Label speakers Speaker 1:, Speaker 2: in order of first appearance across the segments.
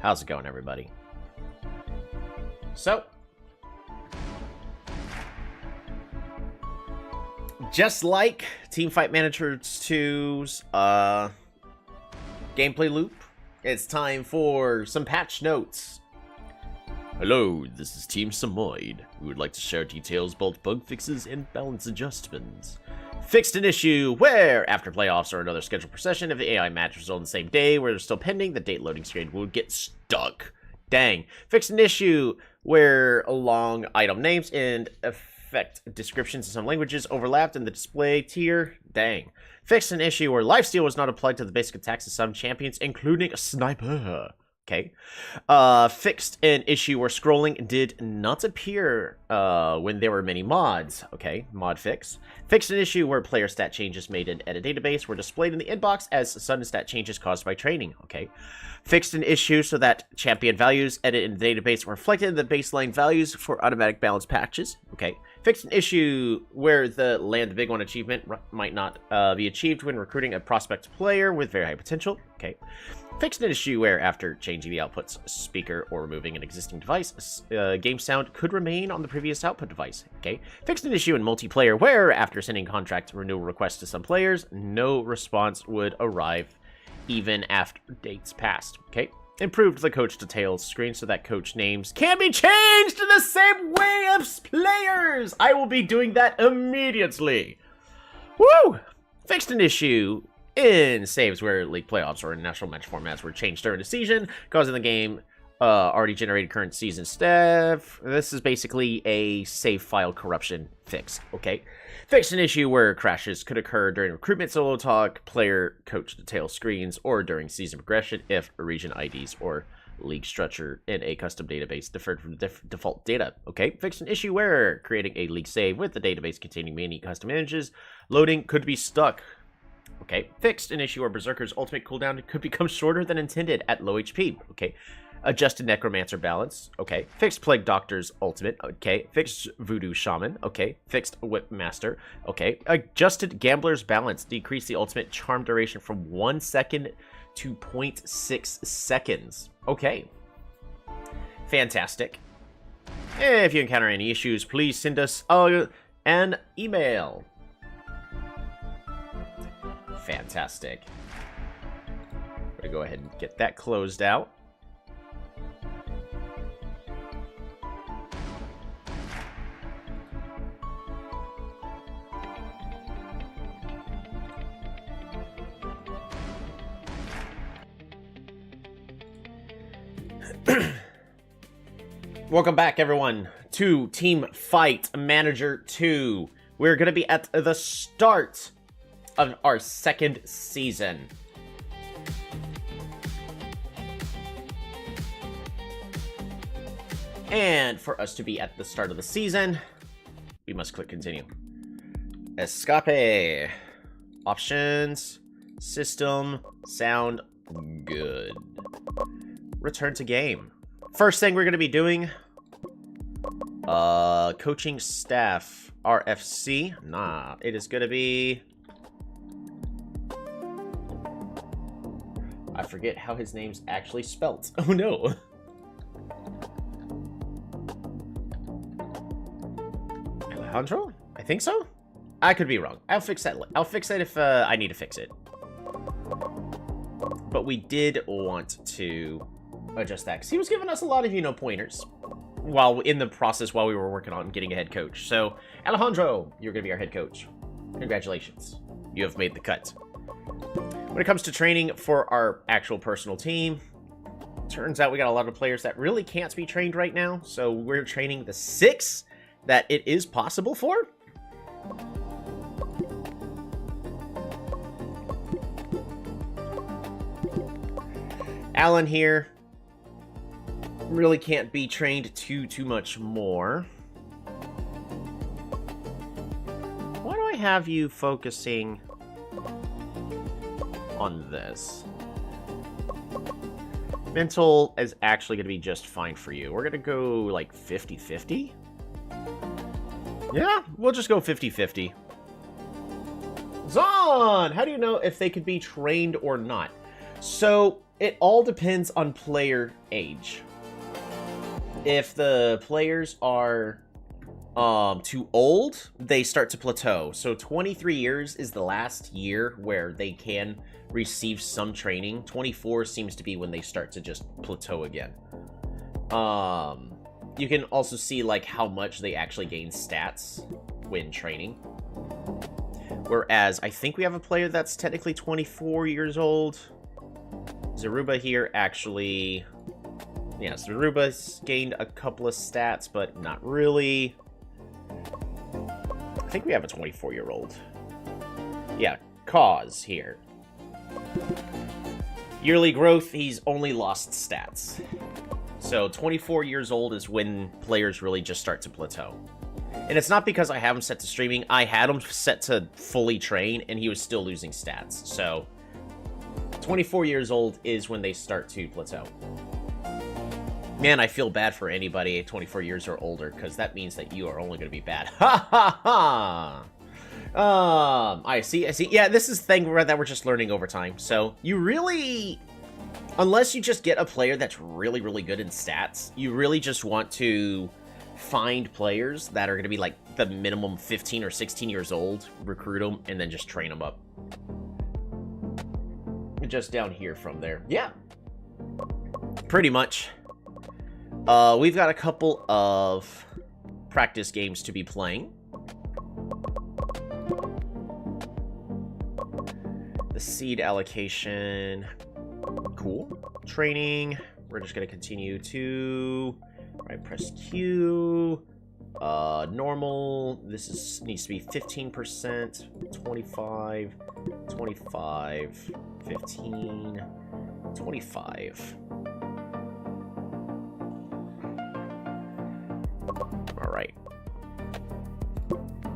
Speaker 1: How's it going, everybody? So, just like Teamfight Manager 2's gameplay loop, it's time for some patch notes. Hello, this is Team Samoyed. We would like to share details, both bug fixes and balance adjustments. Fixed an issue where, after playoffs or another scheduled procession, if the AI match was on the same day where they're still pending, the date loading screen would get stuck. Dang. Fixed an issue where long item names and effect descriptions in some languages overlapped in the display tier. Dang. Fixed an issue where lifesteal was not applied to the basic attacks of some champions, including a sniper. Okay. Fixed an issue where scrolling did not appear when there were many mods. Okay, mod fix. Fixed an issue where player stat changes made in edit database were displayed in the inbox as sudden stat changes caused by training. Okay. Fixed an issue so that champion values edited in the database were reflected in the baseline values for automatic balance patches. Okay. Fixed an issue where the land the big one achievement might not be achieved when recruiting a prospect player with very high potential. Okay. Fixed an issue where, after changing the output's speaker or removing an existing device, game sound could remain on the previous output device. Okay. Fixed an issue in multiplayer where, after sending contract renewal requests to some players, no response would arrive even after dates passed. Okay. Improved the coach details screen so that coach names can be changed in the same way as players. I will be doing that immediately. Woo! Fixed an issue in saves where league playoffs or national match formats were changed during the season, causing the game already generated current season stuff. This is basically a save file corruption fix, okay? Fixed an issue where crashes could occur during recruitment solo talk, player coach detail screens, or during season progression if region IDs or league structure in a custom database differed from the default data, okay? Fixed an issue where creating a league save with the database containing many custom images loading could be stuck. Okay, fixed an issue where Berserker's ultimate cooldown could become shorter than intended at low HP. Okay, adjusted Necromancer balance. Okay, fixed Plague Doctor's ultimate. Okay, fixed Voodoo Shaman. Okay, fixed Whip Master. Okay, adjusted Gambler's balance. Decreased the ultimate charm duration from 1 second to 0.6 seconds. Okay, fantastic. If you encounter any issues, please send us an email. Fantastic. I'm gonna go ahead and get that closed out. Welcome back, everyone, to Teamfight Manager 2. We're gonna be at the start of our second season. And for us to be at the start of the season, we must click continue. Escape. Options. System. Sound. Good. Return to game. First thing we're going to be doing, coaching staff. RFC. Nah, it is going to be, I forget how his name's actually spelt. Oh no. Alejandro? I think so? I could be wrong. I'll fix that. I'll fix that if I need to fix it. But we did want to adjust that because he was giving us a lot of, pointers while in the process while we were working on getting a head coach. So, Alejandro, you're going to be our head coach. Congratulations. You have made the cut. When it comes to training for our actual personal team, turns out we got a lot of players that really can't be trained right now. So we're training the 6 that it is possible for. Alan here really can't be trained too much more. Why do I have you focusing on this? Mental is actually going to be just fine for you. We're going to go like 50-50. Yeah, we'll just go 50-50. Zon, how do you know if they could be trained or not? So it all depends on player age. If the players are too old, they start to plateau. So 23 years is the last year where they can receive some training. 24 seems to be when they start to just plateau again. You can also see like how much they actually gain stats when training. Whereas I think we have a player that's technically 24 years old. Zaruba here actually... Yeah, Zaruba's gained a couple of stats, but not really. I think we have a 24-year-old. Yeah, Cause here. Yearly growth, he's only lost stats. So 24 years old is when players really just start to plateau. And it's not because I have him set to streaming. I had him set to fully train, and he was still losing stats. So 24 years old is when they start to plateau. Man, I feel bad for anybody 24 years or older, because that means that you are only going to be bad. Ha ha ha! I see. Yeah, this is the thing that we're just learning over time. So, you really... Unless you just get a player that's really, really good in stats, you really just want to find players that are going to be like the minimum 15 or 16 years old, recruit them, and then just train them up. Just down here from there. Yeah. Pretty much. We've got a couple of practice games to be playing. The seed allocation. Cool. Training. We're just going to continue to... Alright, press Q. Normal. This needs to be 15%. 25. 25. 15. 25. Alright.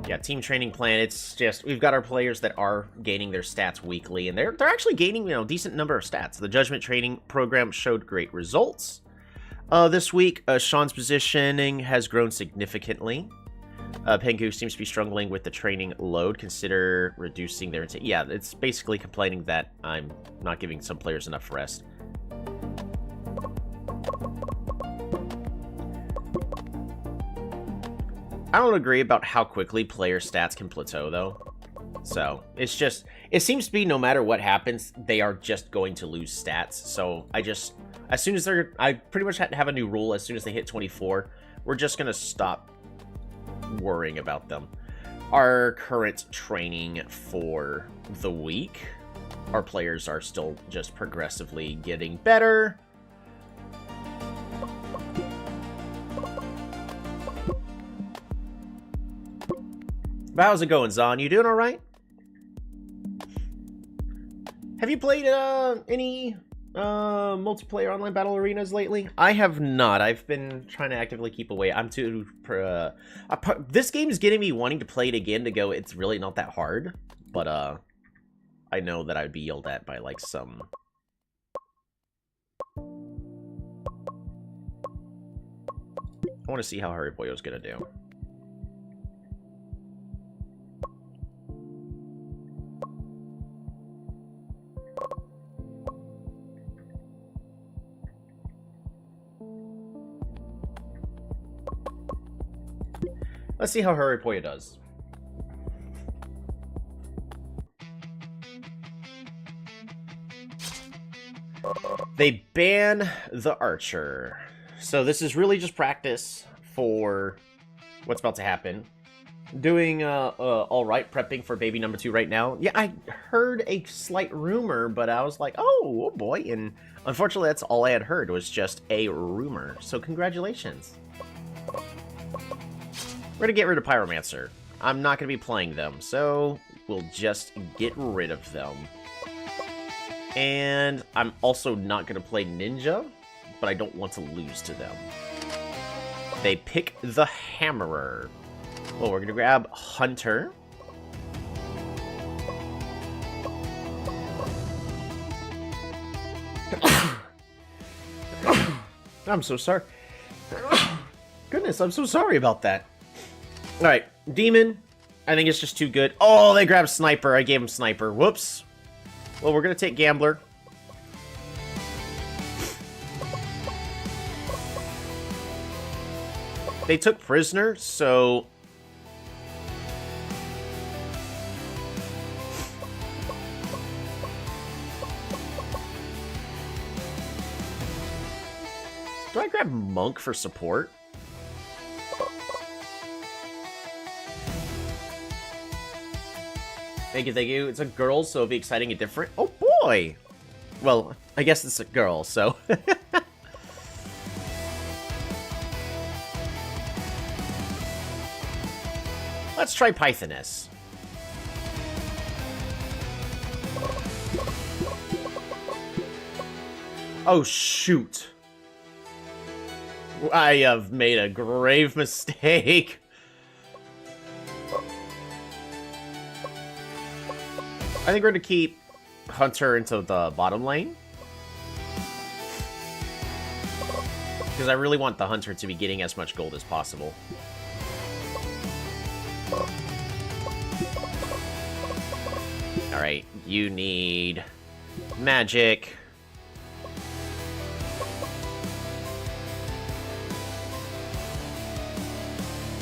Speaker 1: Yeah, team training plan, it's just, we've got our players that are gaining their stats weekly, and they're actually gaining, you know, decent number of stats. The judgment training program showed great results. This week, Sean's positioning has grown significantly. Pengu seems to be struggling with the training load. Consider reducing their intake. Yeah, it's basically complaining that I'm not giving some players enough rest. I don't agree about how quickly player stats can plateau, though. So, it's just... It seems to be no matter what happens, they are just going to lose stats. So, as soon as they're... I pretty much have a new rule. As soon as they hit 24, we're just going to stop worrying about them. Our current training for the week, our players are still just progressively getting better. But how's it going, Zon? You doing alright? Have you played any multiplayer online battle arenas lately? I have not. I've been trying to actively keep away. I'm too... this game is getting me wanting to play it again to go, it's really not that hard. But, I know that I'd be yelled at by, like, some... I want to see how Harry Boyo's gonna do. Let's see how Haripoya does. They ban the archer. So this is really just practice for what's about to happen. Doing alright, prepping for baby number 2 right now. Yeah, I heard a slight rumor, but I was like, oh boy. And unfortunately, that's all I had heard was just a rumor. So congratulations. We're going to get rid of Pyromancer. I'm not going to be playing them, so we'll just get rid of them. And I'm also not going to play Ninja, but I don't want to lose to them. They pick the Hammerer. Well, we're going to grab Hunter. I'm so sorry. Goodness, I'm so sorry about that. Alright, Demon. I think it's just too good. Oh, they grabbed Sniper. I gave him Sniper. Whoops. Well, we're going to take Gambler. they took prisoner, so... Do I grab Monk for support? Thank you, thank you. It's a girl, so it'll be exciting and different. Oh, boy! Well, I guess it's a girl, so... Let's try Pythoness. Oh, shoot. I have made a grave mistake. I think we're going to keep Hunter into the bottom lane. Because I really want the Hunter to be getting as much gold as possible. Alright, you need magic.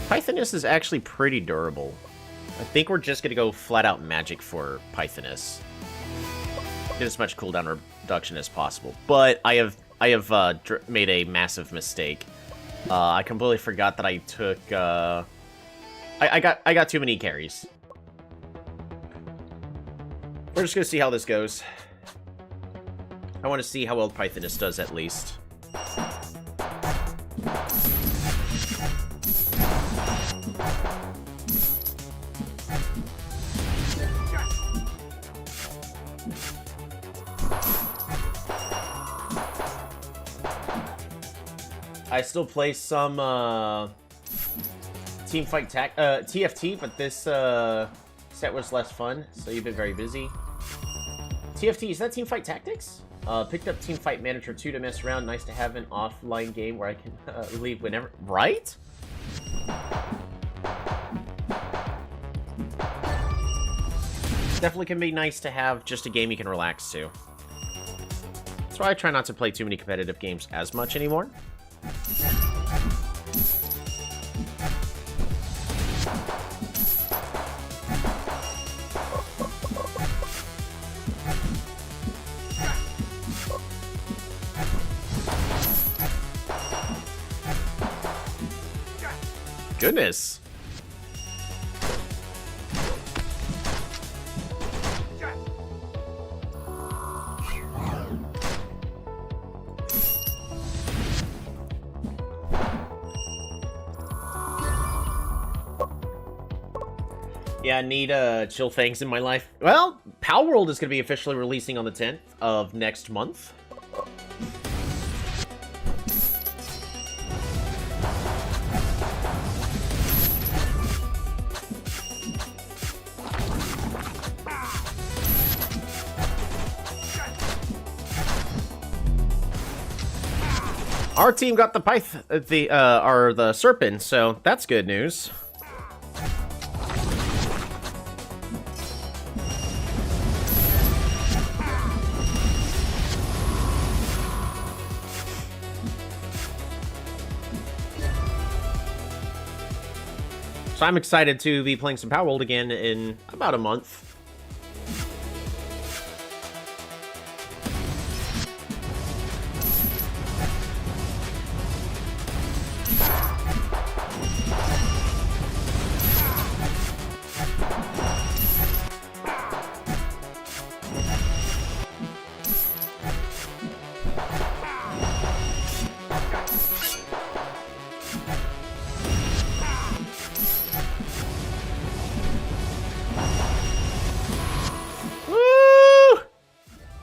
Speaker 1: Pythoness is actually pretty durable. I think we're just going to go flat-out magic for Pythoness. Get as much cooldown reduction as possible. But I have made a massive mistake. I completely forgot that I took... I got too many carries. We're just going to see how this goes. I want to see how well Pythoness does, at least. I still play some Teamfight TFT, but this set was less fun, so you've been very busy. TFT, is that Teamfight Tactics? Picked up Teamfight Manager 2 to mess around. Nice to have an offline game where I can leave whenever. Right? Definitely can be nice to have just a game you can relax to. That's why I try not to play too many competitive games as much anymore. Goodness. Yeah, I need chill things in my life. Well, Power World is going to be officially releasing on the 10th of next month. Our team got the serpent, so that's good news. So I'm excited to be playing some Power World again in about a month.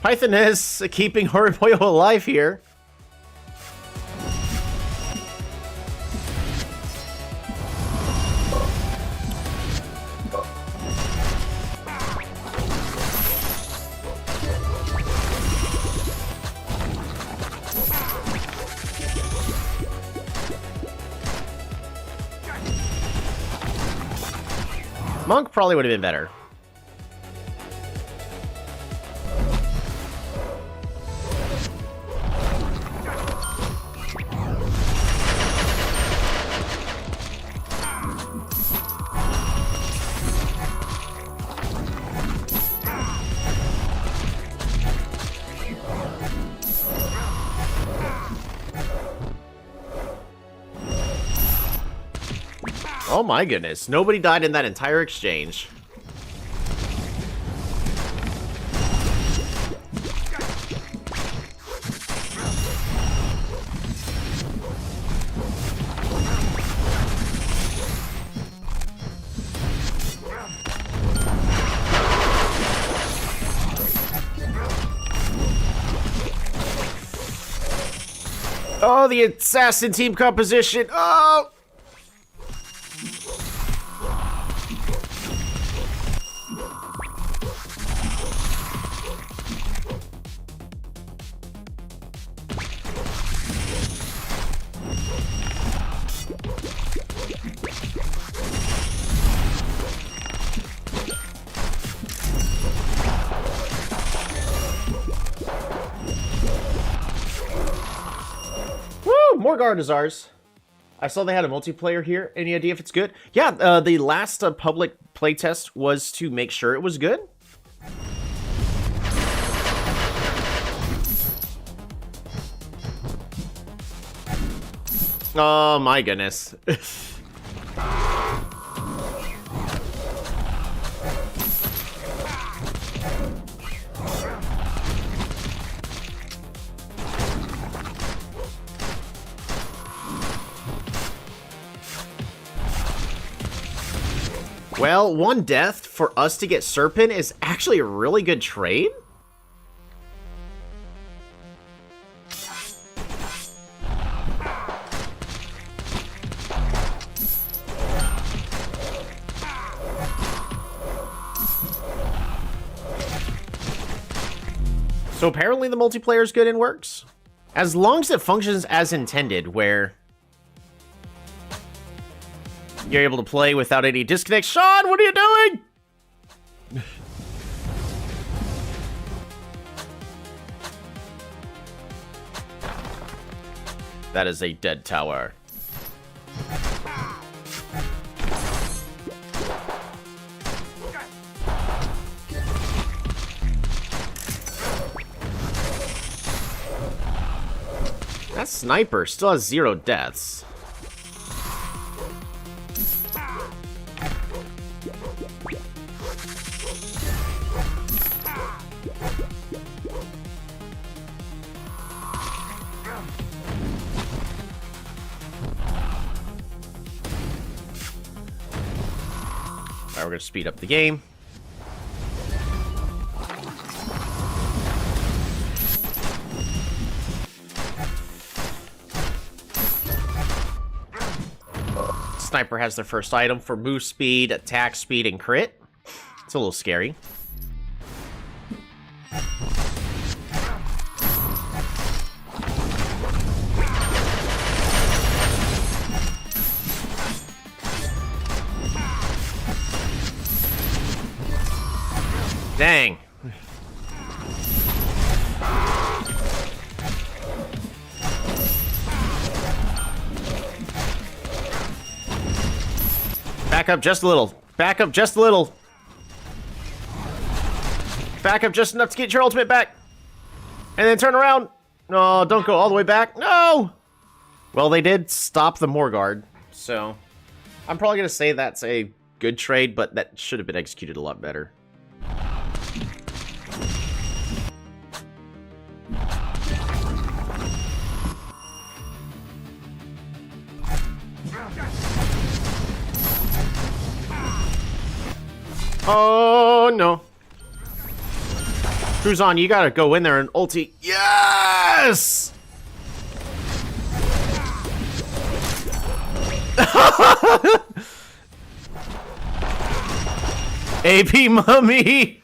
Speaker 1: Python is keeping Horiboyo alive here. Monk probably would have been better. Oh my goodness. Nobody died in that entire exchange. Oh, the assassin team composition. Oh! More guard is ours. I saw they had a multiplayer here. Any idea if it's good? Yeah, the last public playtest was to make sure it was good. Oh my goodness. Well, 1 death for us to get Serpent is actually a really good trade. So apparently the multiplayer is good and works. As long as it functions as intended, where you're able to play without any disconnects. Sean, what are you doing? That is a dead tower. That sniper still has 0 deaths. Alright, we're gonna speed up the game. Sniper has their first item for move speed, attack speed, and crit. It's a little scary. Dang. Back up just a little. Back up just a little. Back up just enough to get your ultimate back. And then turn around. No, don't go all the way back. No! Well, they did stop the Morguard, so I'm probably going to say that's a good trade, but that should have been executed a lot better. Oh, no. Who's on? You gotta go in there and ulti. Yes! AP Mummy!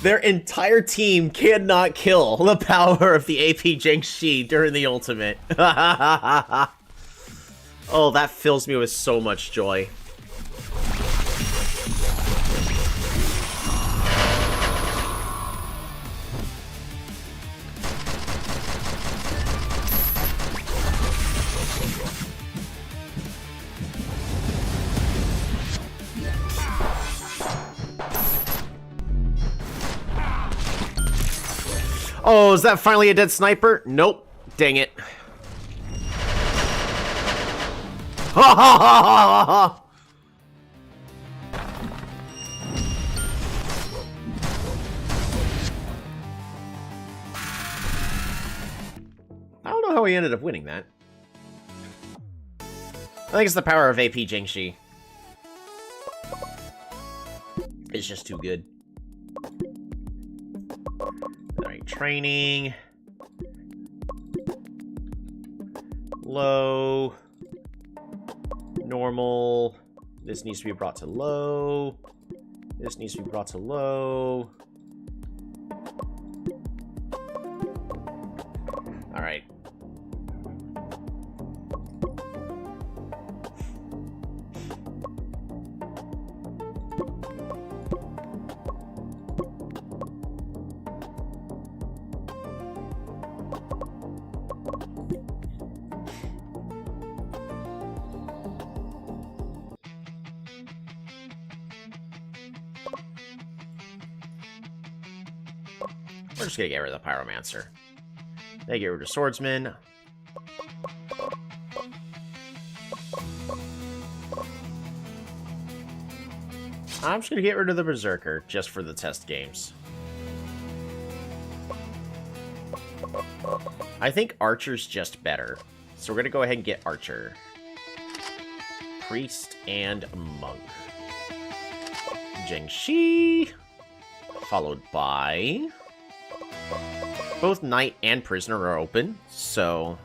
Speaker 1: Their entire team cannot kill the power of the AP Zhengxi during the ultimate. Oh, that fills me with so much joy. Oh, is that finally a dead sniper? Nope. Dang it. I don't know how he ended up winning that. I think it's the power of AP Jingxi. It's just too good. Alright, training. Low. Normal. This needs to be brought to low. This needs to be brought to low. Alright. We're just gonna get rid of the Pyromancer. They get rid of Swordsman. I'm just gonna get rid of the Berserker, just for the test games. I think Archer's just better. So we're gonna go ahead and get Archer. Priest and Monk. Jingxi. Followed by... Both Knight and Prisoner are open, so...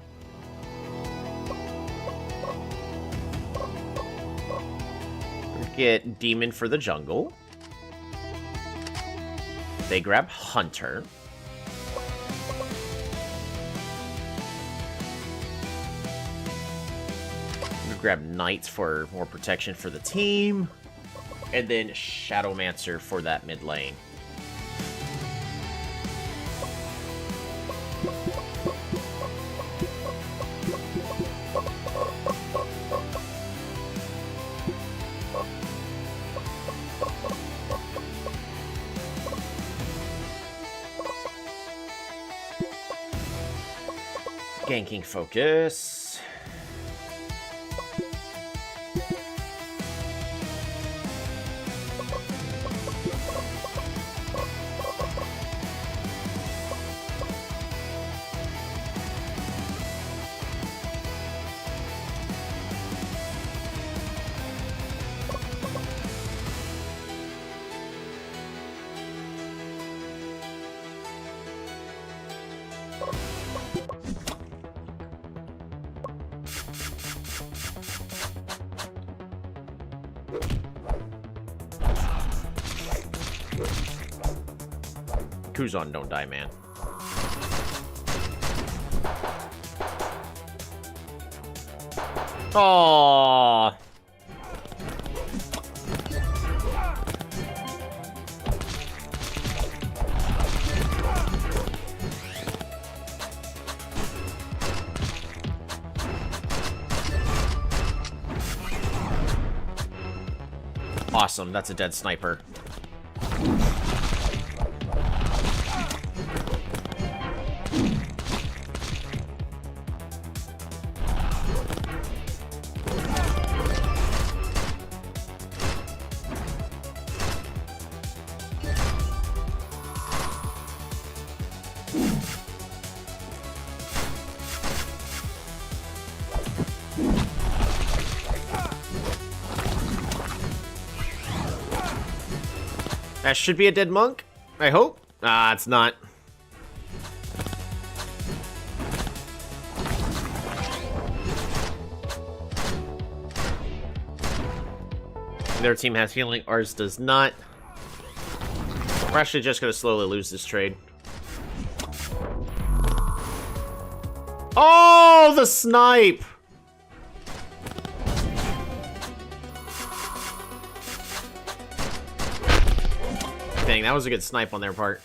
Speaker 1: Get Demon for the jungle. They grab Hunter. We grab Knight for more protection for the team. And then Shadowmancer for that mid lane. Ganking focus. Kuzan, don't die, man. Aww. Awesome, that's a dead sniper. That should be a dead monk, I hope. Ah, it's not. Their team has healing, ours does not. We're actually just gonna slowly lose this trade. Oh, the snipe! Dang, that was a good snipe on their part.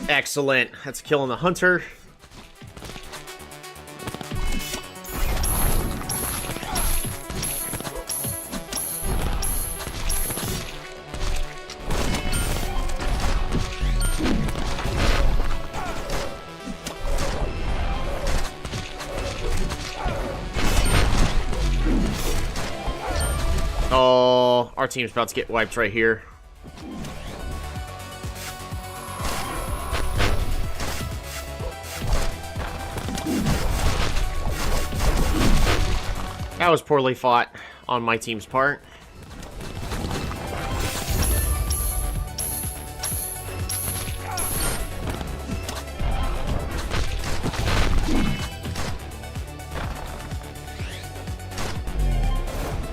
Speaker 1: Excellent. That's killing the hunter. Oh, our team's about to get wiped right here. That was poorly fought on my team's part.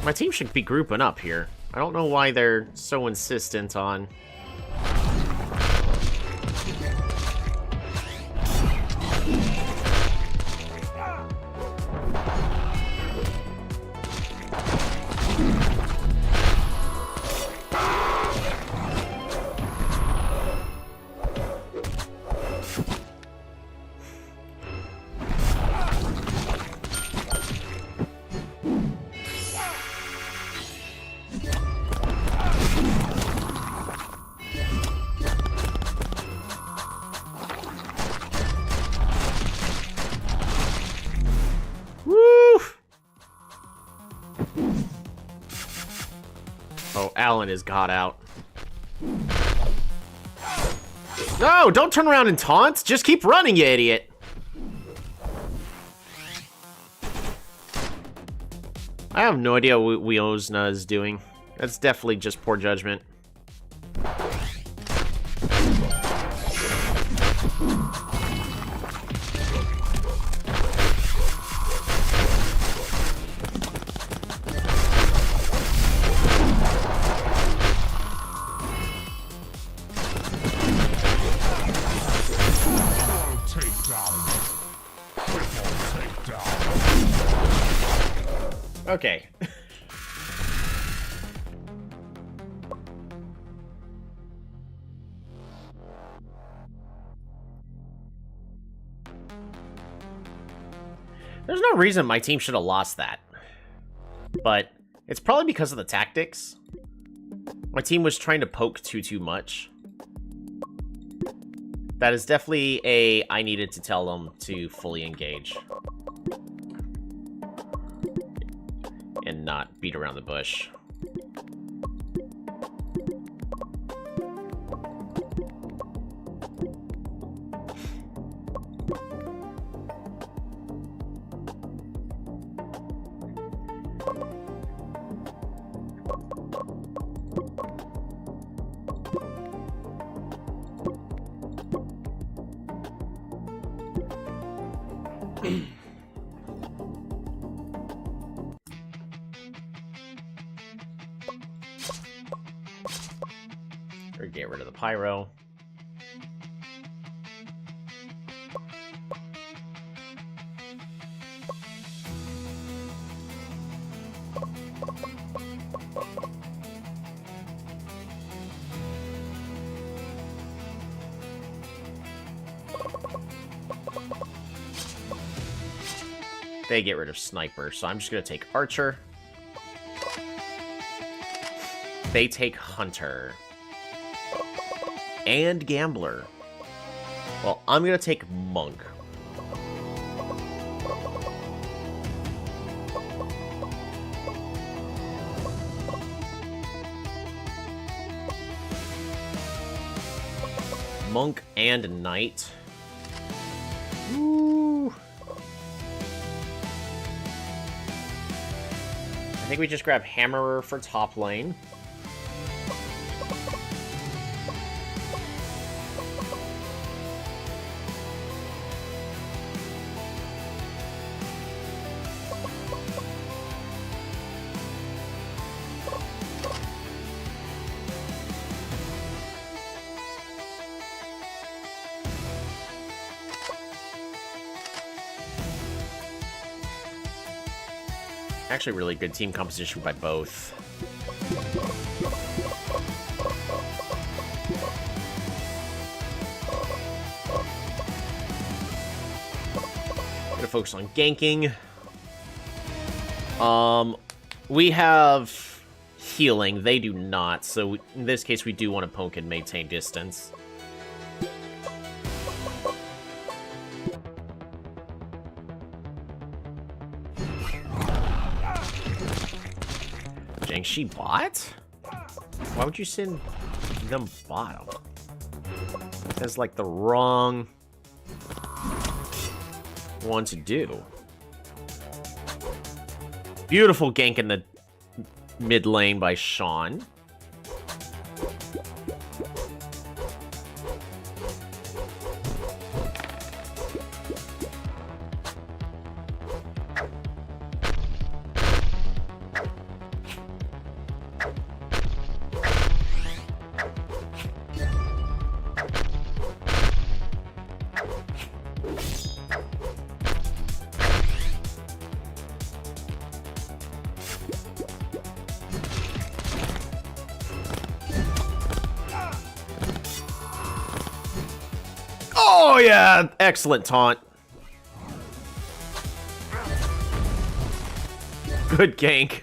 Speaker 1: My team should be grouping up here. I don't know why they're so insistent on... Oh, Alan is got out. No, don't turn around and taunt. Just keep running, you idiot. I have no idea what Wiosna is doing. That's definitely just poor judgment. Okay. There's no reason my team should have lost that. But it's probably because of the tactics. My team was trying to poke too much. That is definitely a I needed to tell them to fully engage. And not beat around the bush. Or get rid of the pyro. They get rid of sniper, so I'm just gonna take archer. They take hunter. And gambler. Well, I'm gonna take monk. Monk and knight. Ooh. I think we just grab hammerer for top lane. Actually, really good team composition by both. focus on ganking. We have healing. They do not. So in this case, we do want to poke and maintain distance. Jiangxi bot? Why would you send them bottom? That's like the wrong one to do. Beautiful gank in the mid lane by Sean. Oh, yeah! Excellent taunt. Good gank.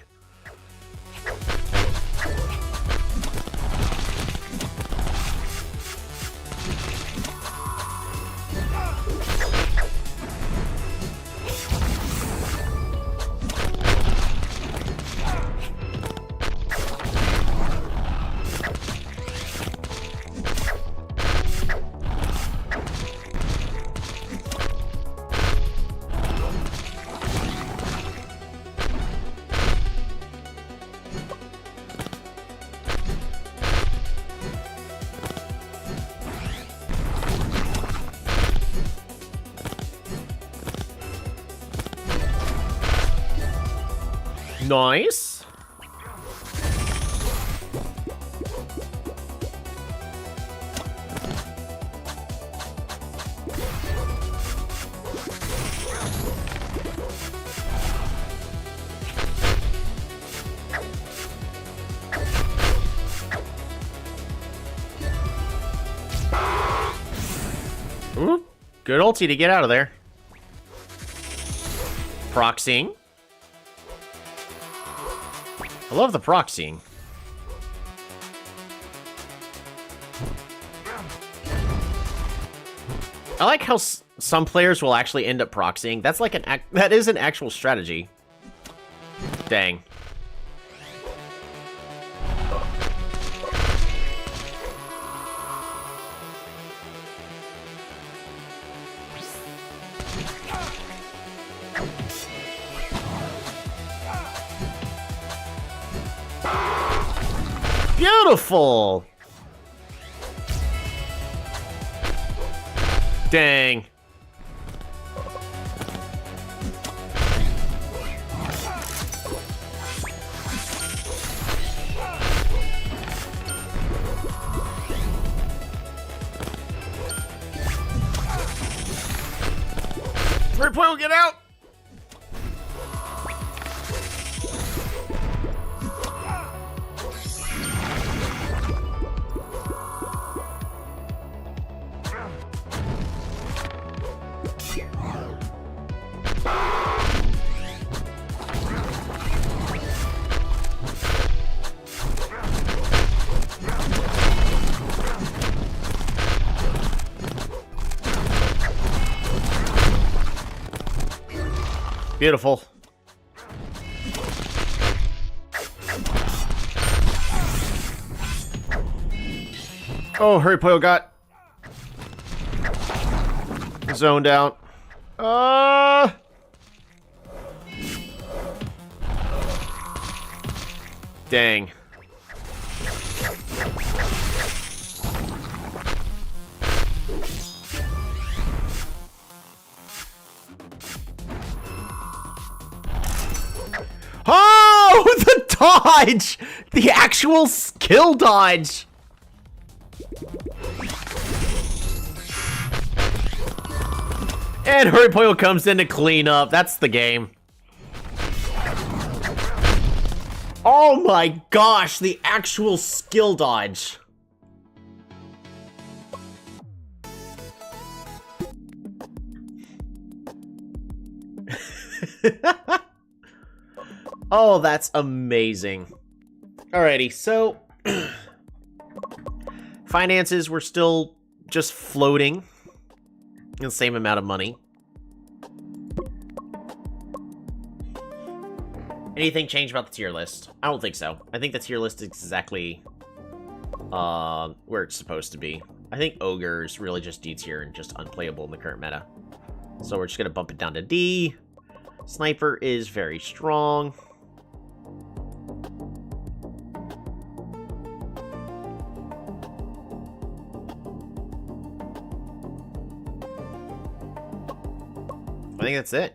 Speaker 1: Nice. Ooh, good ulti to get out of there. Proxying. I love the proxying. I like how some players will actually end up proxying. That's like that is an actual strategy. Dang. Beautiful! Dang. Ripple, get out! Beautiful. Oh, Hurry Poyo got zoned out. Dang. Oh, the dodge! The actual skill dodge! And Hurry Poyo comes in to clean up. That's the game. Oh my gosh, the actual skill dodge. Oh, that's amazing. Alrighty, so... finances were still just floating in the same amount of money. Anything change about the tier list? I don't think so. I think the tier list is exactly where it's supposed to be. I think Ogre is really just D tier and just unplayable in the current meta. So we're just going to bump it down to D. Sniper is very strong. I think that's it.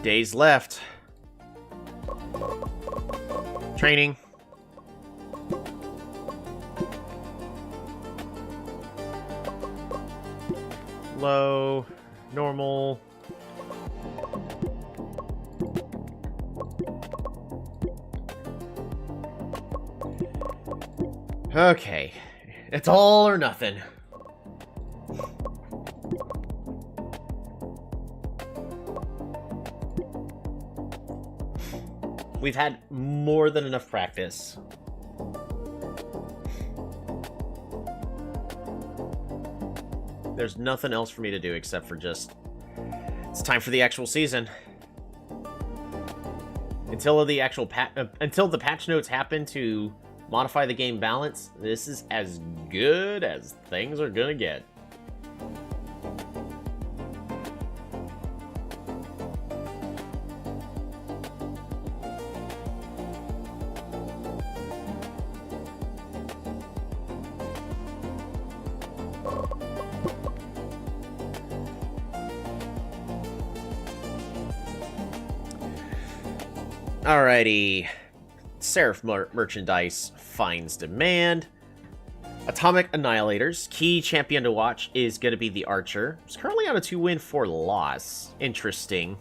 Speaker 1: Days left. Training. Low. Normal. Okay. It's all or nothing. We've had more than enough practice. There's nothing else for me to do except for just... It's time for the actual season. Until the actual until the patch notes happen to modify the game balance, this is as good as things are gonna get. Alrighty. Seraph merchandise finds demand. Atomic Annihilators. Key champion to watch is going to be the Archer. It's currently on a 2-win, 4-loss. Interesting.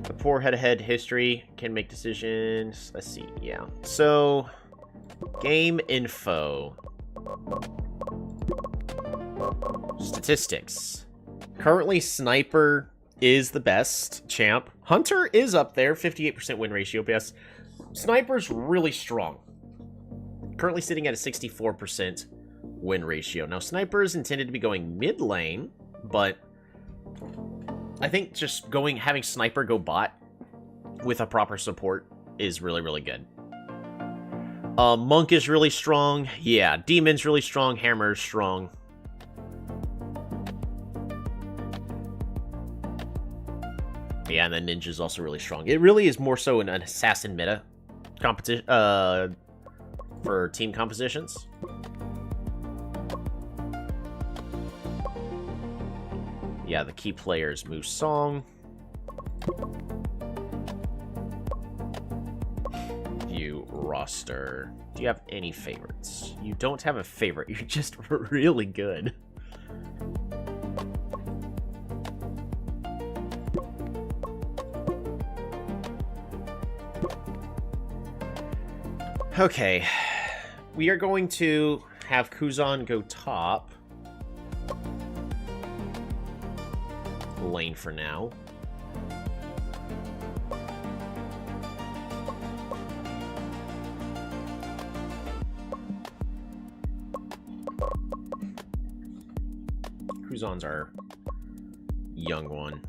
Speaker 1: The poor head-to-head history can make decisions. Let's see. Yeah. So... Game info. Statistics. Currently, Sniper is the best champ. Hunter is up there, 58% win ratio. Yes, Sniper's really strong. Currently sitting at a 64% win ratio. Now, Sniper is intended to be going mid lane, but I think just having Sniper go bot with a proper support is really, really good. Monk is really strong. Yeah, Demon's really strong. Hammer's strong. Yeah, and then Ninja's also really strong. It really is more so an assassin meta competition for team compositions. Yeah, the key players: Musong, roster. Do you have any favorites? You don't have a favorite. You're just really good. Okay. We are going to have Kuzan go top lane for now. Kuzan's our young one.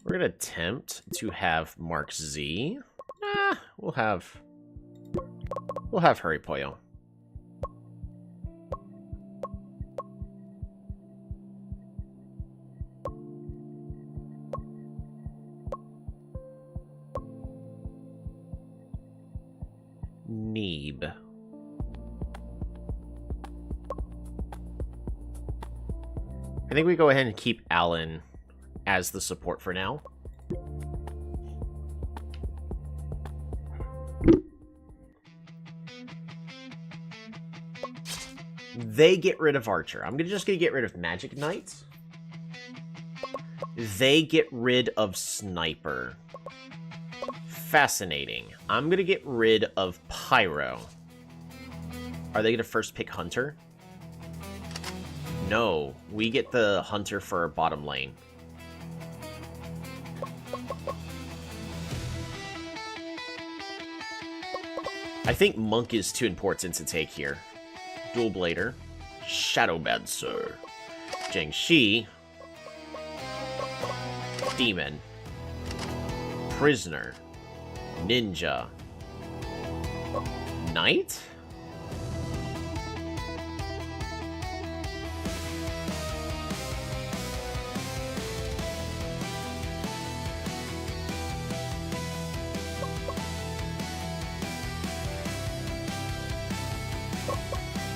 Speaker 1: We're gonna attempt to have Mark Z. We'll have Hurry Poyo. Neeb. I think we go ahead and keep Alan as the support for now. They get rid of Archer. I'm just gonna get rid of Magic Knight. They get rid of Sniper. Fascinating. I'm gonna get rid of Pyro. Are they gonna first pick Hunter? No, we get the Hunter for our bottom lane. I think Monk is too important to take here. Dual Blader, Shadowmancer, Jiangxi, Demon, Prisoner, Ninja, Knight?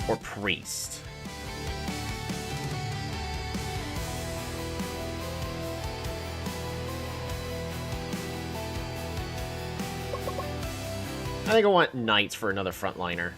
Speaker 1: Or Priest? I think I want Knights for another frontliner.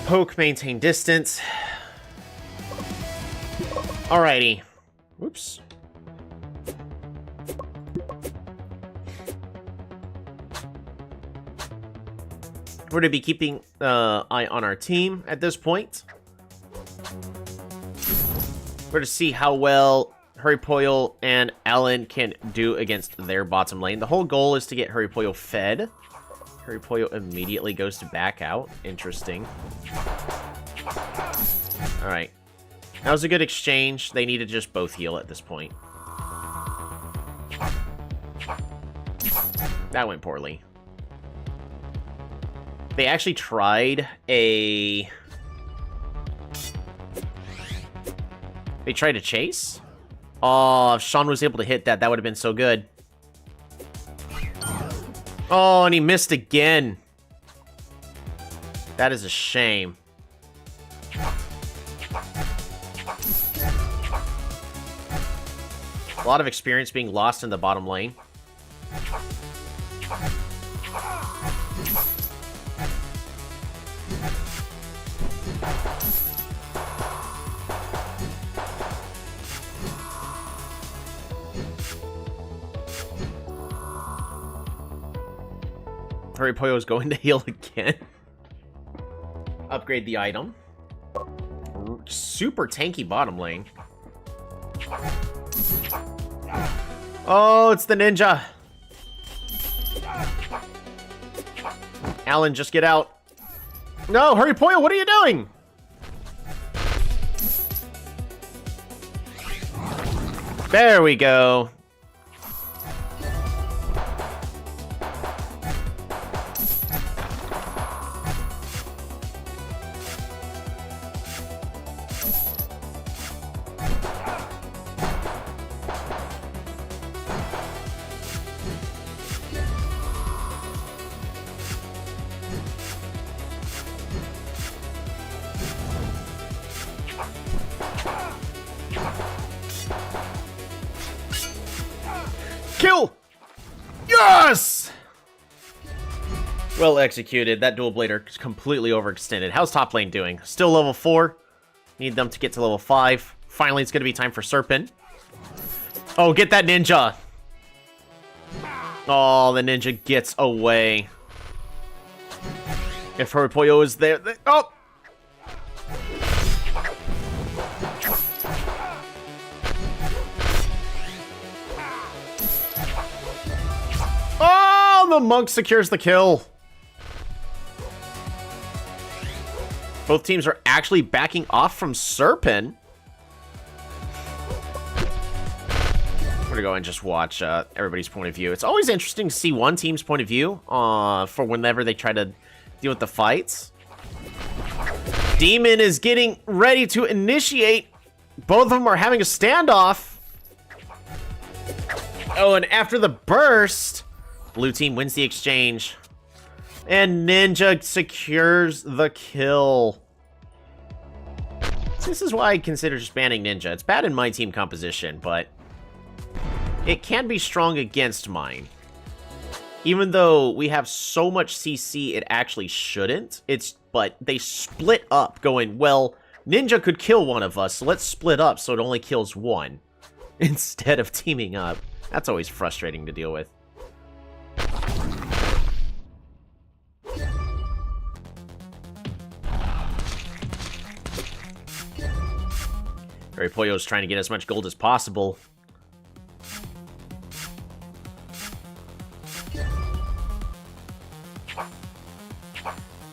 Speaker 1: Poke, maintain distance. Alrighty. Whoops. We're going to be keeping eye on our team at this point. We're going to see how well Hurry Poyo and Alan can do against their bottom lane. The whole goal is to get Hurry Poyo fed. Hurry Poyo immediately goes to back out. Interesting. Alright. That was a good exchange. They need to just both heal at this point. That went poorly. They actually tried a... They tried to chase? Oh, if Sean was able to hit that, that would have been so good. Oh, and he missed again. That is a shame. A lot of experience being lost in the bottom lane. Hurry Poyo is going to heal again. Upgrade the item. Super tanky bottom lane. Oh, it's the ninja. Alan, just get out. No, Hurry Poyo, what are you doing? There we go. Kill! Yes! Well executed. That dual blader is completely overextended. How's top lane doing? Still level 4. Need them to get to level 5. Finally, it's going to be time for Serpent. Oh, get that ninja! Oh, the ninja gets away. If Hurry Pollo is there... Oh! Oh! The monk secures the kill. Both teams are actually backing off from Serpent. We're gonna go and just watch everybody's point of view. It's always interesting to see one team's point of view for whenever they try to deal with the fights. Demon is getting ready to initiate. Both of them are having a standoff. Oh, and after the burst, blue team wins the exchange. And Ninja secures the kill. This is why I consider just banning Ninja. It's bad in my team composition, but it can be strong against mine. Even though we have so much CC, it actually shouldn't. But they split up, going, well, Ninja could kill one of us, so let's split up so it only kills one. Instead of teaming up. That's always frustrating to deal with. Hurry Pollo's trying to get as much gold as possible.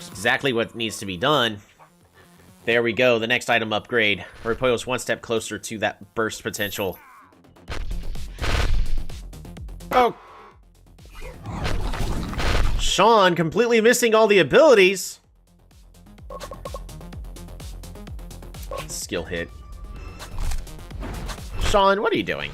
Speaker 1: Exactly what needs to be done. There we go, the next item upgrade. Hurry Pollo's one step closer to that burst potential. Oh! Sean completely missing all the abilities. Skill hit. Sean, what are you doing?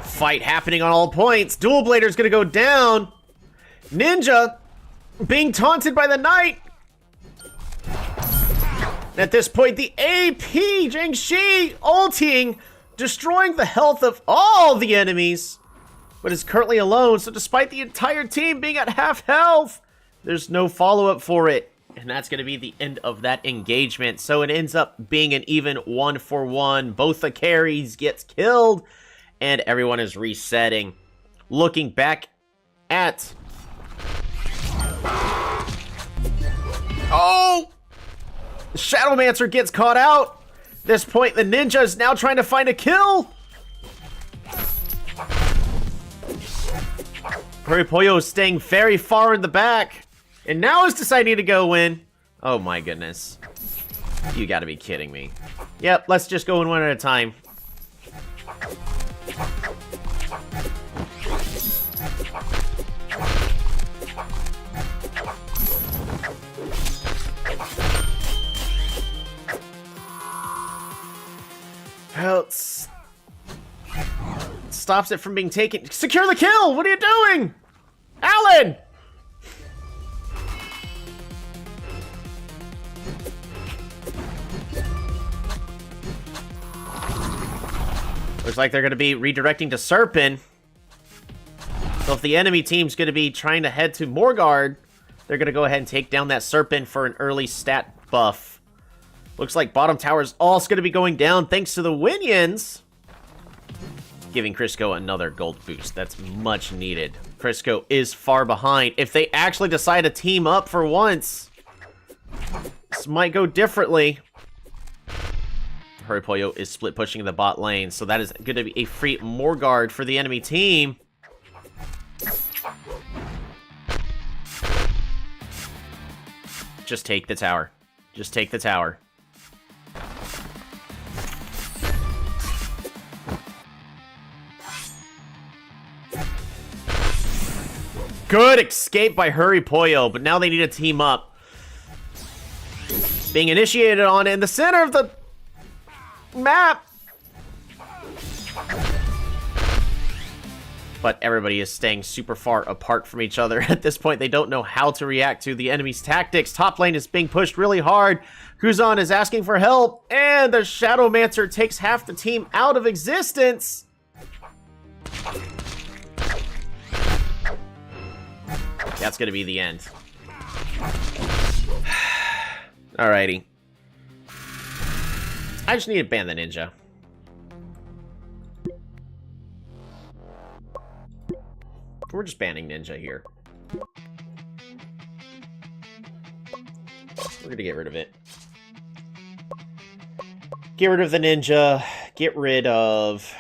Speaker 1: Fight happening on all points. Dual Blader's gonna go down. Ninja being taunted by the knight. At this point, the AP, Jiangxi, ulting, destroying the health of all the enemies, but is currently alone, so despite the entire team being at half health, there's no follow-up for it, and that's going to be the end of that engagement, so it ends up being an even 1-for-1. Both the carries gets killed, and everyone is resetting. Looking back at... Oh! The Shadowmancer gets caught out. At this point, the ninja is now trying to find a kill. Hurry Pollo is staying very far in the back. And now is deciding to go in. Oh my goodness. You gotta be kidding me. Yep, let's just go in one at a time. Well, stops it from being taken. Secure the kill! What are you doing? Alan! Looks like they're going to be redirecting to Serpent. So if the enemy team's going to be trying to head to Morgard, they're going to go ahead and take down that Serpent for an early stat buff. Looks like bottom tower is also going to be going down thanks to the Winions. Giving Crisco another gold boost. That's much needed. Crisco is far behind. If they actually decide to team up for once, this might go differently. Hurry Pollo is split pushing the bot lane, so that is going to be a free Morgard for the enemy team. Just take the tower. Just take the tower. Good escape by Hurry Pollo, but now they need to team up. Being initiated on in the center of the map. But everybody is staying super far apart from each other. At this point, they don't know how to react to the enemy's tactics. Top lane is being pushed really hard. Kuzan is asking for help, and the Shadowmancer takes half the team out of existence. That's gonna be the end. Alrighty. I just need to ban the ninja. We're just banning ninja here. We're gonna get rid of it. Get rid of the ninja. Get rid of...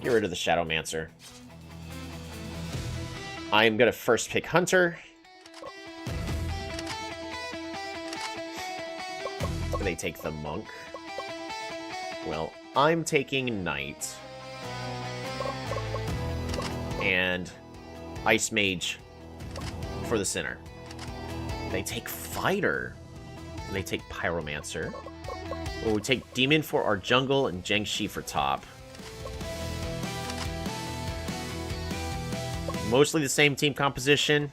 Speaker 1: Get rid of the Shadowmancer. I'm gonna first pick Hunter. And they take the Monk. Well, I'm taking Knight. And Ice Mage for the center. They take Fighter. And they take Pyromancer. Or we take Demon for our jungle and Jiangshi for top. Mostly the same team composition.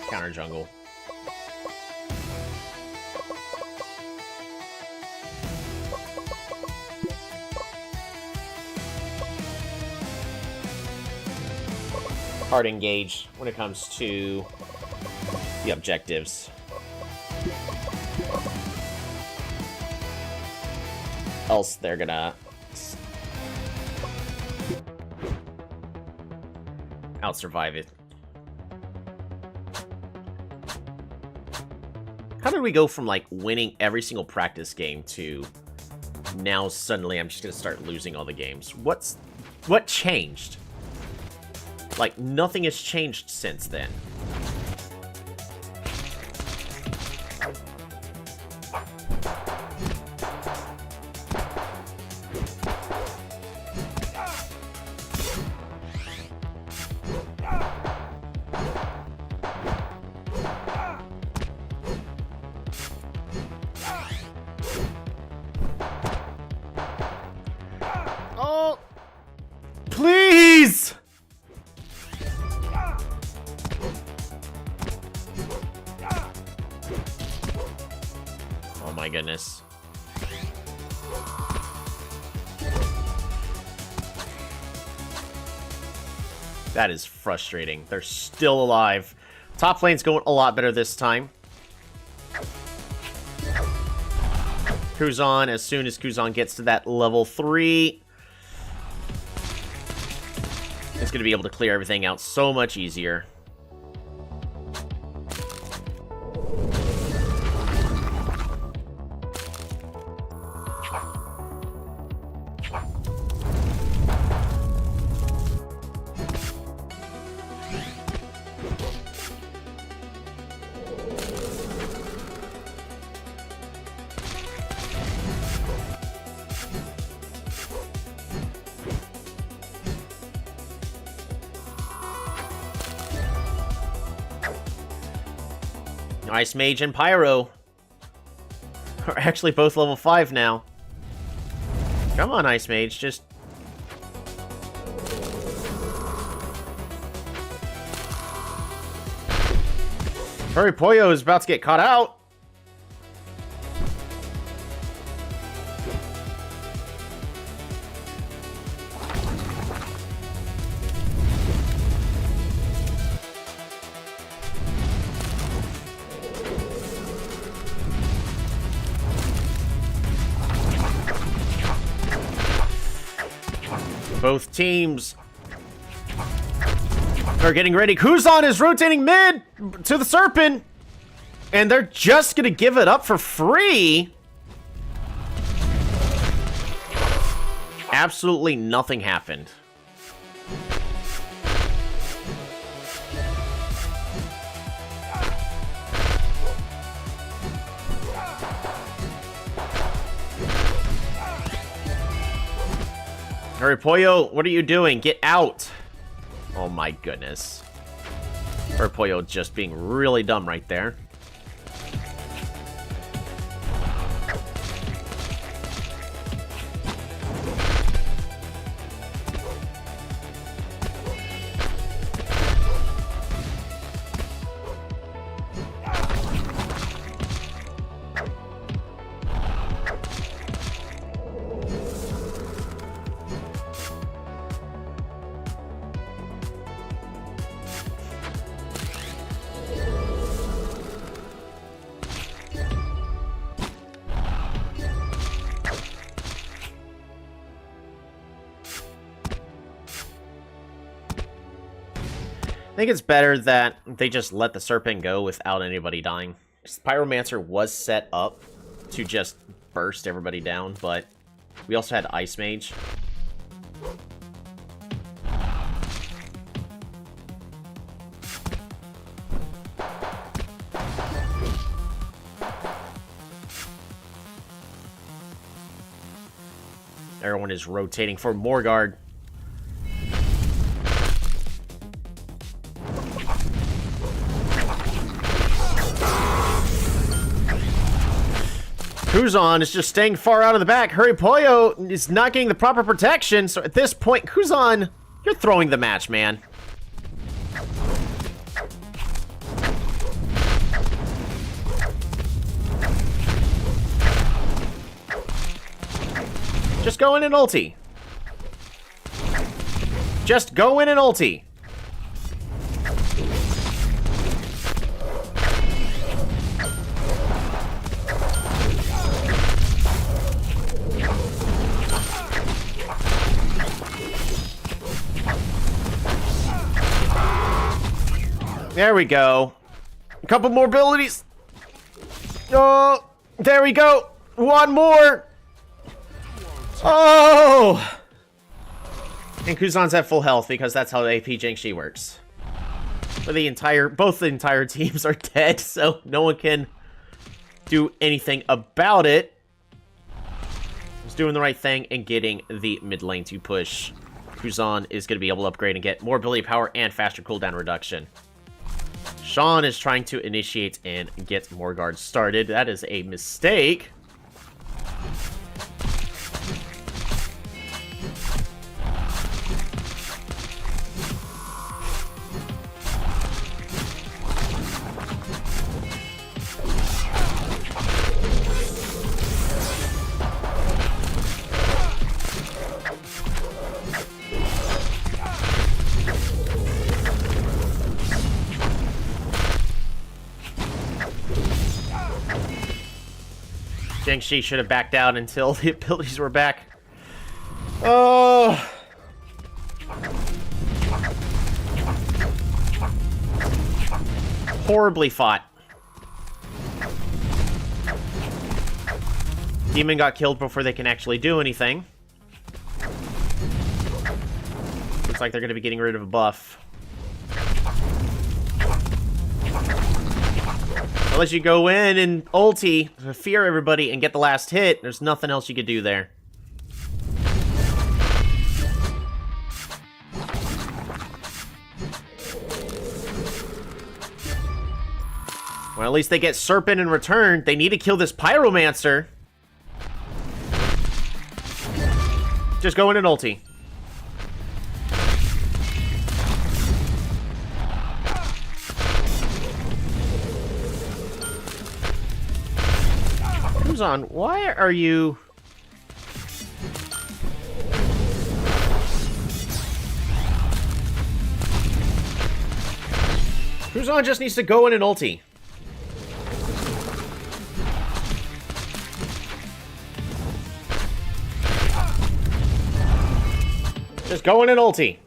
Speaker 1: Counter jungle. Hard engage when it comes to the objectives. Else they're gonna out-survive it. How did we go from, like, winning every single practice game to now suddenly I'm just gonna start losing all the games? What changed? Like, nothing has changed since then. Oh! Please! Oh my goodness. That is frustrating. They're still alive. Top lane's going a lot better this time. Kuzan, as soon as Kuzan gets to that level 3, it's going to be able to clear everything out so much easier. Ice Mage and Pyro are actually both level 5 now. Come on, Ice Mage, just... Hurry, Poyo is about to get caught out. Both teams are getting ready. Kuzan is rotating mid to the Serpent, and they're just gonna give it up for free. Absolutely nothing happened. Hurry, Pollo, what are you doing? Get out! Oh my goodness. Hurry, Pollo just being really dumb right there. I think it's better that they just let the Serpent go without anybody dying. Pyromancer was set up to just burst everybody down, but we also had Ice Mage. Everyone is rotating for Morgard. Kuzan is just staying far out of the back. Hurry Pollo is not getting the proper protection, so at this point, Kuzan, you're throwing the match, man. Just go in and ulti. Just go in and ulti. There we go. A couple more abilities. Oh, there we go. One more. Oh! And Kuzan's at full health because that's how AP Jiangshi works. But both the entire teams are dead, so no one can do anything about it. Just doing the right thing and getting the mid lane to push. Kuzan is going to be able to upgrade and get more ability power and faster cooldown reduction. Sean is trying to initiate and get Morgard started. That is a mistake. Jiangshi should have backed out until the abilities were back. Oh. Horribly fought. Demon got killed before they can actually do anything. Looks like they're going to be getting rid of a buff. Unless you go in and ulti, fear everybody, and get the last hit, there's nothing else you could do there. Well, at least they get Serpent in return. They need to kill this Pyromancer. Just go in and ulti. On, why are you... Kuzan just needs to go in and ulti. Just go in and ulti.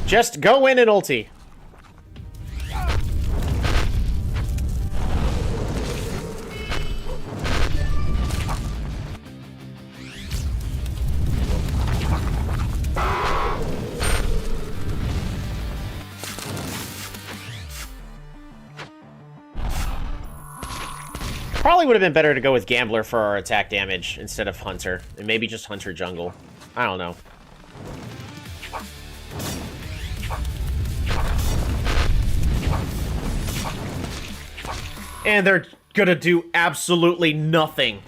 Speaker 1: Just go in and ulti. Probably would have been better to go with Gambler for our attack damage instead of Hunter. And maybe just Hunter jungle. I don't know. And they're gonna do absolutely nothing.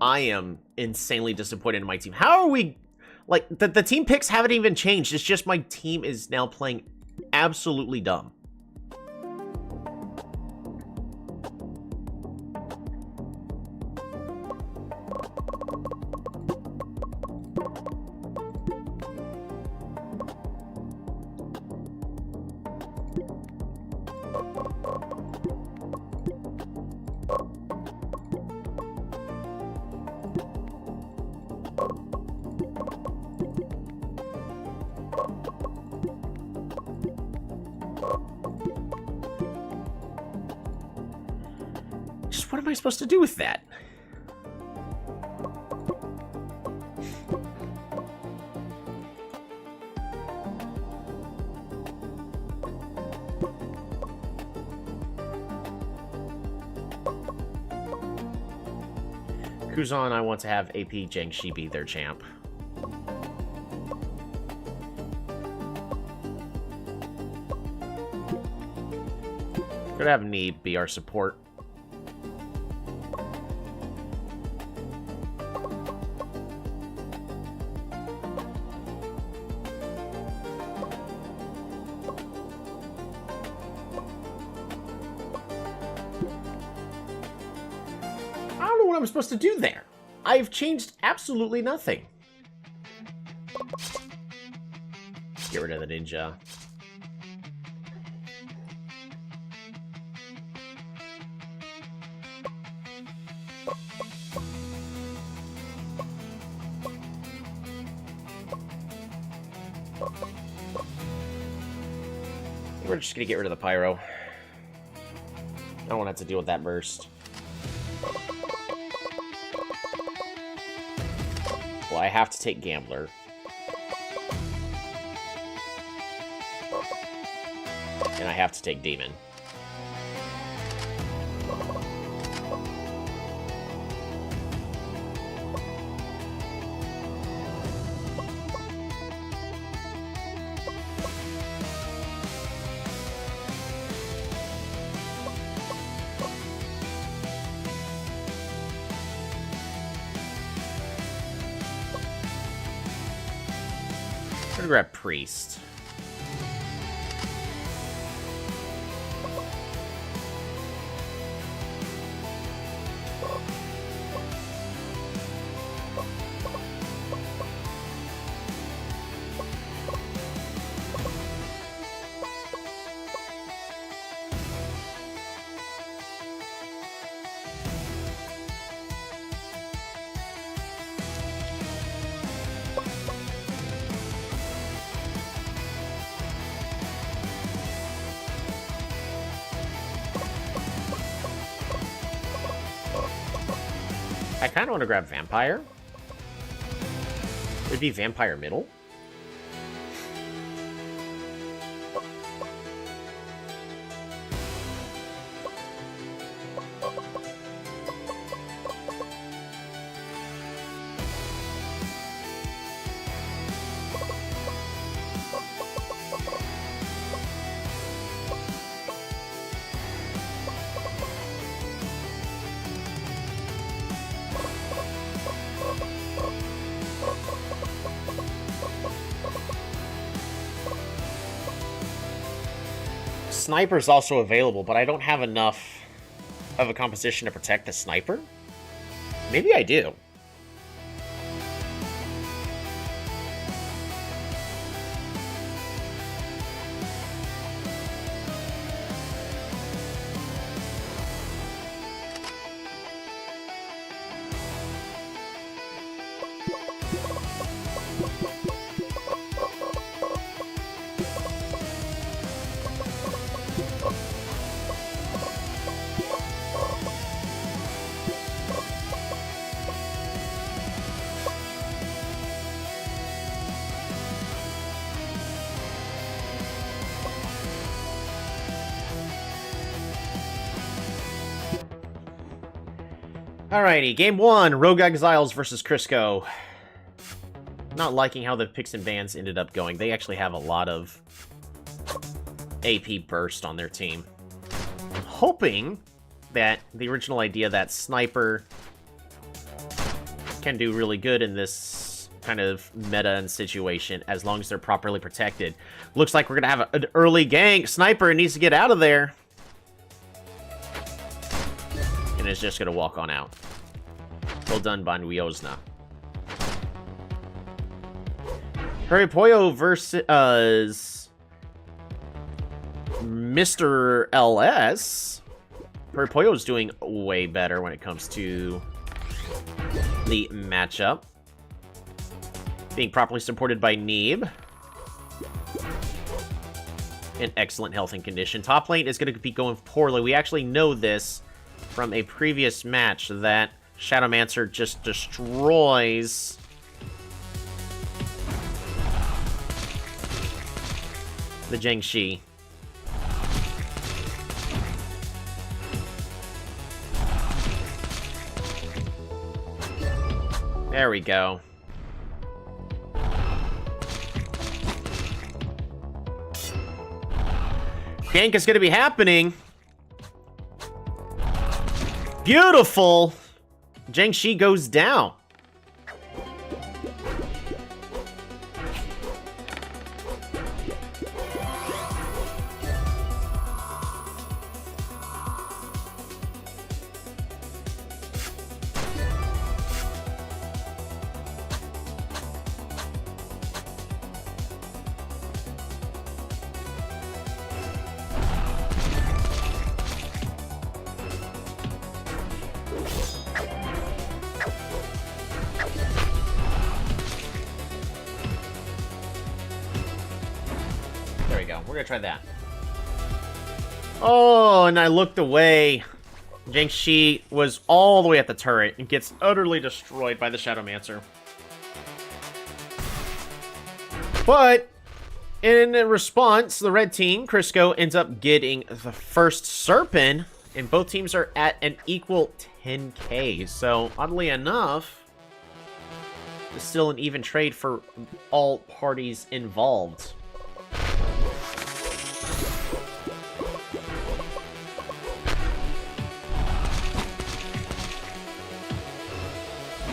Speaker 1: I am insanely disappointed in my team. How are we... Like, the team picks haven't even changed. It's just my team is now playing absolutely dumb. Just what am I supposed to do with that? Kuzan, I want to have AP Jiangxi be their champ. Could have Nii be our support. I'm supposed to do there. I've changed absolutely nothing. Get rid of the ninja. We're just gonna get rid of the pyro. I don't want to have to deal with that burst. Well, I have to take Gambler. And I have to take Demon. I'm gonna grab Priest. I kind of want to grab Vampire. Would be Vampire middle. Sniper's also available, but I don't have enough of a composition to protect the sniper. Maybe I do. Alrighty, game 1, Rogue Exiles versus Crisco. Not liking how the picks and bans ended up going. They actually have a lot of AP burst on their team. I'm hoping that the original idea that Sniper can do really good in this kind of meta and situation as long as they're properly protected. Looks like we're going to have an early gank. Sniper needs to get out of there. And is just going to walk on out. Well done by Wiosna. Hurripoyo versus Mr. LS. Hurripoyo's doing way better when it comes to the matchup. Being properly supported by Neeb. In excellent health and condition. Top lane is going to be going poorly. We actually know this from a previous match that Shadowmancer just destroys the Zhengxi. There we go. Gank is going to be happening. Beautiful. Zhengxi goes down. We're gonna try that. Oh, and I looked away. Zhengxi was all the way at the turret and gets utterly destroyed by the Shadowmancer. But in response, the red team, Crisco, ends up getting the first Serpent, and both teams are at an equal 10k. So, oddly enough, it's still an even trade for all parties involved.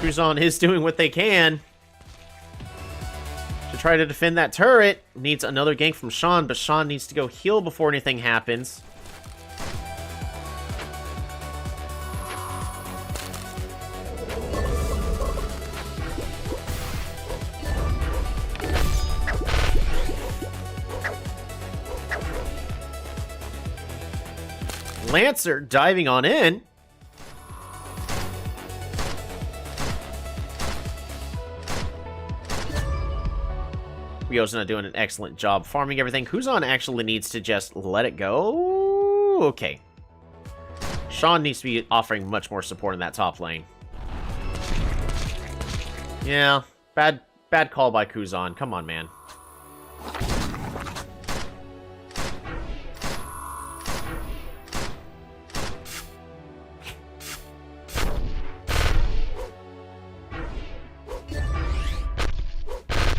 Speaker 1: Cruzon is doing what they can to try to defend that turret. Needs another gank from Sean, but Sean needs to go heal before anything happens. Lancer diving on in. Rio's not doing an excellent job farming everything. Kuzan actually needs to just let it go. Okay. Sean needs to be offering much more support in that top lane. Yeah, bad call by Kuzan. Come on, man.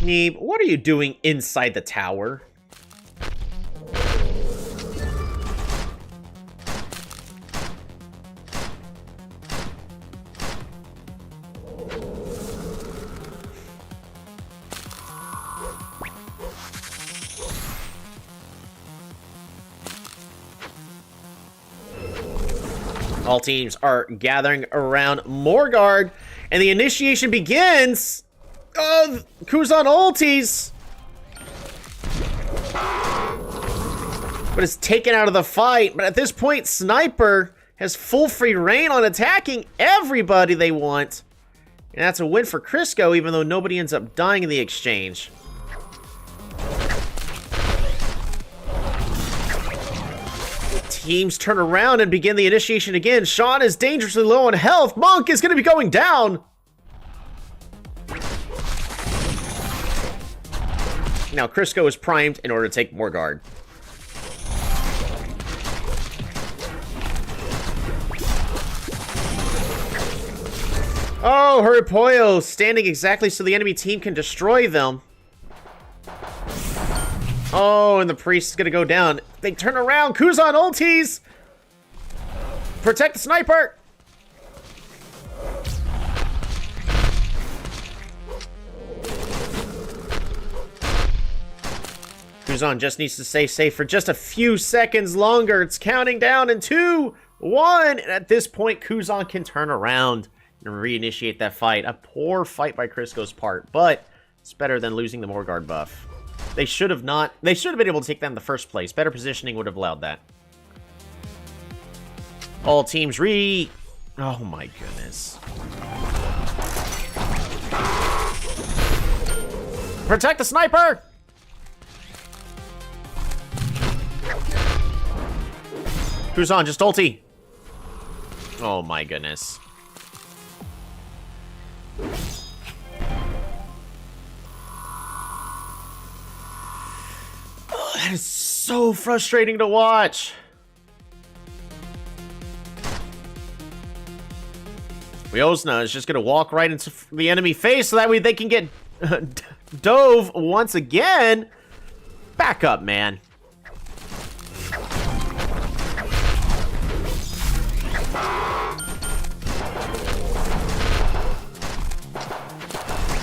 Speaker 1: Neeb, what are you doing inside the tower? All teams are gathering around Morgard, and the initiation begins. Oh, Kuzan ulties! But it's taken out of the fight. But at this point, Sniper has full free reign on attacking everybody they want. And that's a win for Crisco, even though nobody ends up dying in the exchange. Teams turn around and begin the initiation again. Sean is dangerously low on health. Monk is going to be going down. Now, Crisco is primed in order to take Morgard. Oh, Huripoyo standing exactly so the enemy team can destroy them. Oh, and the priest is gonna go down. They turn around. Kuzan ultis! Protect the sniper! Kuzan just needs to stay safe for just a few seconds longer. It's counting down in 2, 1. And at this point, Kuzan can turn around and reinitiate that fight. A poor fight by Crisco's part, but it's better than losing the Morgard buff. They should have been able to take that in the first place. Better positioning would have allowed that. All teams oh my goodness. Protect the sniper! Kuzan, just ulti. Oh my goodness. Oh, that is so frustrating to watch. Ryosna is just gonna walk right into the enemy face so that way they can get dove once again. Back up, man.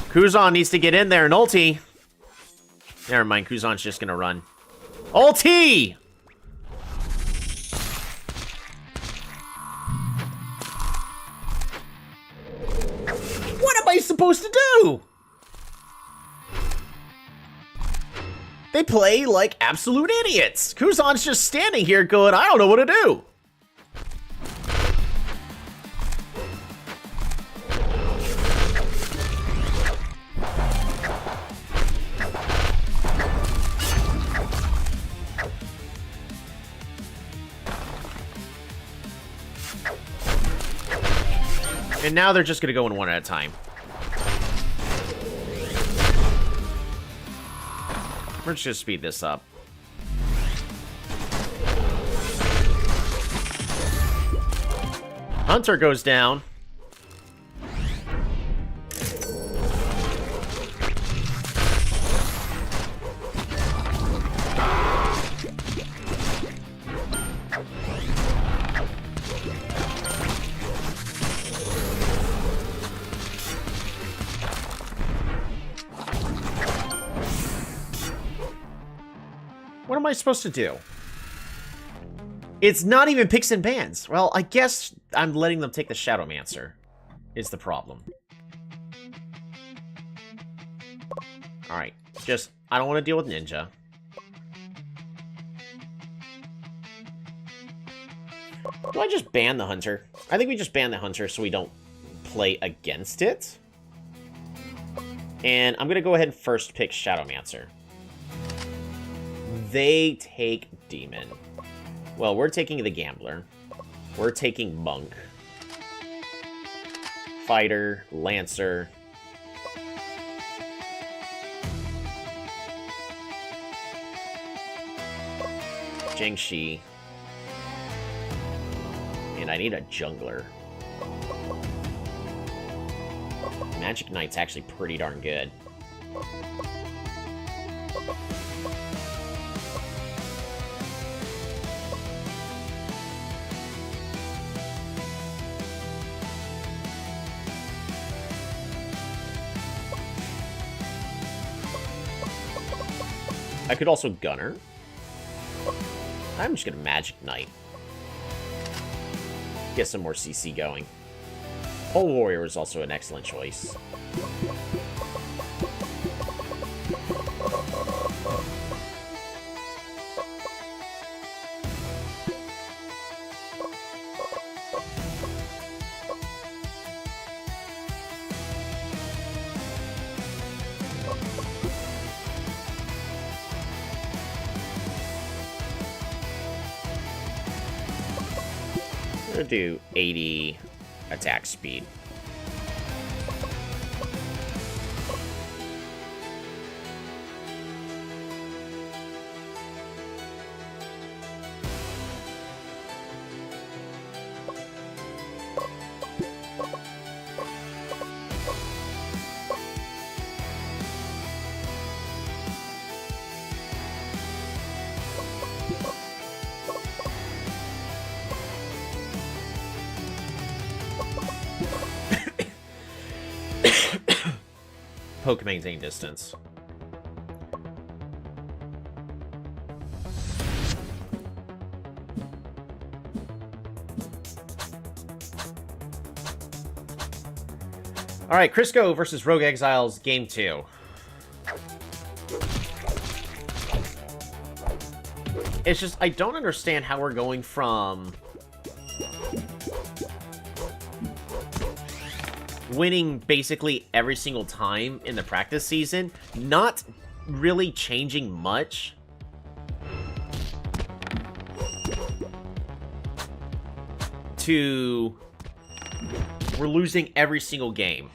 Speaker 1: Kuzan needs to get in there and ulti. Never mind, Kuzan's just gonna run. Ulti! What am I supposed to do? They play like absolute idiots. Kuzan's just standing here going, I don't know what to do. And now they're just going to go in one at a time. We're just going to speed this up. Hunter goes down. What am I supposed to do? It's not even picks and bans. Well, I guess I'm letting them take the Shadowmancer is the problem. Alright, I don't want to deal with Ninja. Do I just ban the Hunter? I think we just ban the Hunter so we don't play against it. And I'm going to go ahead and first pick Shadowmancer. They take Demon. Well, we're taking the Gambler. We're taking Monk. Fighter, Lancer. Jingxi. And I need a Jungler. Magic Knight's actually pretty darn good. I could also Gunner. I'm just gonna Magic Knight. Get some more CC going. Pole Warrior is also an excellent choice. I'm gonna do 80 attack speed. poke maintain distance. Alright, Crisco versus Rogue Exiles, Game 2. It's just, I don't understand how we're going from winning basically every single time in the practice season, not really changing much, to we're losing every single game.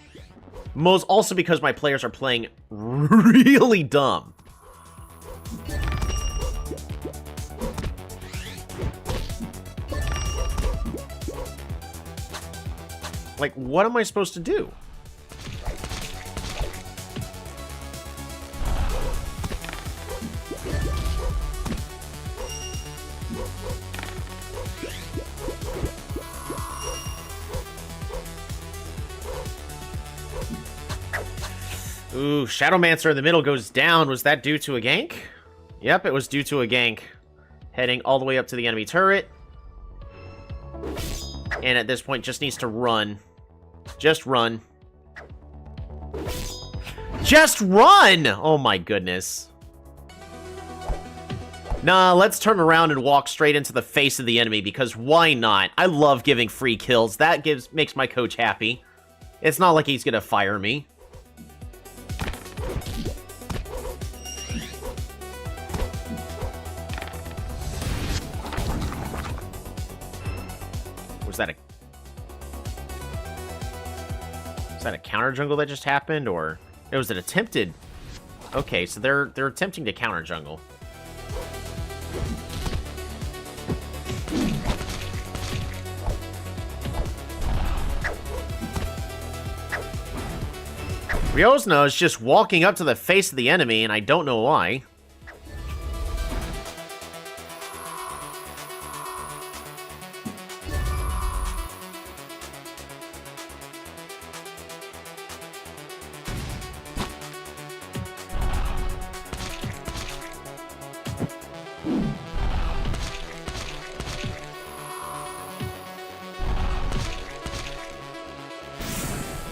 Speaker 1: Also because my players are playing really dumb. Like, what am I supposed to do? Ooh, Shadowmancer in the middle goes down. Was that due to a gank? Yep, it was due to a gank. Heading all the way up to the enemy turret. And at this point, just needs to run. Just run. Just run! Oh my goodness. Nah, let's turn around and walk straight into the face of the enemy, because why not? I love giving free kills. That makes my coach happy. It's not like he's gonna fire me. Was that a counter jungle that just happened, or it was an attempted? Okay, so they're attempting to counter jungle. Ryozna is just walking up to the face of the enemy, and I don't know why.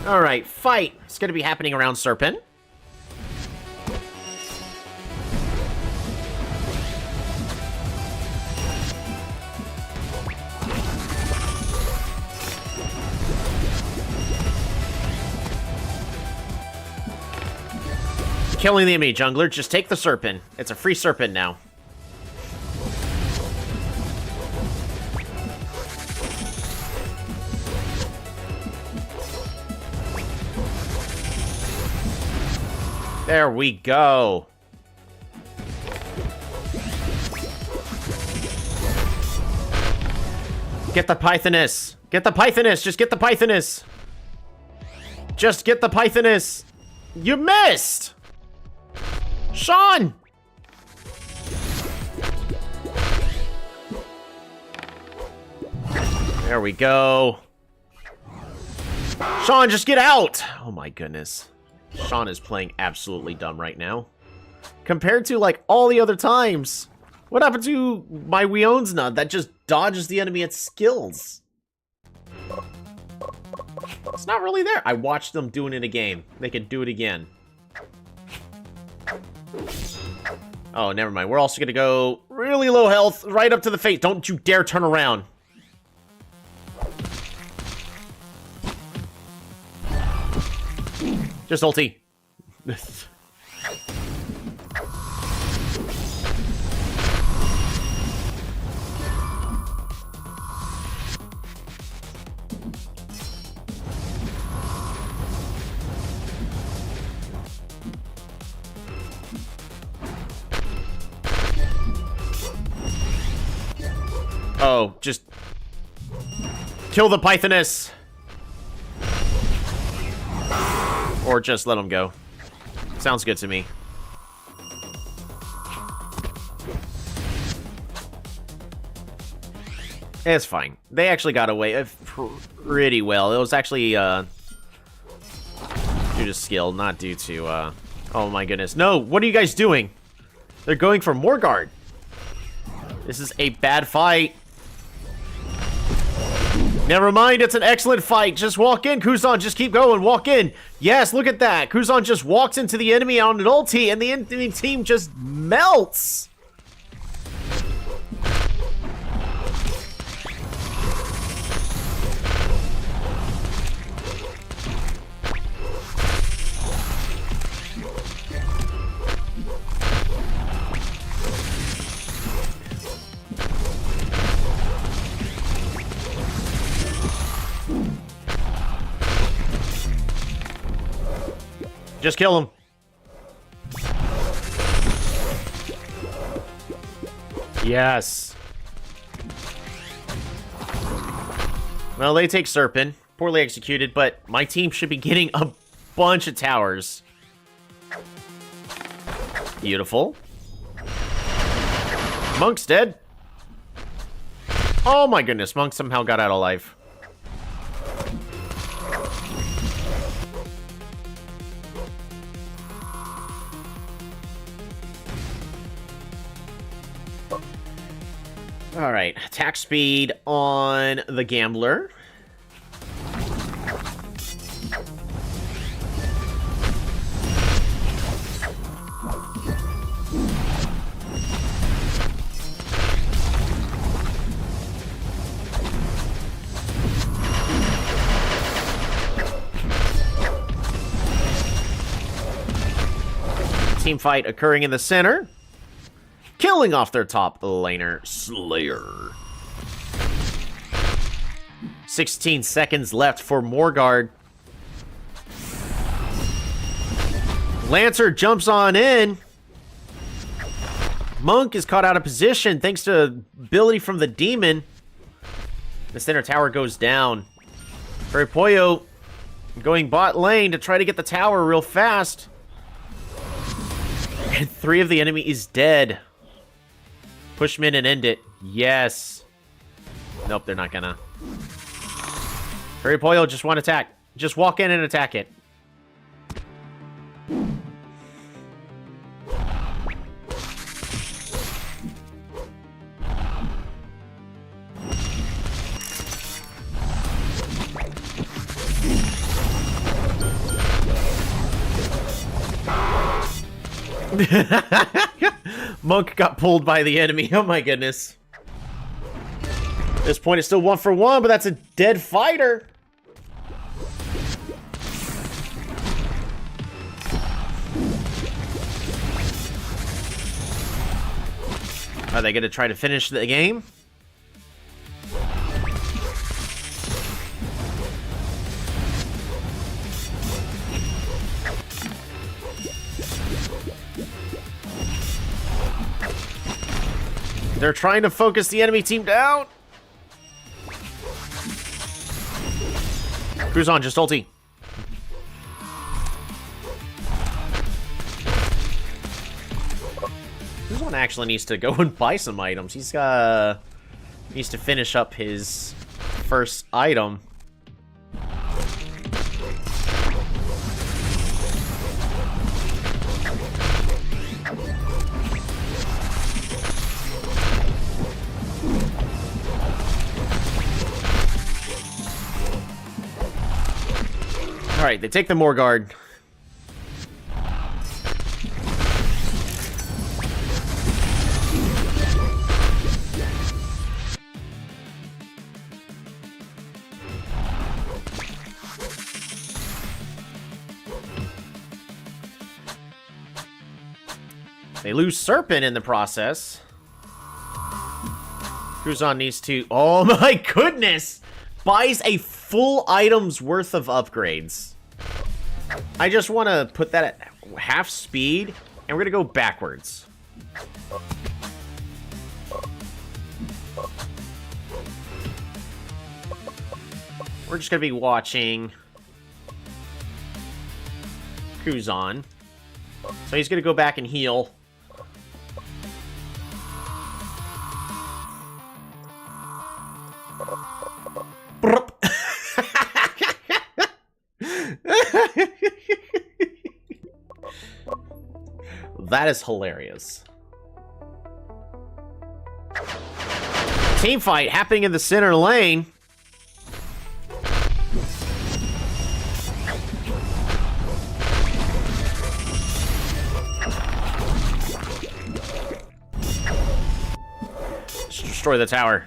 Speaker 1: Alright, fight! It's gonna be happening around Serpent. Killing the enemy jungler, just take the Serpent. It's a free Serpent now. There we go. Get the Pythoness. Get the Pythoness. Just get the Pythoness. Just get the Pythoness. You missed. Sean. There we go. Sean, just get out. Oh my goodness. Sean is playing absolutely dumb right now. Compared to, like, all the other times. What happened to my Ryozna that just dodges the enemy at skills? It's not really there. I watched them doing it in a game. They could do it again. Oh, never mind. We're also gonna go really low health, right up to the face. Don't you dare turn around. Just ulti. Oh, just kill the Pythoness. Or just let him go. Sounds good to me. It's fine. They actually got away pretty well. It was actually, due to skill, not due to, oh my goodness. No, what are you guys doing? They're going for more guard. This is a bad fight. Never mind, it's an excellent fight. Just walk in, Kuzan. Just keep going. Walk in. Yes, look at that. Kuzan just walks into the enemy on an ulti, and the enemy team just melts. Just kill him. Yes. Well, they take Serpent. Poorly executed, but my team should be getting a bunch of towers. Beautiful. Monk's dead. Oh my goodness, Monk somehow got out alive. All right, attack speed on the Gambler. Team fight occurring in the center. Killing off their top laner, Slayer. 16 seconds left for Morgard. Lancer jumps on in. Monk is caught out of position thanks to ability from the demon. The center tower goes down. Pollo going bot lane to try to get the tower real fast. And 3 of the enemy is dead. Push him in and end it. Yes. Nope, they're not gonna. Pollo, just one attack. Just walk in and attack it. Monk got pulled by the enemy. Oh my goodness. At this point, it's still 1-for-1, but that's a dead fighter. Are they going to try to finish the game? They're trying to focus the enemy team down. Kuzan, just ulti. Kuzan actually needs to go and buy some items. He's needs to finish up his first item. Alright, they take the Morgard. They lose Serpent in the process. Kuzan needs to... Oh my goodness! Buys a full item's worth of upgrades. I just want to put that at half speed, and we're going to go backwards. We're just going to be watching Kuzan. So he's going to go back and heal. That is hilarious. Teamfight happening in the center lane. Let's destroy the tower.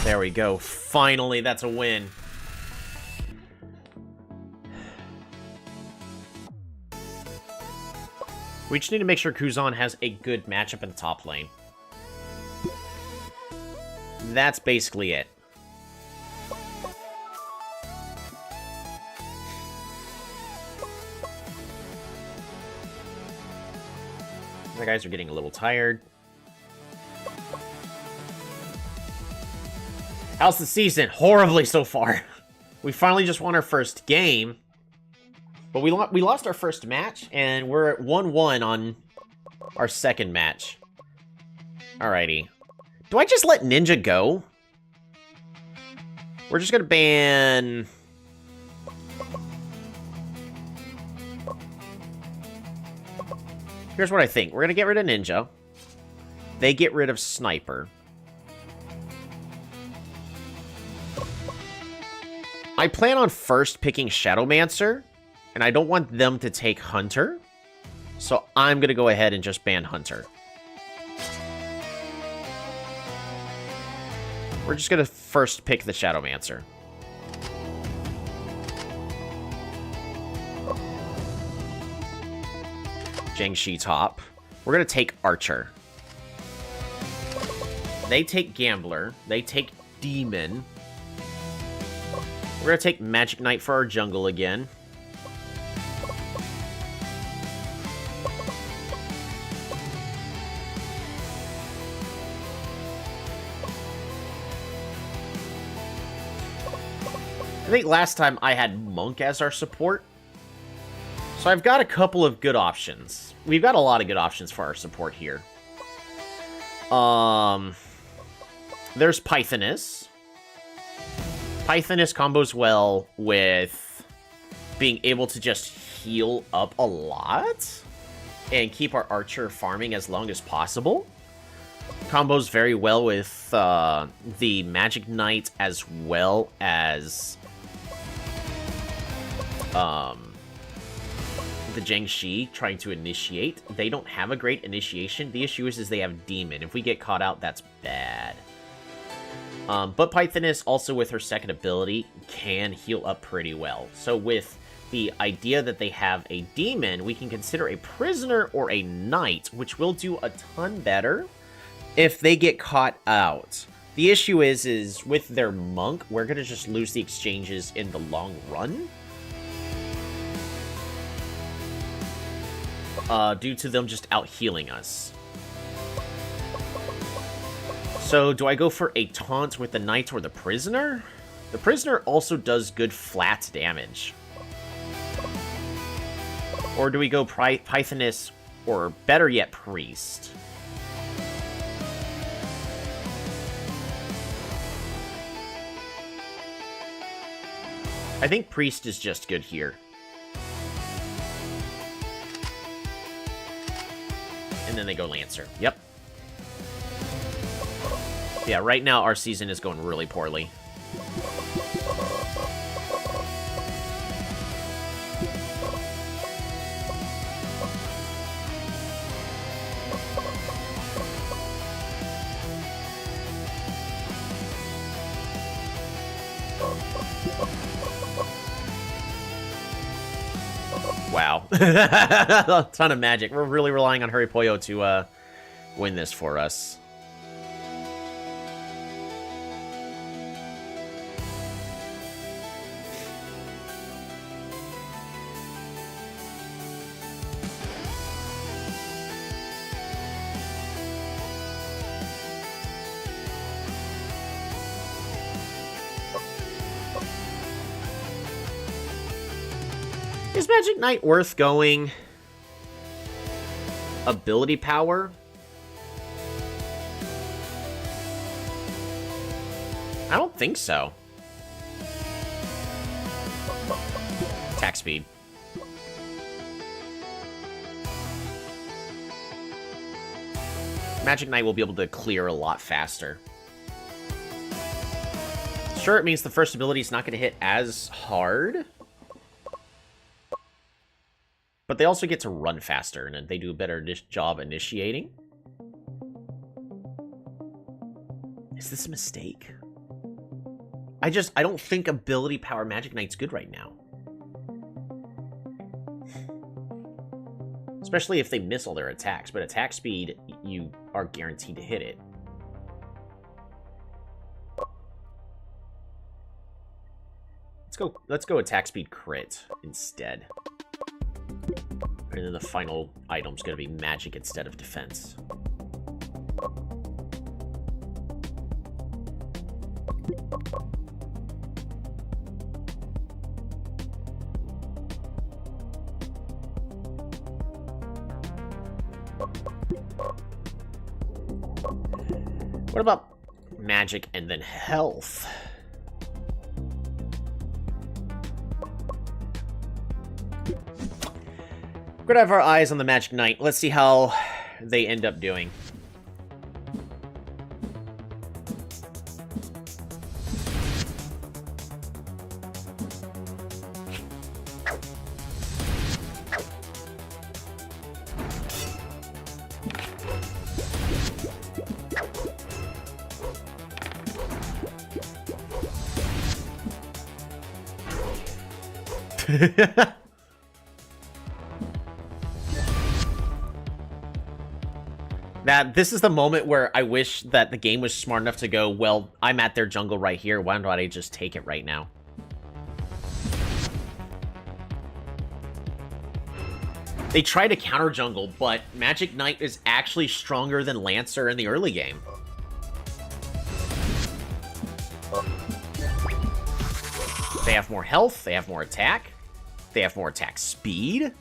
Speaker 1: There we go. Finally, that's a win. We just need to make sure Kuzan has a good matchup in the top lane. That's basically it. The guys are getting a little tired. How's the season? Horribly so far. We finally just won our first game. But we lost our first match, and we're at 1-1 on our second match. Alrighty. Do I just let Ninja go? We're just gonna ban... Here's what I think. We're gonna get rid of Ninja. They get rid of Sniper. I plan on first picking Shadowmancer, and I don't want them to take Hunter, so I'm gonna go ahead and just ban Hunter. We're just gonna first pick the Shadowmancer. Jiangshi top. We're gonna take Archer. They take Gambler. They take Demon. We're gonna take Magic Knight for our jungle again. I think last time I had Monk as our support. So I've got a couple of good options. We've got a lot of good options for our support here. There's Pythoness. Pythoness combos well with being able to just heal up a lot and keep our Archer farming as long as possible. Combos very well with the Magic Knight as well as the Jiangshi trying to initiate. They don't have a great initiation. The issue is they have Demon. If we get caught out, that's bad. But Pythoness, also with her second ability, can heal up pretty well. So with the idea that they have a Demon, we can consider a Prisoner or a Knight, which will do a ton better if they get caught out. The issue is with their Monk, we're going to just lose the exchanges in the long run. Due to them just out-healing us. So, do I go for a taunt with the Knight or the Prisoner? The Prisoner also does good flat damage. Or do we go Pythoness, or better yet, Priest? I think Priest is just good here. And then they go Lancer. Yep. Yeah, right now our season is going really poorly. Wow. A ton of magic. We're really relying on Hurry Poyo to win this for us. Is Magic Knight worth going? Ability power? I don't think so. Attack speed. Magic Knight will be able to clear a lot faster. Sure, it means the first ability is not going to hit as hard. But they also get to run faster, and they do a better job initiating. Is this a mistake? I don't think ability power Magic Knight's good right now. Especially if they miss all their attacks, but attack speed, you are guaranteed to hit it. Let's go attack speed crit instead. And then the final item's gonna be magic instead of defense. What about magic and then health? We're gonna have our eyes on the Magic Knight. Let's see how they end up doing. This is the moment where I wish that the game was smart enough to go, well, I'm at their jungle right here. Why don't I just take it right now? They try to counter jungle, but Magic Knight is actually stronger than Lancer in the early game. They have more health, they have more attack, they have more attack speed.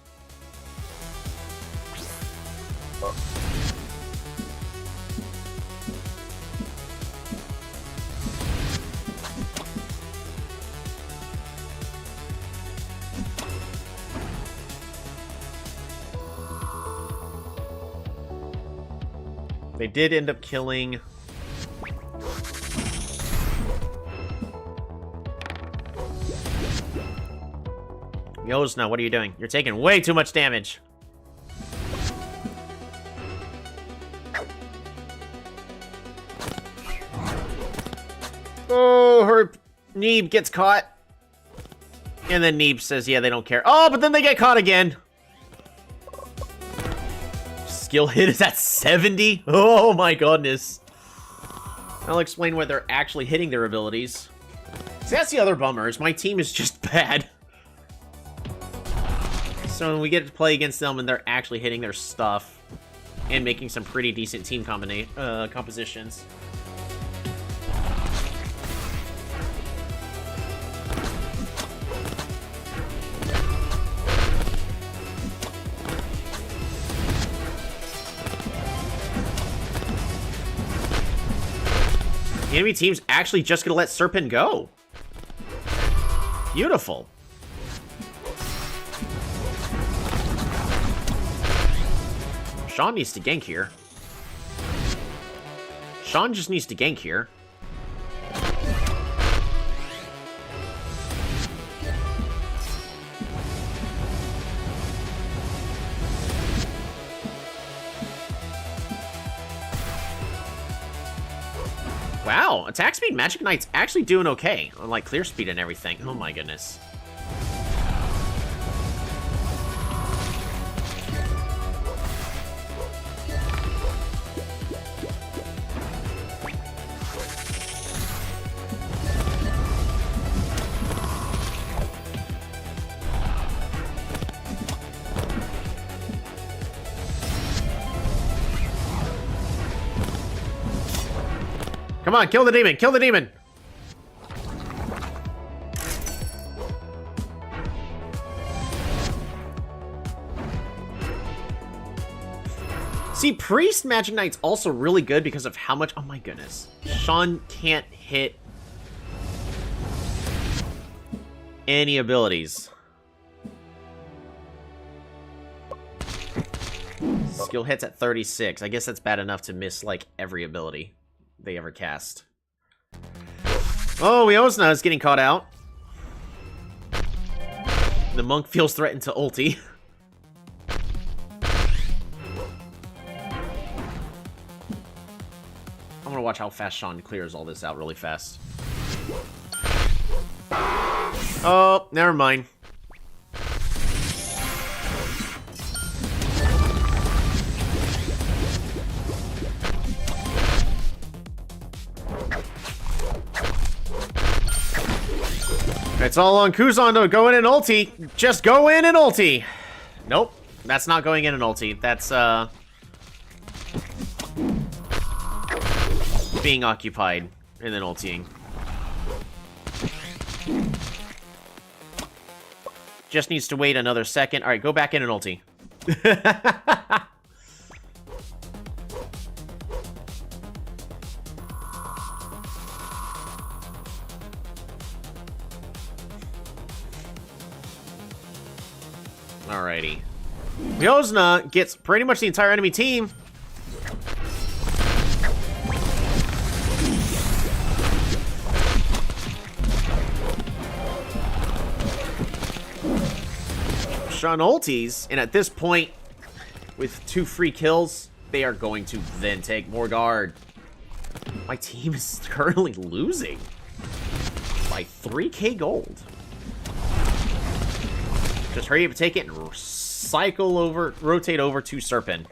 Speaker 1: They did end up killing... Yozna, what are you doing? You're taking way too much damage. Oh, her Neeb gets caught. And then Neeb says, yeah, they don't care. Oh, but then they get caught again. Skill hit is at 70? Oh my goodness. I'll explain why they're actually hitting their abilities. See, that's the other bummer, is my team is just bad. So when we get to play against them and they're actually hitting their stuff and making some pretty decent team compositions. The enemy team's actually just gonna let Serpent go. Beautiful. Sean needs to gank here. Sean just needs to gank here. Wow, attack speed Magic Knight's actually doing okay. On like clear speed and everything. Oh my goodness. Come on, kill the demon! Kill the demon! See, Priest Magic Knight's also really good because of how much... Oh my goodness. Sean can't hit any abilities. Skill hits at 36. I guess that's bad enough to miss, like, every ability they ever cast. Oh, Wiosna is getting caught out. The monk feels threatened to ulti. I'm gonna watch how fast Sean clears all this out really fast. Oh, never mind. It's all on Kuzan to go in and ulti. Just go in and ulti. Nope, that's not going in and ulti. That's, being occupied and then ultiing. Just needs to wait another second. Alright, go back in and ulti. Alrighty. Wiosna gets pretty much the entire enemy team. Sean ultis, and at this point, with 2 free kills, they are going to then take more guard. My team is currently losing by 3k gold. Just hurry up, take it, and cycle over, rotate over to Serpent.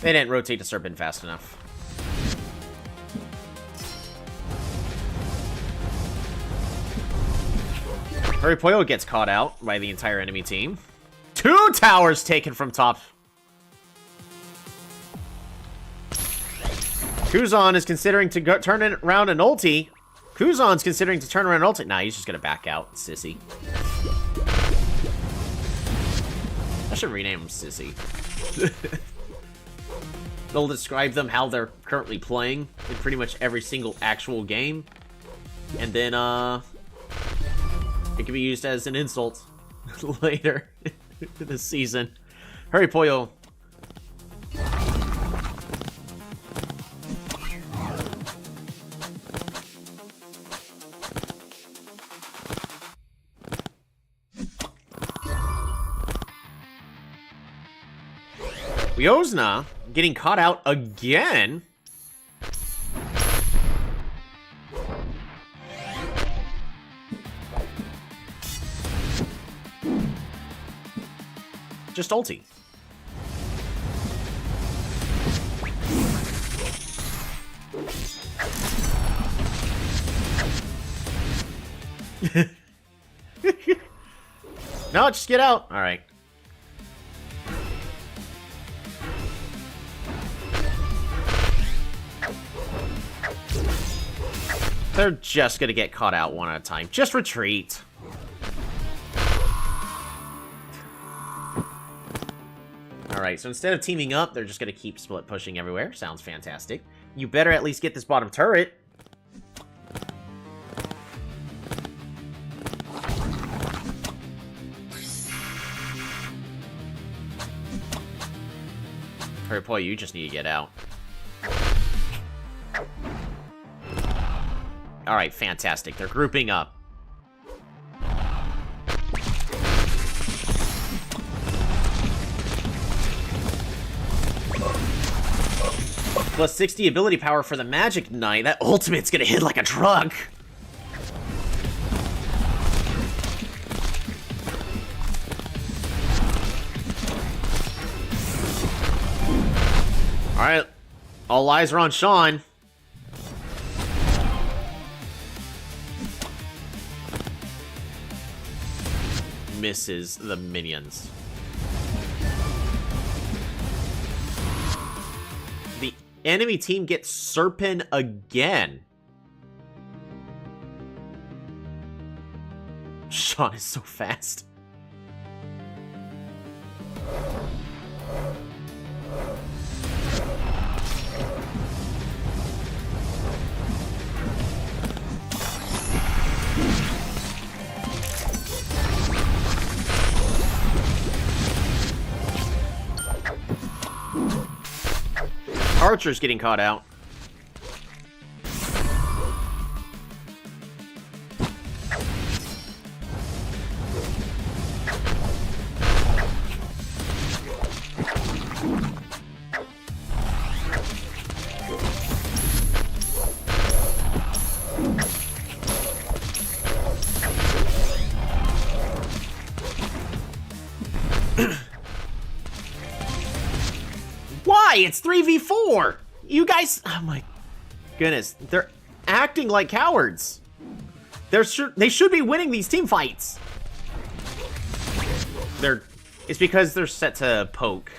Speaker 1: They didn't rotate to Serpent fast enough. Hurry gets caught out by the entire enemy team. 2 towers taken from top. Kuzan is considering to turn it around an ulti. Kuzan's considering to turn around an ulti. Nah, he's just gonna back out, sissy. I should rename him Sissy. They'll describe them how they're currently playing in pretty much every single actual game. And then, it can be used as an insult later this season. Hurry, Pollo. Wiosna getting caught out again. Just ulti. No, just get out. All right. They're just gonna get caught out one at a time. Just retreat. Alright, so instead of teaming up, they're just gonna keep split pushing everywhere. Sounds fantastic. You better at least get this bottom turret. Hurry, boy, you just need to get out. Alright, fantastic. They're grouping up. Plus 60 ability power for the Magic Knight. That ultimate's gonna hit like a truck. Alright. All eyes are on Sean. Misses the minions. The enemy team gets Serpent again. Sean is so fast. archer's getting caught out. Why? It's 3v4! You guys... Oh my goodness. They're acting like cowards. They should be winning these team fights. It's because they're set to poke.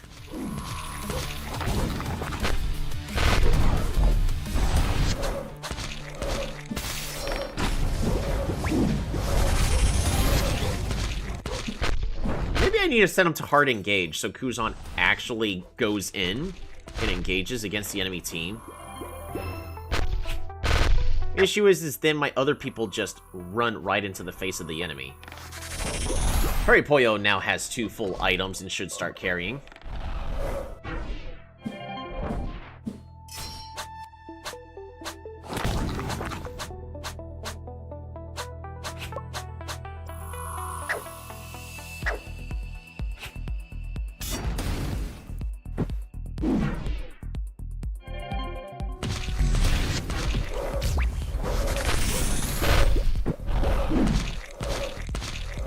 Speaker 1: Maybe I need to set them to hard engage so Kuzan actually goes in and engages against the enemy team. Issue is then my other people just run right into the face of the enemy. Hurry Poyo now has 2 full items and should start carrying.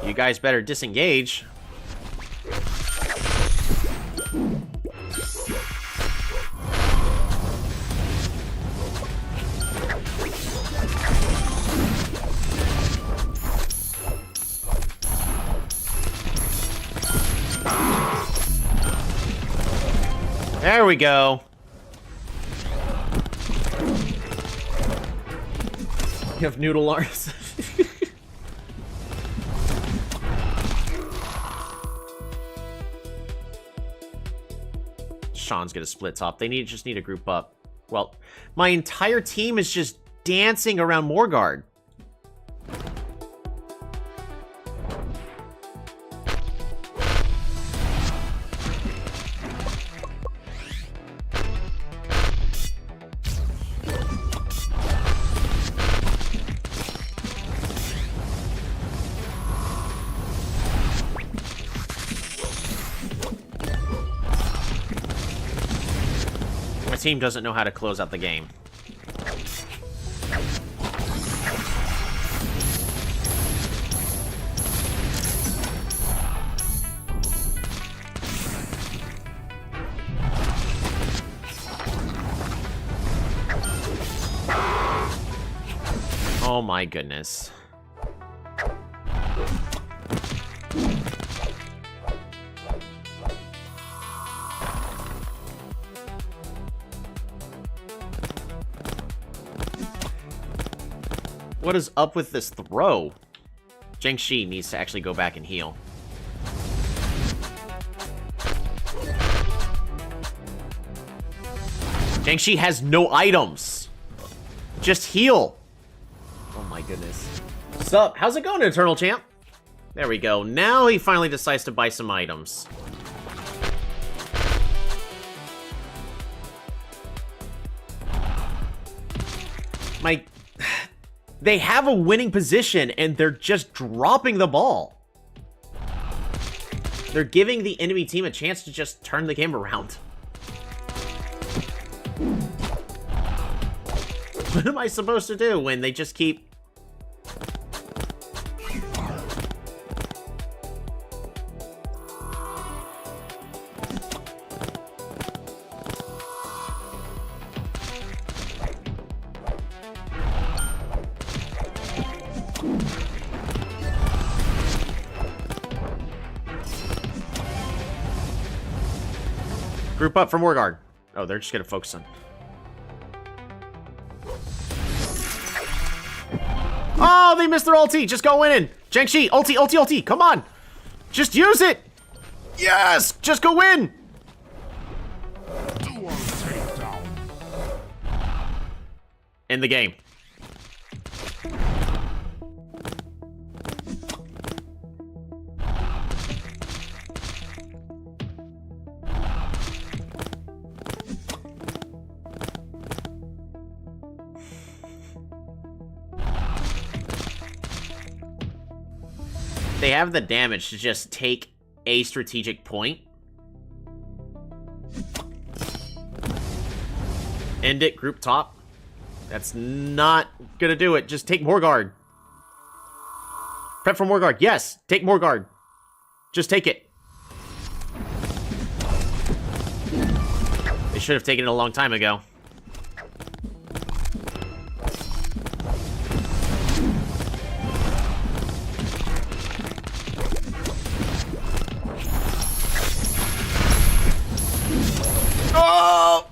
Speaker 1: You guys better disengage. There we go. You have noodle arms. Sean's gonna split top. They just need to group up. Well, my entire team is just dancing around Morgard. Team doesn't know how to close out the game. Oh my goodness. What is up with this throw? Zhengxi needs to actually go back and heal. Zhengxi has no items. Just heal. Oh my goodness. Sup? How's it going, Eternal Champ? There we go. Now he finally decides to buy some items. They have a winning position, and they're just dropping the ball. They're giving the enemy team a chance to just turn the game around. What am I supposed to do when they just keep... Group up for Morgard. Oh, they're just gonna focus on... Oh, they missed their ulti. Just go in. Zhengxi, ulti, ulti, ulti. Come on. Just use it. Yes. Just go in. End the game. they have the damage to just take a strategic point. End it, group top. That's not gonna do it. Just take more guard. Prep for more guard. Yes, take more guard. Just take it. They should have taken it a long time ago. Oh!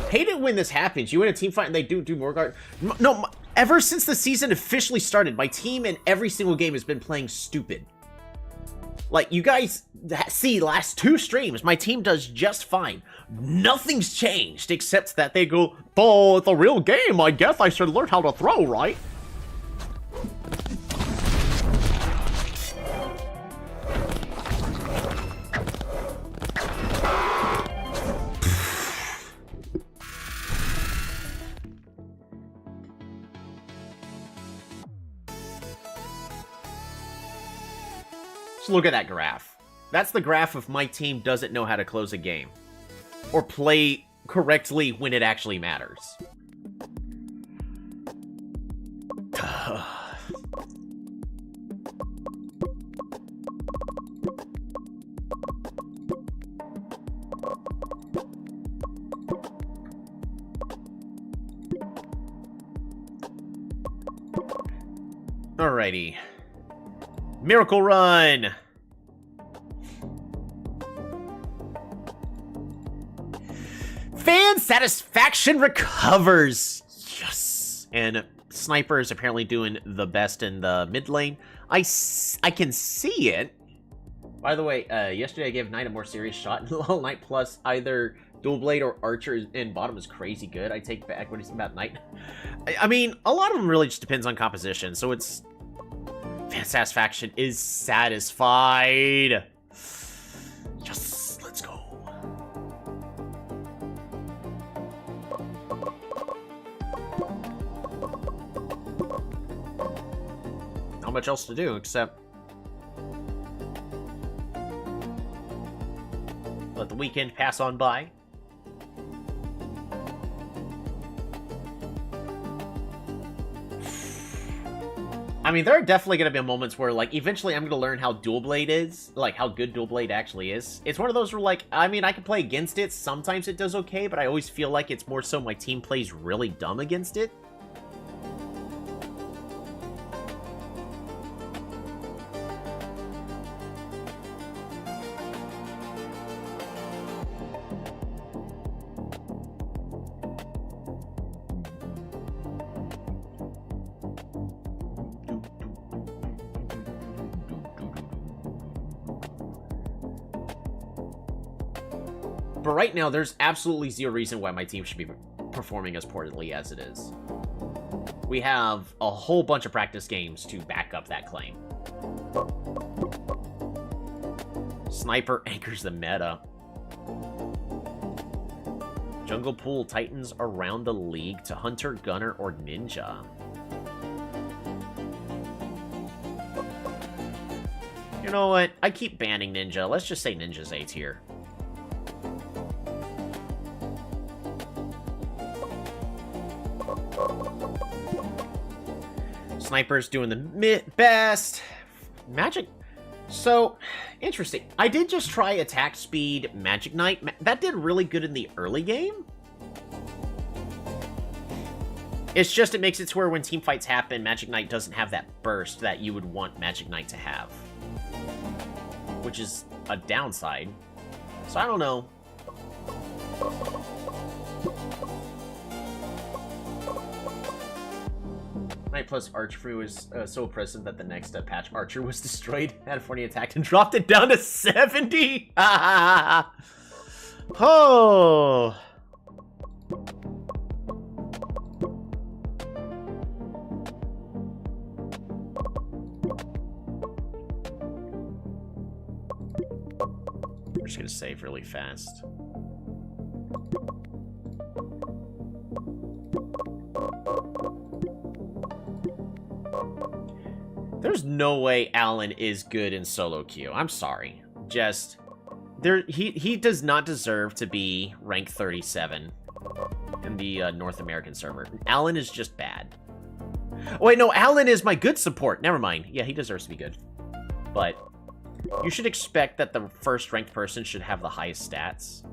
Speaker 1: Hate it when this happens. You win a team fight and they do more guard. No, ever since the season officially started, my team in every single game has been playing stupid. Like, you guys see, last 2 streams, my team does just fine. Nothing's changed, except that they go, oh, it's a real game, I guess I should learn how to throw, right? Look at that graph. That's the graph of my team doesn't know how to close a game. Or play correctly when it actually matters. Alrighty. Miracle Run! Fan satisfaction recovers! Yes! And Sniper is apparently doing the best in the mid lane. I can see it. By the way, yesterday I gave Knight a more serious shot. Little Knight plus either Dual Blade or Archer in bottom is crazy good. I take back what he's about Knight. I mean, a lot of them really just depends on composition, so it's... Fan satisfaction is satisfied. Yes, let's go. Not much else to do except let the weekend pass on by. I mean, there are definitely going to be moments where, like, eventually I'm going to learn how Dual Blade is, like, how good Dual Blade actually is. It's one of those where, like, I mean, I can play against it. Sometimes it does okay, but I always feel like it's more so my team plays really dumb against it. But right now, there's absolutely zero reason why my team should be performing as poorly as it is. We have a whole bunch of practice games to back up that claim. Sniper anchors the meta. Jungle Pool Titans around the league to Hunter, Gunner, or Ninja. You know what? I keep banning Ninja. Let's just say Ninja's A tier. Sniper's doing the best. Magic. So, interesting. I did just try attack speed Magic Knight. That did really good in the early game. It's just it makes it to where when team fights happen, Magic Knight doesn't have that burst that you would want Magic Knight to have. Which is a downside. So I don't know. Knight plus Archer was so oppressive that the next patch Archer was destroyed, had a 40 attack, and dropped it down to 70! Oh! I'm just gonna save really fast. There's no way Alan is good in solo queue. I'm sorry. Just he does not deserve to be rank 37 in the North American server. Alan is just bad. Oh, wait, no, Alan is my good support. Never mind. Yeah, he deserves to be good. But you should expect that the first ranked person should have the highest stats.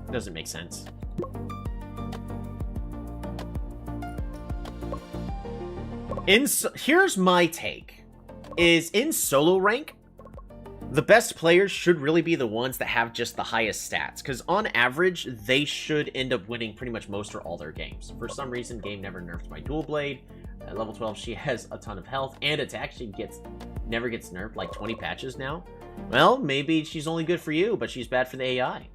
Speaker 1: It doesn't make sense. Here's my take. Is in solo rank, the best players should really be the ones that have just the highest stats. Because on average, they should end up winning pretty much most or all their games. For some reason, game never nerfed my dual blade. At level 12, she has a ton of health. And attack, she never gets nerfed, like 20 patches now. Well, maybe she's only good for you, but she's bad for the AI.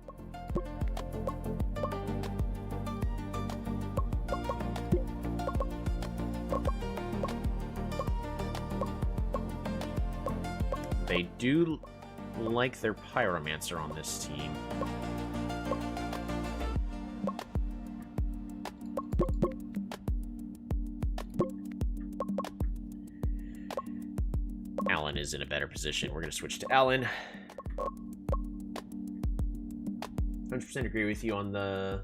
Speaker 1: They do like their Pyromancer on this team. Alan is in a better position. We're going to switch to Alan. 100% agree with you on the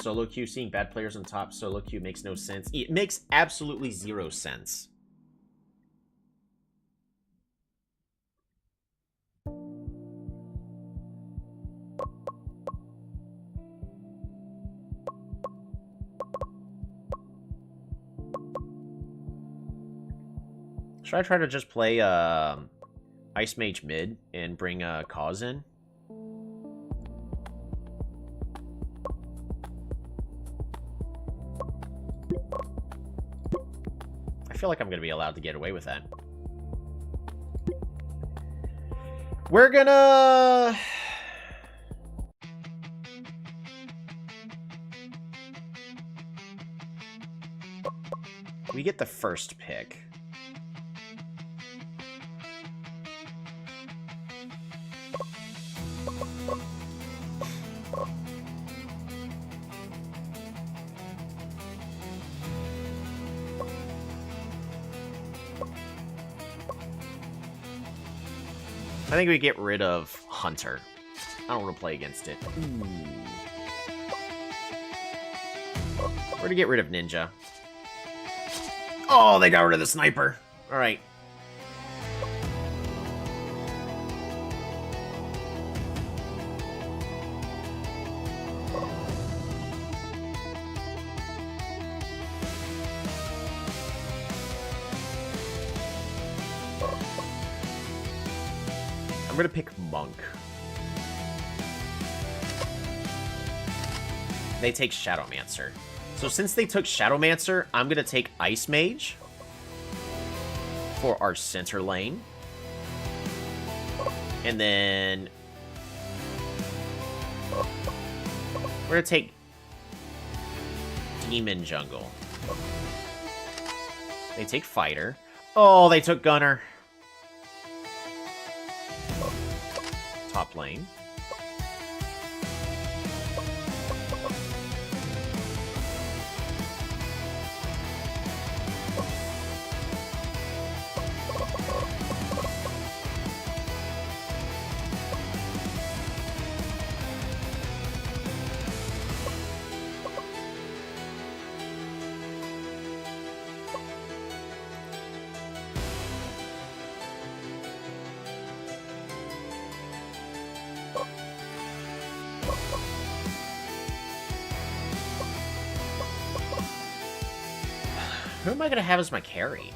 Speaker 1: solo queue. Seeing bad players on top solo queue makes no sense. It makes absolutely zero sense. Should I try to just play Ice Mage mid and bring Cause in? I feel like I'm going to be allowed to get away with that. We're gonna... We get the first pick. I think we get rid of Hunter. I don't want to play against it. Ooh. We're going to get rid of Ninja. Oh, they got rid of the Sniper. All right. I'm gonna pick Monk. They take Shadowmancer. So since they took Shadowmancer, I'm gonna take Ice Mage for our center lane. And then we're gonna take Demon Jungle. They take Fighter. Oh, they took Gunner. Top lane. Who am I going to have as my carry?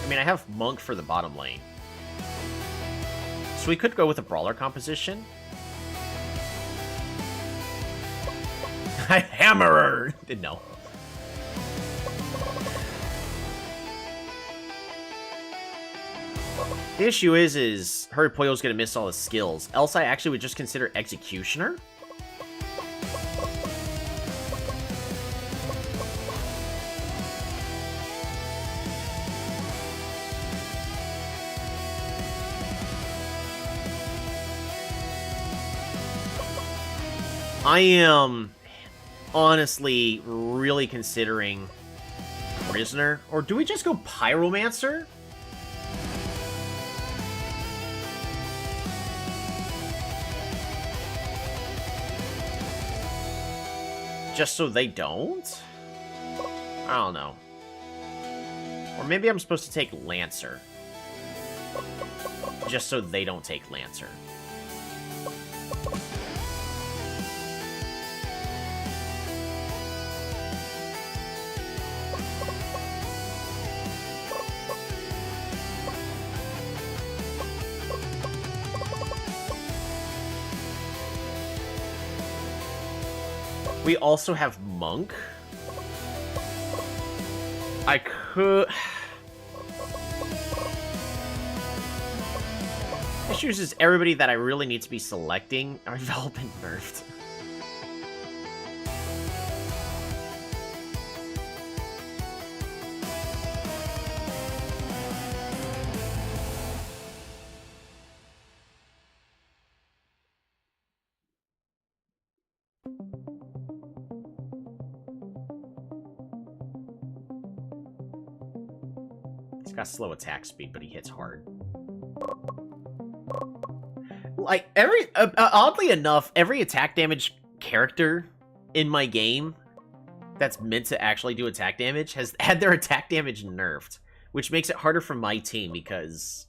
Speaker 1: I mean, I have Monk for the bottom lane. So we could go with a Brawler composition. Hammerer! No. The issue is Hurry Puyo's gonna miss all his skills. Else I actually would just consider Executioner. I am honestly really considering Prisoner, or do we just go Pyromancer? Just so they don't? I don't know. Or maybe I'm supposed to take Lancer. Just so they don't take Lancer. We also have Monk. I could... Issues is everybody that I really need to be selecting are all been nerfed. He's got slow attack speed, but he hits hard. Like, oddly enough, every attack damage character in my game that's meant to actually do attack damage has had their attack damage nerfed, which makes it harder for my team because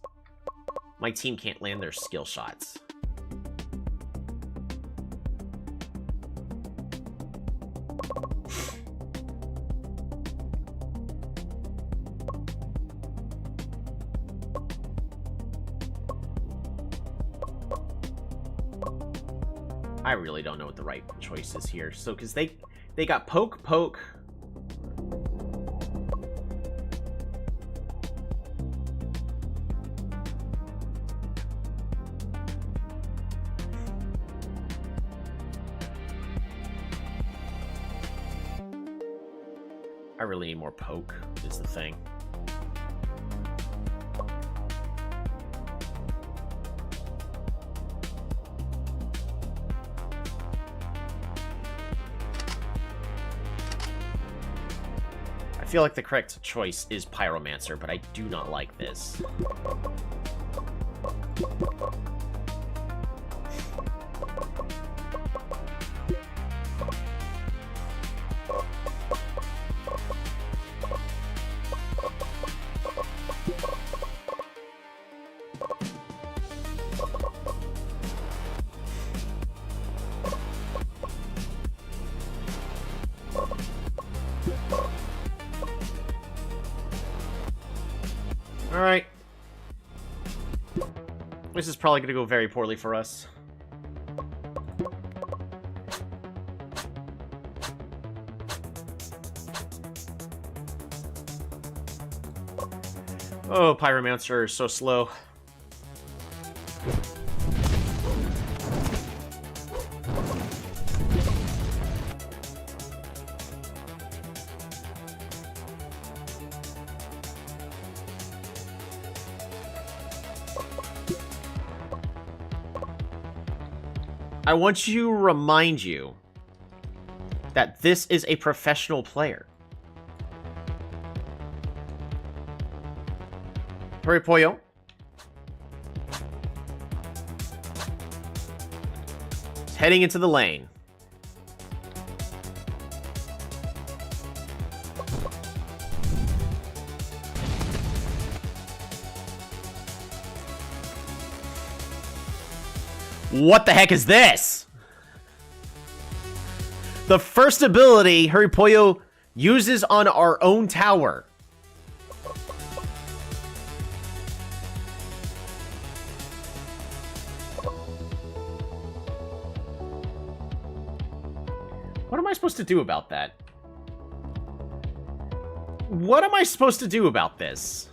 Speaker 1: my team can't land their skill shots. I really don't know what the right choice is here. So, because they got Poke, Poke. I really need more Poke, is the thing. I feel like the correct choice is Pyromancer, but I do not like this. Alright. This is probably going to go very poorly for us. Oh, Pyromancer is so slow. I want to remind you that this is a professional player. Hurry, Pollo. He's heading into the lane. What the heck is this? The first ability Hurry Pollo uses on our own tower. What am I supposed to do about that? What am I supposed to do about this?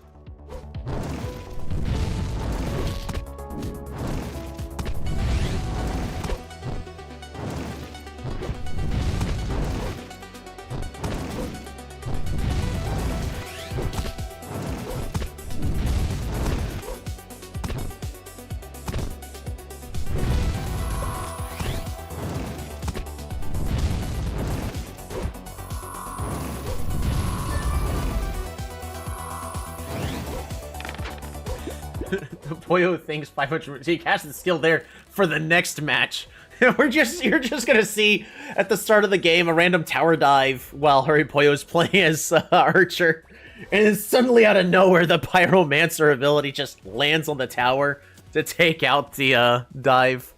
Speaker 1: Poyo thinks 500. So he casts the skill there for the next match. You're just gonna see at the start of the game a random tower dive while Hurry Poyo's playing as Archer, and then suddenly out of nowhere the Pyromancer ability just lands on the tower to take out the dive.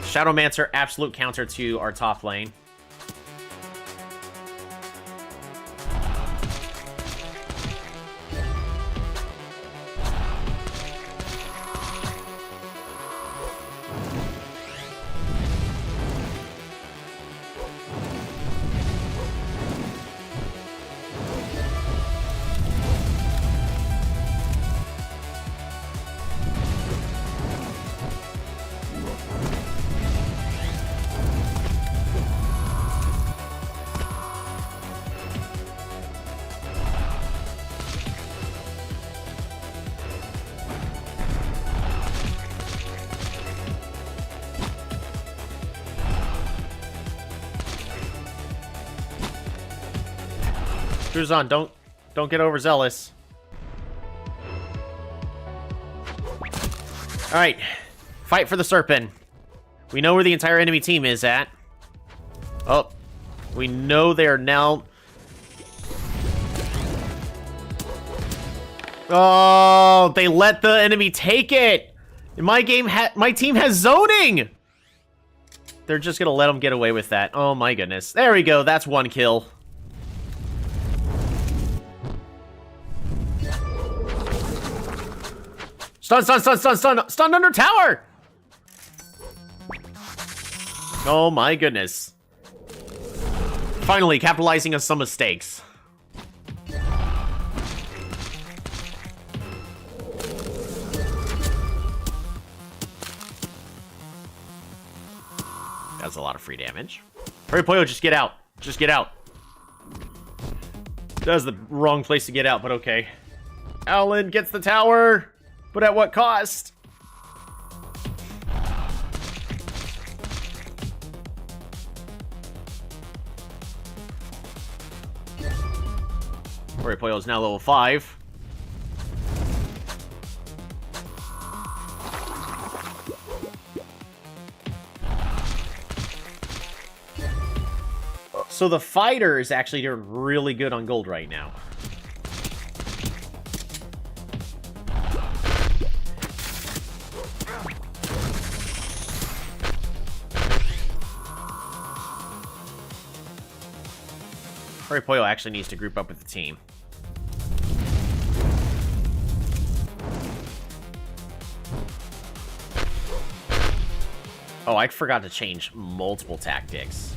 Speaker 1: Shadowmancer, absolute counter to our top lane. Cruzon, don't get overzealous. Alright. Fight for the Serpent. We know where the entire enemy team is at. Oh. We know they are now... Oh, they let the enemy take it! My team has zoning! They're just gonna let them get away with that. Oh my goodness. There we go, that's one kill. Stun, stun, stun, stun, stun, stun under tower! Oh my goodness. Finally, capitalizing on some mistakes. That's a lot of free damage. Hurry, Poyo, just get out. Just get out. That was the wrong place to get out, but okay. Alan gets the tower! But at what cost? Hurry Poyo is now level 5. So the fighter is actually doing really good on gold right now. Hurry Poyo actually needs to group up with the team. Oh, I forgot to change multiple tactics.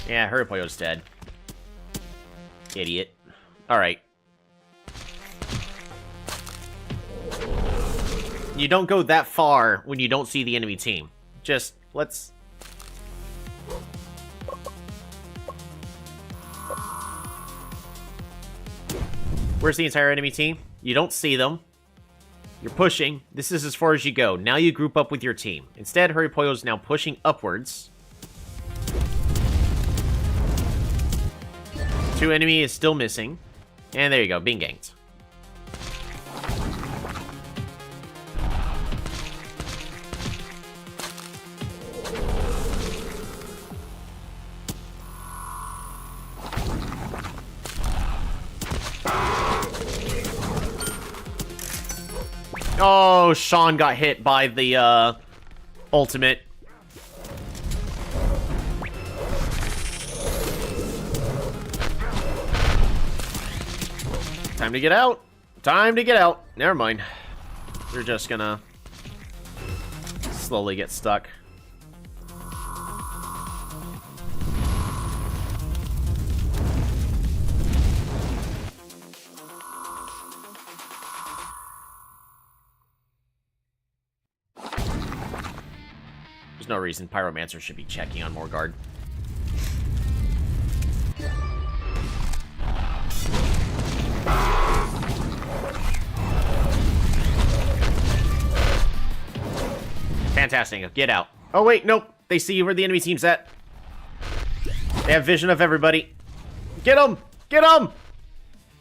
Speaker 1: Yeah, Hurry Poyo's dead. Idiot. Alright. You don't go that far when you don't see the enemy team. Just, let's... Where's the entire enemy team? You don't see them. You're pushing. This is as far as you go. Now you group up with your team. Instead, Hurry Poyo is now pushing upwards. 2 enemy is still missing. And there you go, being ganked. Oh, Sean got hit by the ultimate. Time to get out. Time to get out. Never mind. We're just gonna slowly get stuck. There's no reason Pyromancer should be checking on Morgard. Fantastic. Get out. Oh, wait, nope. They see where the enemy team's at. They have vision of everybody. Get him! Get him!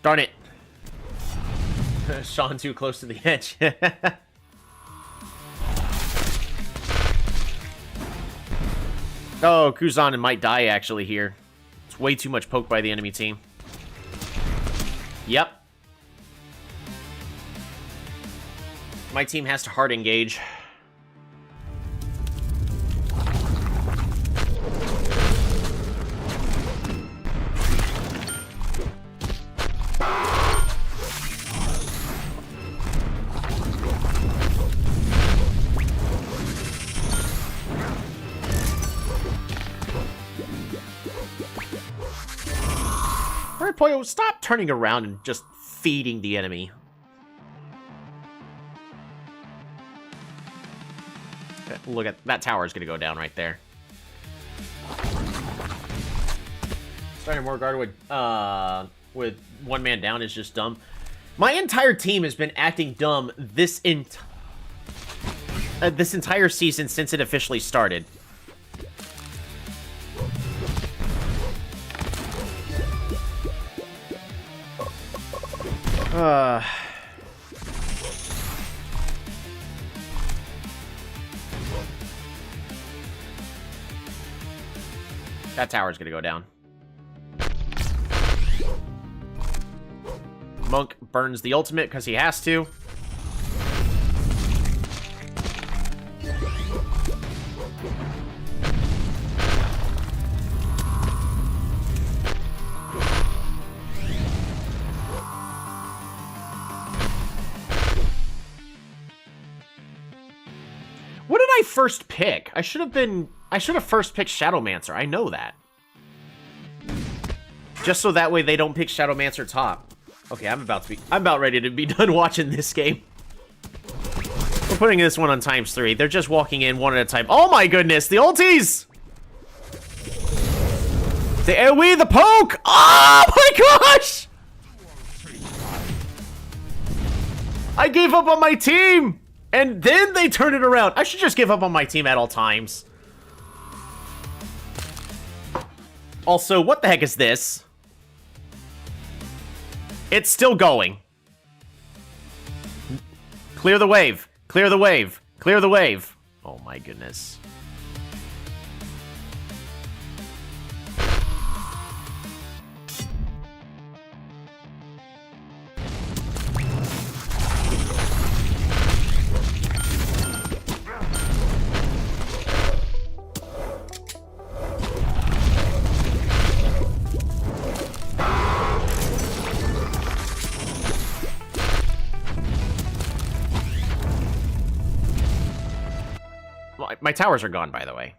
Speaker 1: Darn it. Sean too close to the edge. Oh, Kuzan might die actually here. It's way too much poke by the enemy team. Yep. My team has to hard engage. Alright, Poyo, stop turning around and just feeding the enemy. Look at that tower is going to go down right there. Starting more guard with one man down is just dumb. My entire team has been acting dumb this entire season since it officially started. That tower's gonna go down. Monk burns the ultimate because he has to. What did I first pick? I should have first picked Shadowmancer. I know that. Just so that way they don't pick Shadowmancer top. Okay, I'm about ready to be done watching this game. We're putting this one on ×3. They're just walking in one at a time. Oh my goodness, the ulties! The AoE, the poke! Oh my gosh! I gave up on my team! And then they turn it around. I should just give up on my team at all times. Also, what the heck is this? It's still going. Clear the wave. Clear the wave. Clear the wave. Oh my goodness. My towers are gone, by the way.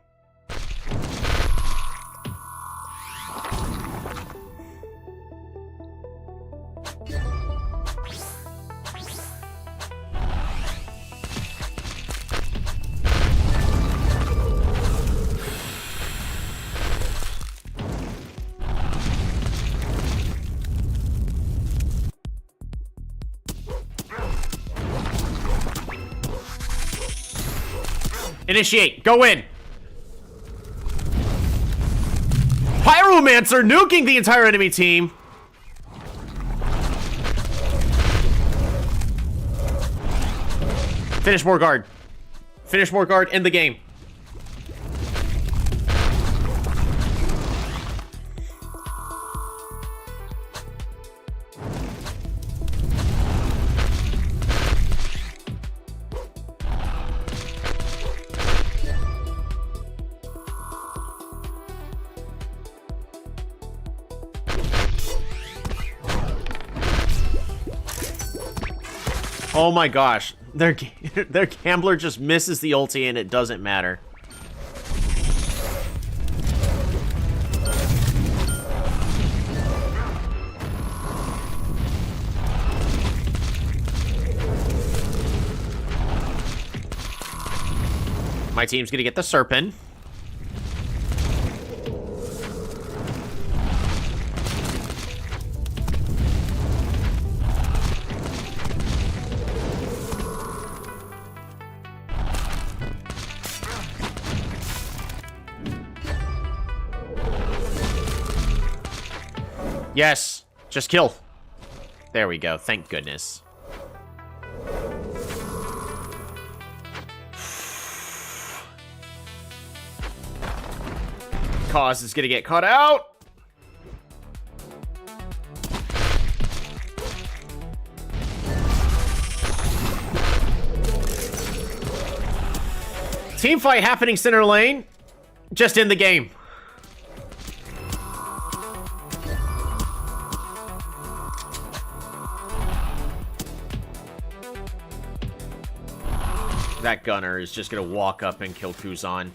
Speaker 1: Initiate. Go in. Pyromancer nuking the entire enemy team. Finish more guard. Finish more guard. End the game. Oh my gosh, their gambler just misses the ulti and it doesn't matter. My team's gonna get the Serpent. Yes! Just kill. There we go. Thank goodness. Cause is gonna get caught out. Team fight happening center lane. Just in the game. That gunner is just gonna walk up and kill Kuzan.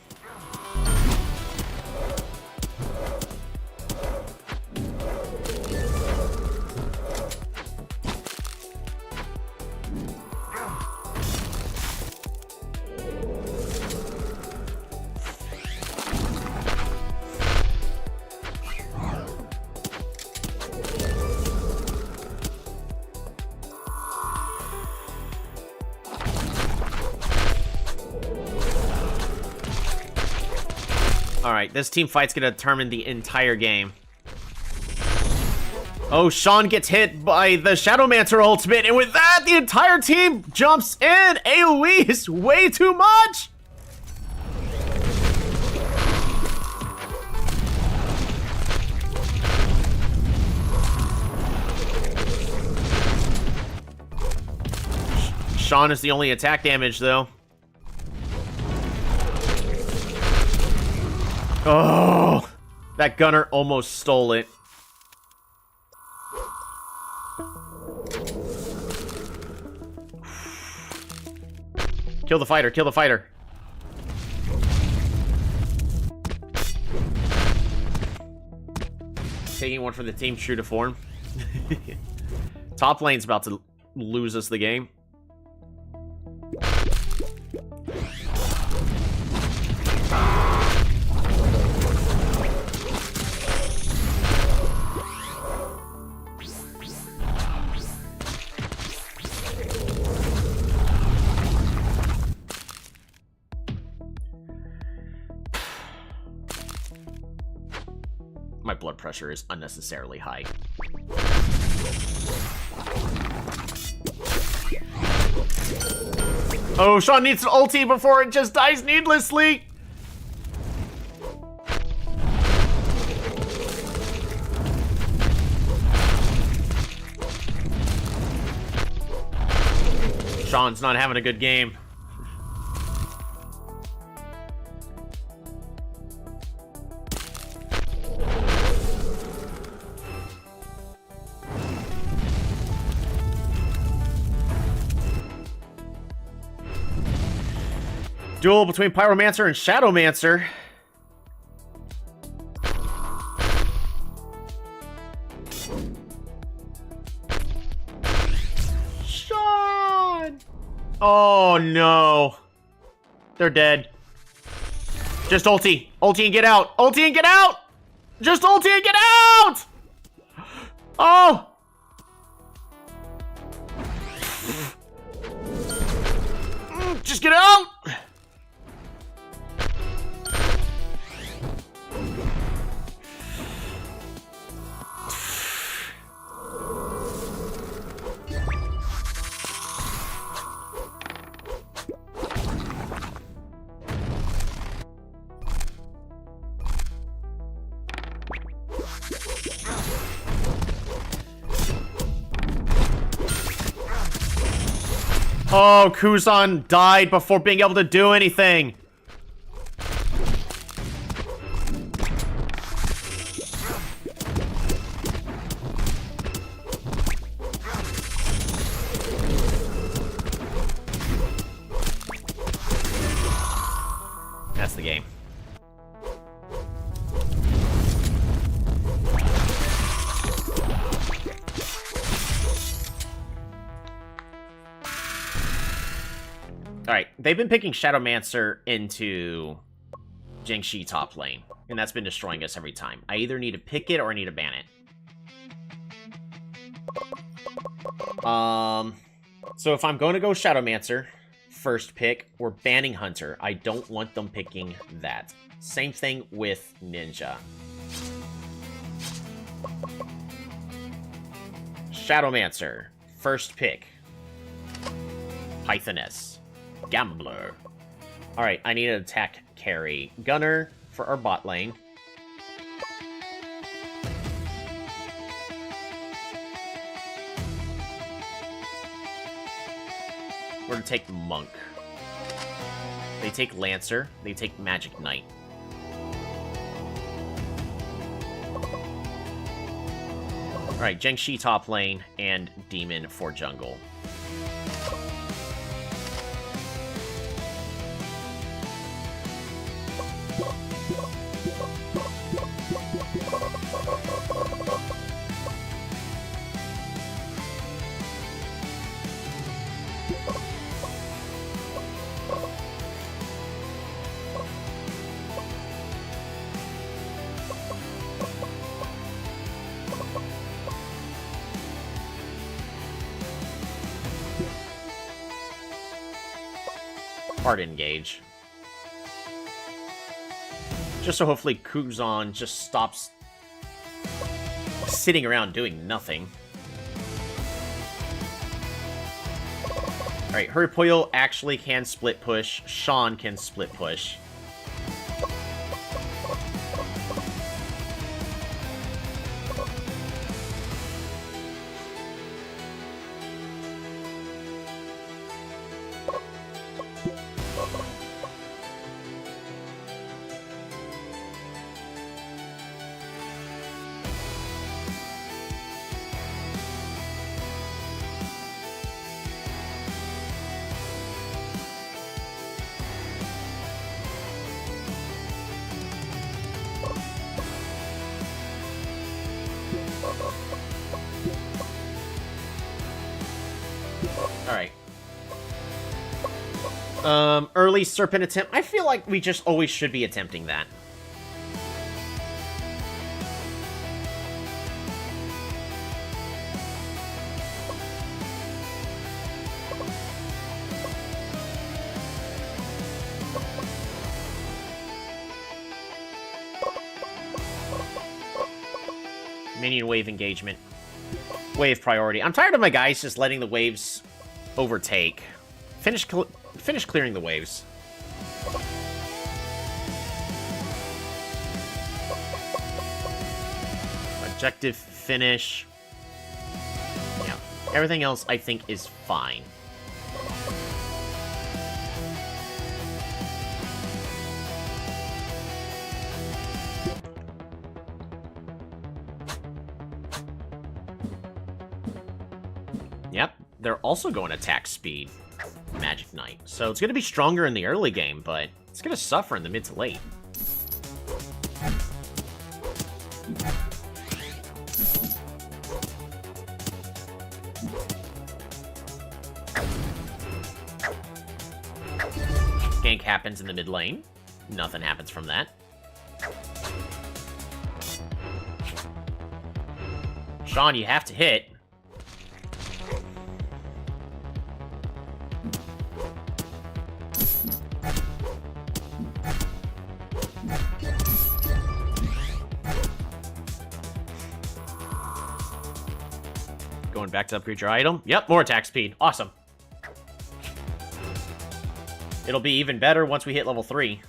Speaker 1: Alright, this team fight's gonna determine the entire game. Oh, Sean gets hit by the Shadowmancer ultimate, and with that, the entire team jumps in! AoE is way too much! Sean is the only attack damage, though. Oh, that gunner almost stole it. Kill the fighter, kill the fighter. Taking one for the team, true to form. Top lane's about to lose us the game. My blood pressure is unnecessarily high. Oh, Sean needs an ulti before it just dies needlessly! Sean's not having a good game. Duel between Pyromancer and Shadowmancer. Sean! Oh no. They're dead. Just ulti. Ulti and get out. Ulti and get out! Just ulti and get out! Oh! Just get out! Oh, Kuzan died before being able to do anything. That's the game. Alright, they've been picking Shadowmancer into Jingxi top lane, and that's been destroying us every time. I either need to pick it or I need to ban it. So if I'm going to go Shadowmancer, first pick, we're banning Hunter. I don't want them picking that. Same thing with Ninja. Shadowmancer. First pick. Pythoness. Gambler. Alright, I need an attack carry. Gunner for our bot lane. We're gonna take Monk. They take Lancer. They take Magic Knight. Alright, Zhengxi top lane, and Demon for jungle. Hard engage. Just so hopefully Kuzan just stops sitting around doing nothing. Alright, Hurripoyo actually can split push. Sean can split push. Alright. Early Serpent attempt. I feel like we just always should be attempting that. Minion wave engagement. Wave priority. I'm tired of my guys just letting the waves overtake. Finish clearing the waves. Objective finish. Yeah. Everything else I think is fine. Yep, they're also going attack speed, Magic Knight. So it's going to be stronger in the early game, but it's going to suffer in the mid to late. Gank happens in the mid lane. Nothing happens from that. Sean, you have to hit. Going back to upgrade your item. Yep, more attack speed. Awesome. It'll be even better once we hit level 3.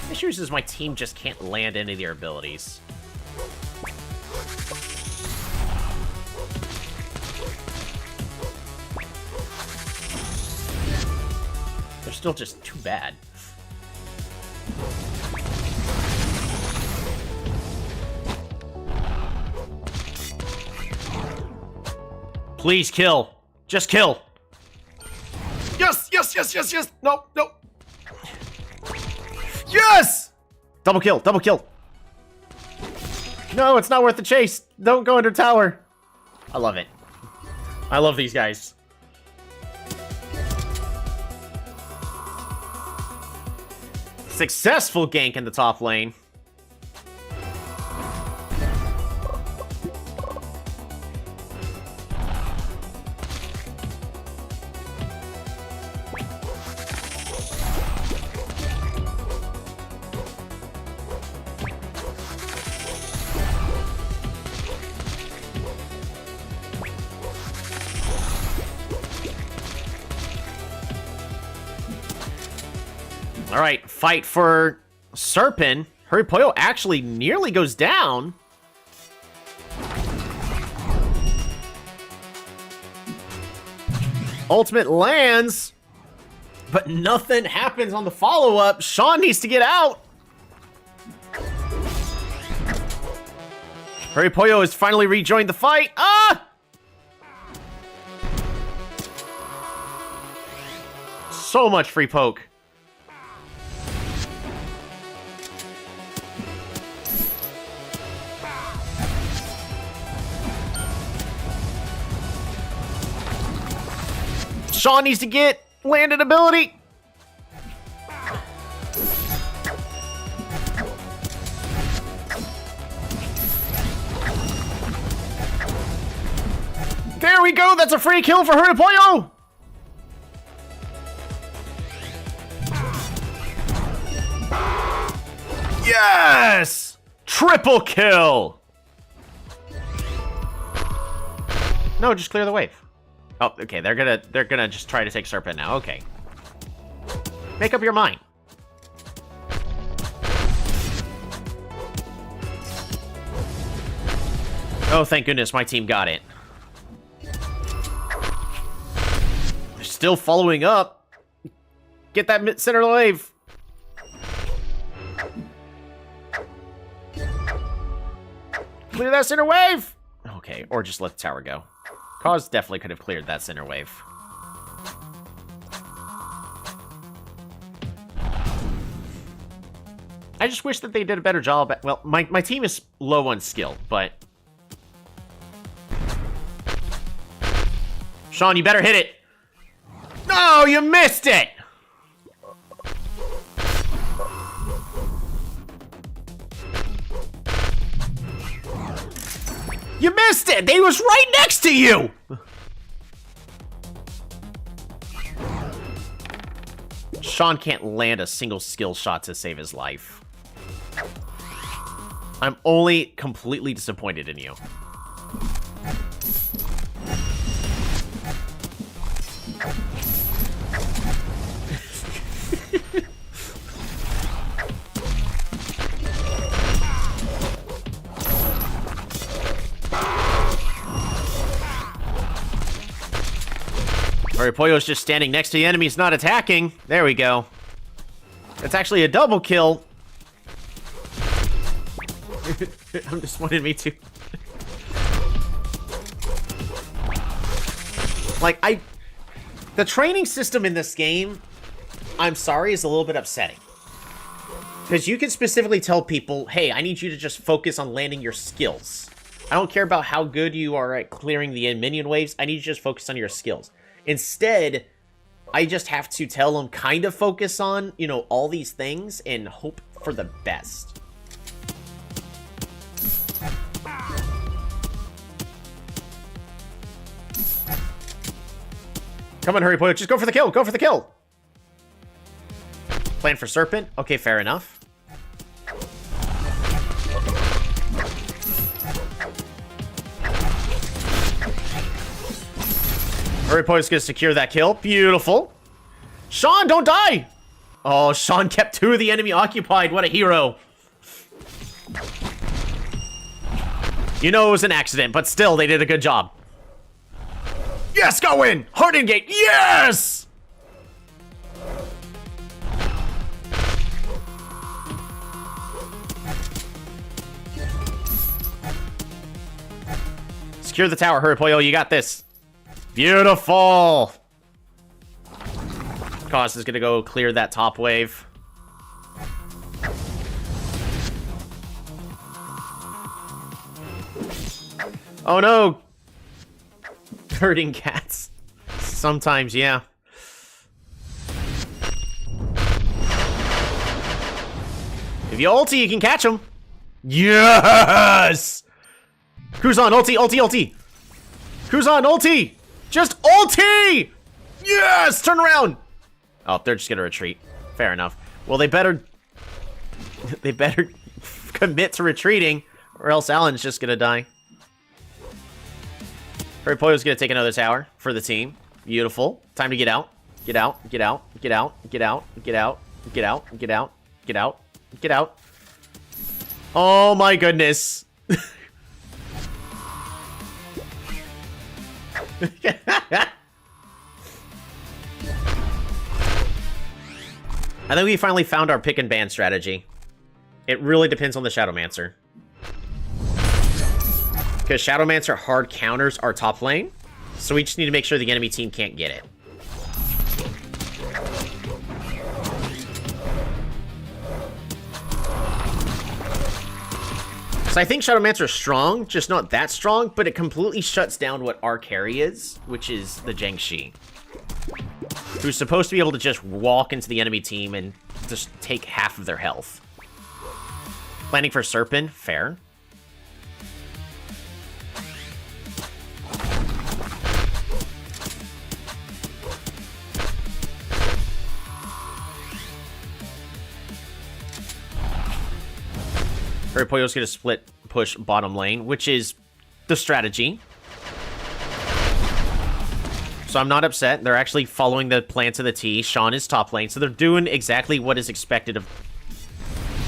Speaker 1: The issue is my team just can't land any of their abilities. They're still just too bad. Please kill. Just kill. Yes, yes, yes, yes, yes. No, no. Yes! Double kill, double kill. No, it's not worth the chase. Don't go under tower. I love it. I love these guys. Successful gank in the top lane. Alright, fight for Serpent. Hurry actually nearly goes down. Ultimate lands, but nothing happens on the follow-up. Sean needs to get out. Hurry has finally rejoined the fight. Ah! So much free poke. Sean needs to get landed ability. There we go. That's a free kill for Hurry. Yes! Triple kill. No, just clear the wave. Oh, okay, they're gonna just try to take Serpent now. Okay. Make up your mind. Oh, thank goodness my team got it. They're still following up. Get that mid-center wave. Clear that center wave. Okay, or just let the tower go. Cause definitely could have cleared that center wave. I just wish that they did a better job at, well, my team is low on skill, but... Sean, you better hit it! No, you missed it! You missed it! They was right next to you! Sean can't land a single skill shot to save his life. I'm only completely disappointed in you. Pollo's just standing next to the enemy. He's not attacking. There we go. That's actually a double kill. I'm disappointed in me too. Like, the training system in this game, I'm sorry, is a little bit upsetting. Because you can specifically tell people, hey, I need you to just focus on landing your skills. I don't care about how good you are at clearing the minion waves. I need you to just focus on your skills. Instead, I just have to tell them kind of focus on, you know, all these things and hope for the best. Come on, Hurry Pollo, just go for the kill, go for the kill! Plan for Serpent? Okay, fair enough. Hurry Pollo's gonna secure that kill. Beautiful. Sean, don't die! Oh, Sean kept two of the enemy occupied. What a hero. You know it was an accident, but still, they did a good job. Yes, go in! Hard engage. Yes! Secure the tower, Hurry Pollo. You got this. Beautiful! Cos is gonna go clear that top wave. Oh no! Hurting cats. Sometimes, yeah. If you ulti, you can catch them. Yes! Who's on? Ulti, ulti, ulti! Who's on? Ulti! Just ulti! Yes! Turn around! Oh, they're just gonna retreat. Fair enough. Well, they better commit to retreating, or else Alan's just gonna die. Hurry Pollo's gonna take another tower for the team. Beautiful. Time to get out. Get out, get out, get out, get out, get out. Get out. Get out. Get out. Get out. Oh my goodness. I think we finally found our pick and ban strategy. It really depends on the Shadowmancer. Because Shadowmancer hard counters our top lane, so we just need to make sure the enemy team can't get it. So I think Shadowmancer is strong, just not that strong, but it completely shuts down what our carry is, which is the Jiangshi, who's supposed to be able to just walk into the enemy team and just take half of their health. Planning for Serpent, fair. Poyo's gonna split push bottom lane, which is the strategy. So I'm not upset. They're actually following the plan to the T. Sean is top lane, so they're doing exactly what is expected of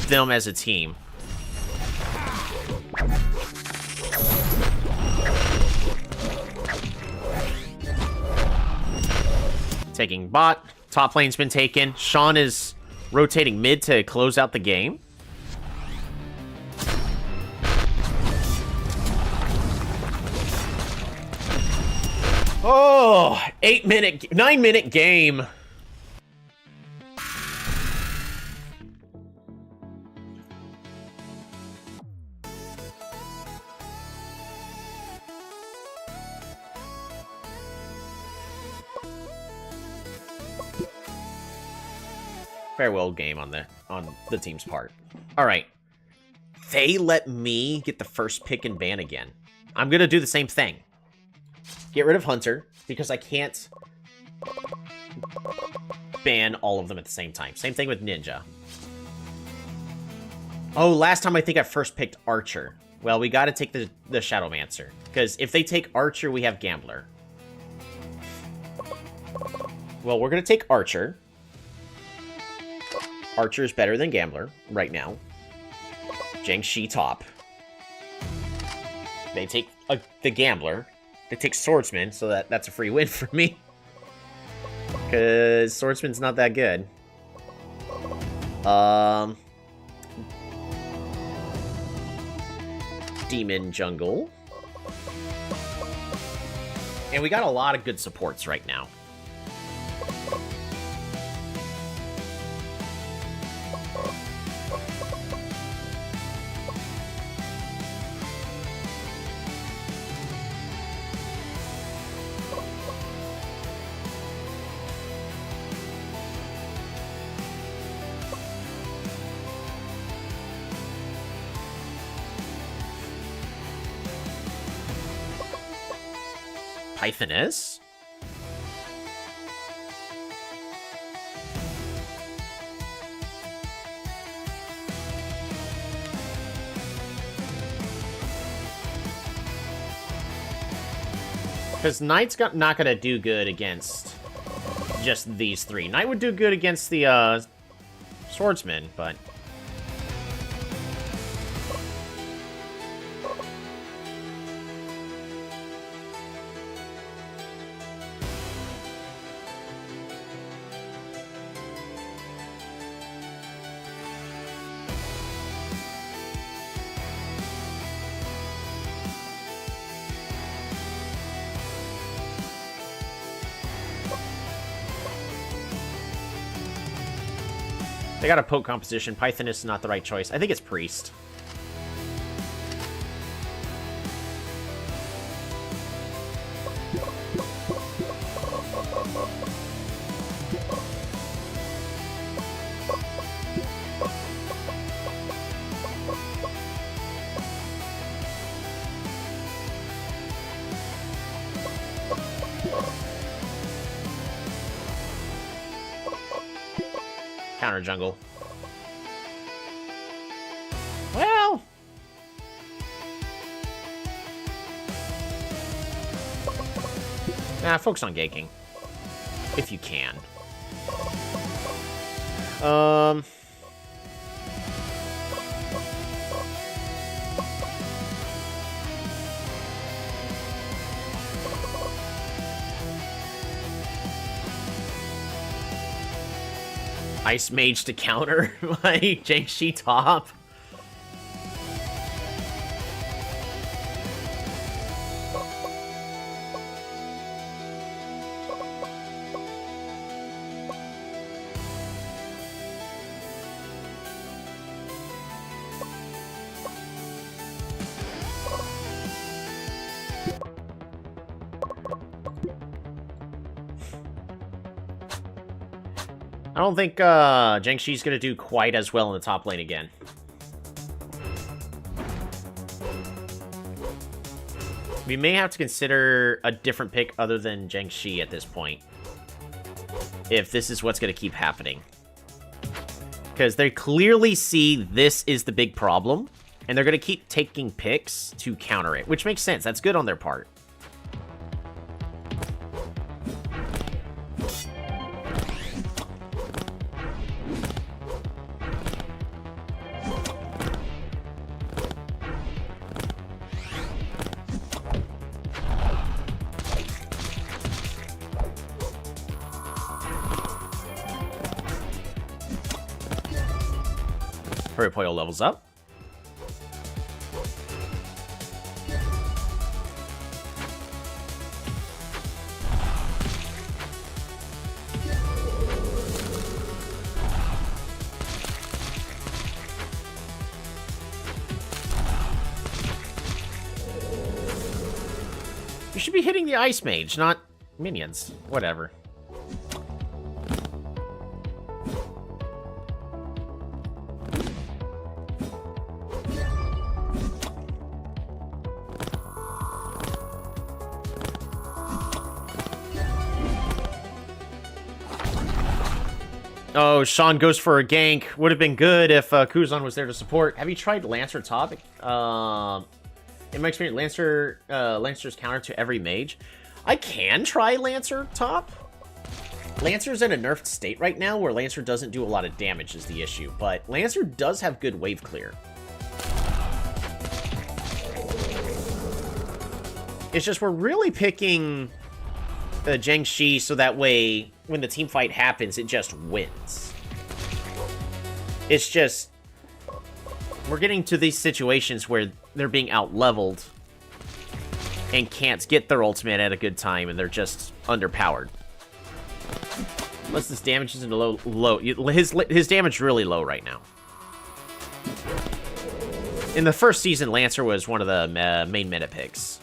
Speaker 1: them as a team. Taking bot. Top lane's been taken. Sean is rotating mid to close out the game. Oh, 9-minute game. Farewell game on the team's part. All right. They let me get the first pick and ban again. I'm going to do the same thing. Get rid of Hunter, because I can't ban all of them at the same time. Same thing with Ninja. Oh, last time I think I first picked Archer. Well, we gotta take the Shadowmancer, because if they take Archer, we have Gambler. Well, we're gonna take Archer. Archer is better than Gambler right now. Jiangshi top. They take the Gambler. They take Swordsman, so that's a free win for me. Because Swordsman's not that good. Demon Jungle. And we got a lot of good supports right now. Pythoness? Because Knight's not gonna do good against just these three. Knight would do good against the Swordsman, but... They got a poke composition. Python is not the right choice. I think it's Priest. Counter jungle. Well, focus on ganking if you can. Ice Mage to counter my Jiangxi top. I don't think Jiangxi's going to do quite as well in the top lane again. We may have to consider a different pick other than Jiangxi at this point, if this is what's going to keep happening. Because they clearly see this is the big problem, and they're going to keep taking picks to counter it, which makes sense. That's good on their part. Hurripoyo levels up. You should be hitting the Ice Mage, not minions. Whatever. Oh, Sean goes for a gank. Would have been good if Kuzan was there to support. Have you tried Lancer top? In my experience, Lancer's counter to every mage. I can try Lancer top. Lancer's in a nerfed state right now where Lancer doesn't do a lot of damage is the issue. But Lancer does have good wave clear. It's just we're really picking Jiangxi so that way when the team fight happens, it just wins. It's just we're getting to these situations where they're being out-leveled and can't get their ultimate at a good time, and they're just underpowered. Unless this damage isn't low. His damage really low right now. In the first season, Lancer was one of the main meta picks.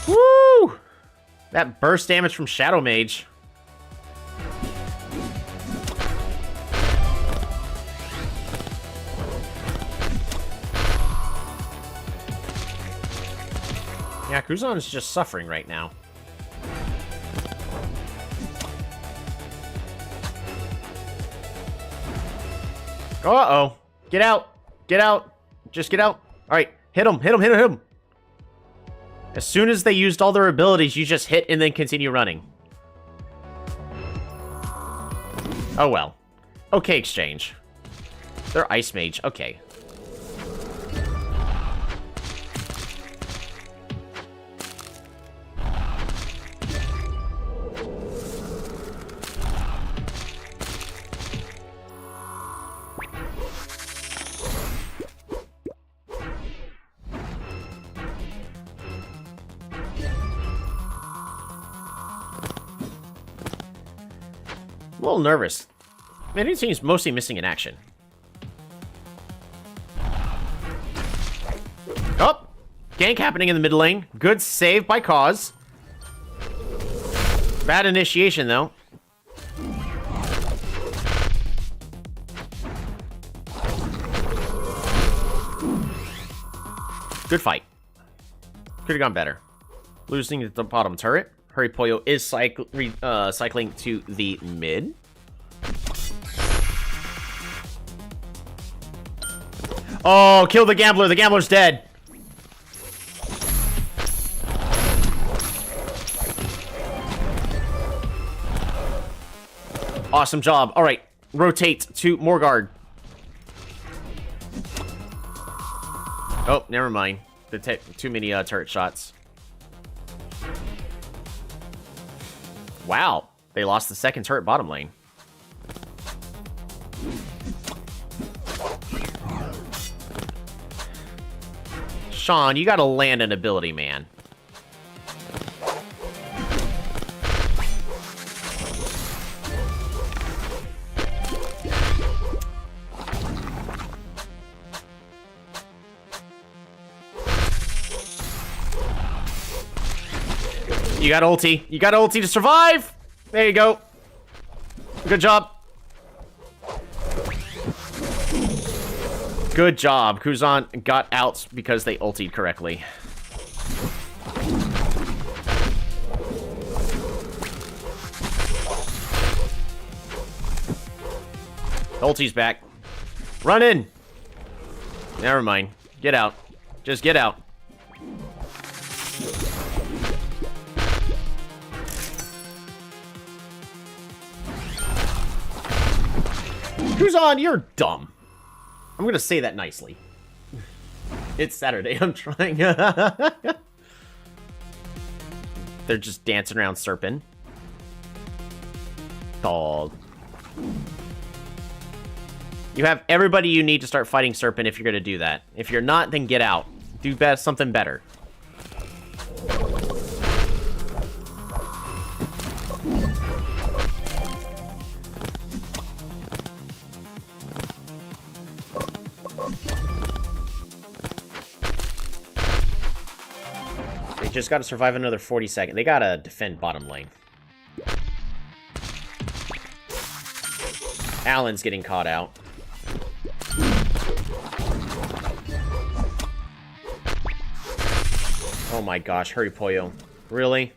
Speaker 1: Woo! That burst damage from Shadow Mage. Yeah, Kuzan is just suffering right now. Uh-oh. Get out. Get out. Just get out. All right. Hit him. Hit him. Hit him. Hit him. As soon as they used all their abilities, you just hit and then continue running. Oh, well. Okay, exchange. They're Ice Mage. Okay. A little nervous. Man, it seems mostly missing in action. Oh! Gank happening in the mid lane. Good save by Cause. Bad initiation, though. Good fight. Could have gone better. Losing at the bottom turret. Hurry Poyo is cycling to the mid. Oh, kill the gambler. The gambler's dead. Awesome job. All right. Rotate to Morgard. Oh, never mind. Too many turret shots. Wow. They lost the second turret bottom lane. Sean, you gotta land an ability, man. You got ulti. You got ulti to survive. There you go. Good job. Good job. Kuzan got out because they ultied correctly. Ulti's back. Run in. Never mind. Get out. Just get out. Kuzan, you're dumb. I'm gonna say that nicely. It's Saturday, I'm trying. They're just dancing around Serpent. Dog. You have everybody you need to start fighting Serpent if you're gonna do that. If you're not, then get out. Do something better. Just gotta survive another 40 seconds. They gotta defend bottom lane. Alan's getting caught out. Oh my gosh, hurry Poyo. Really?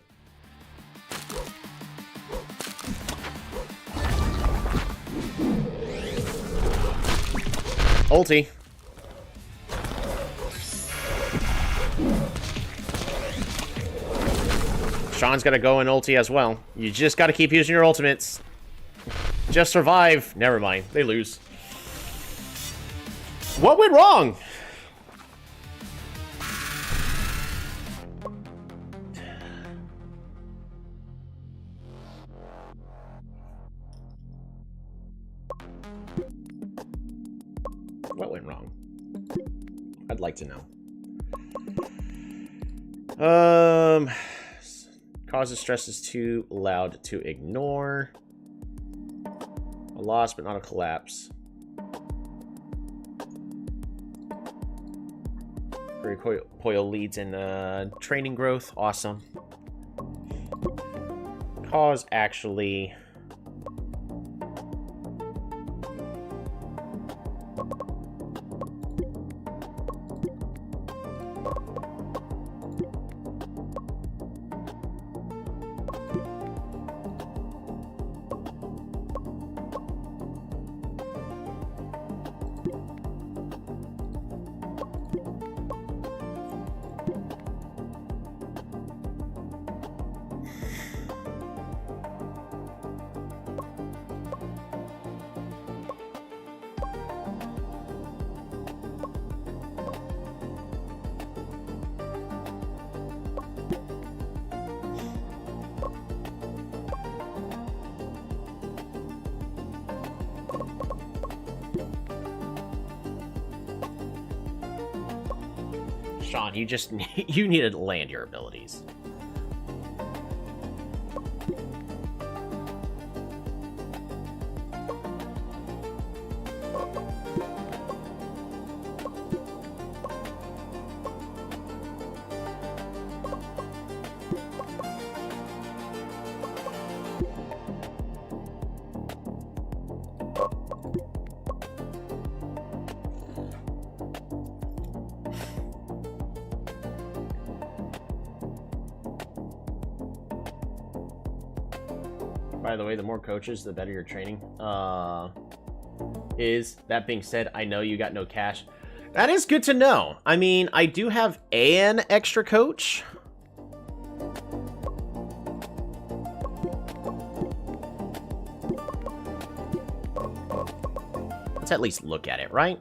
Speaker 1: Ulti. Sean's gotta go in ulti as well. You just gotta keep using your ultimates. Just survive. Never mind. They lose. What went wrong? What went wrong? I'd like to know. Causes stress is too loud to ignore. A loss, but not a collapse. Poyo leads in training growth. Awesome. Cause actually... Sean, you need to land your abilities. by the way, the more coaches, the better your training is. That being said, I know you got no cash. That is good to know. I mean, I do have an extra coach. Let's at least look at it, right?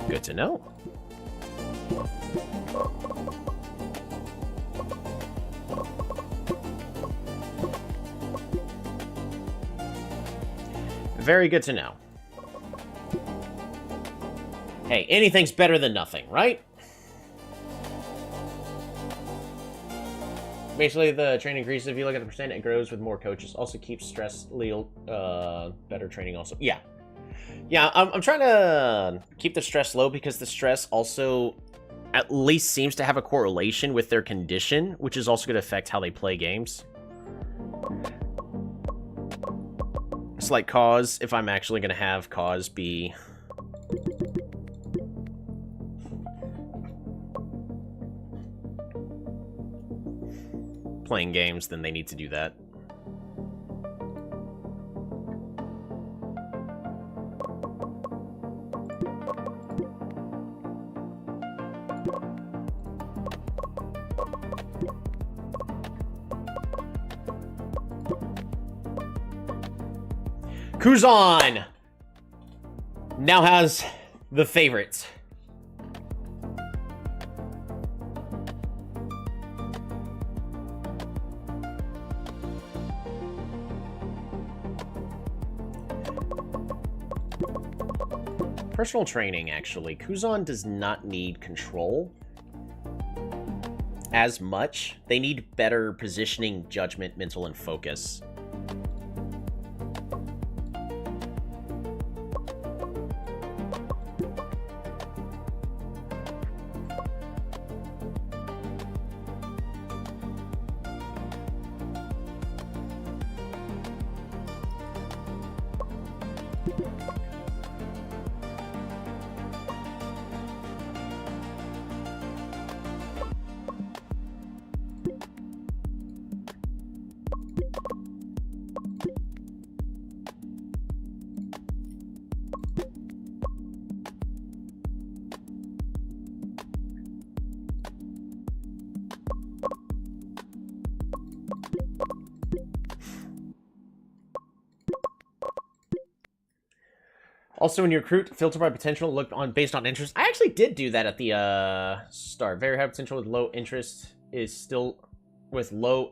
Speaker 1: Good to know. Very good to know. Hey, anything's better than nothing, right? Basically, the training increases. If you look at the percent, it grows with more coaches. Also keeps stress legal, better training also. Yeah. Yeah, I'm trying to keep the stress low because the stress also at least seems to have a correlation with their condition, which is also going to affect how they play games. It's like Cause, if I'm actually going to have Cause be... playing games, then they need to do that. Kuzan now has the favorite. Personal training, actually. Kuzan does not need control as much. They need better positioning, judgment, mental, and focus. Also, when you recruit, filter by potential, look on based on interest. I actually did do that at the start. Very high potential with low interest is still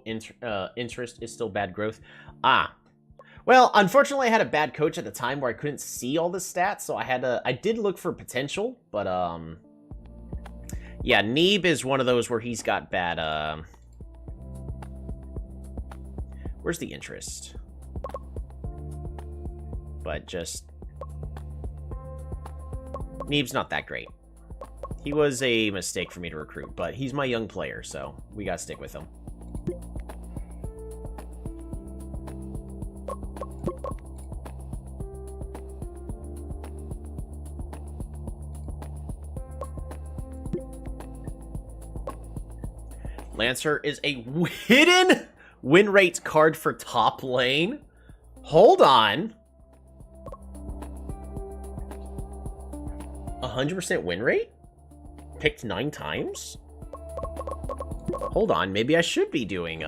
Speaker 1: interest is still bad growth. Ah, well, unfortunately, I had a bad coach at the time where I couldn't see all the stats, so I did look for potential, but yeah, Neeb is one of those where he's got bad. Where's the interest? But just. Neeb's not that great. He was a mistake for me to recruit, but he's my young player, so we gotta stick with him. Lancer is a hidden win rate card for top lane. Hold on. 100% win rate? Picked 9 times? Hold on, maybe I should be doing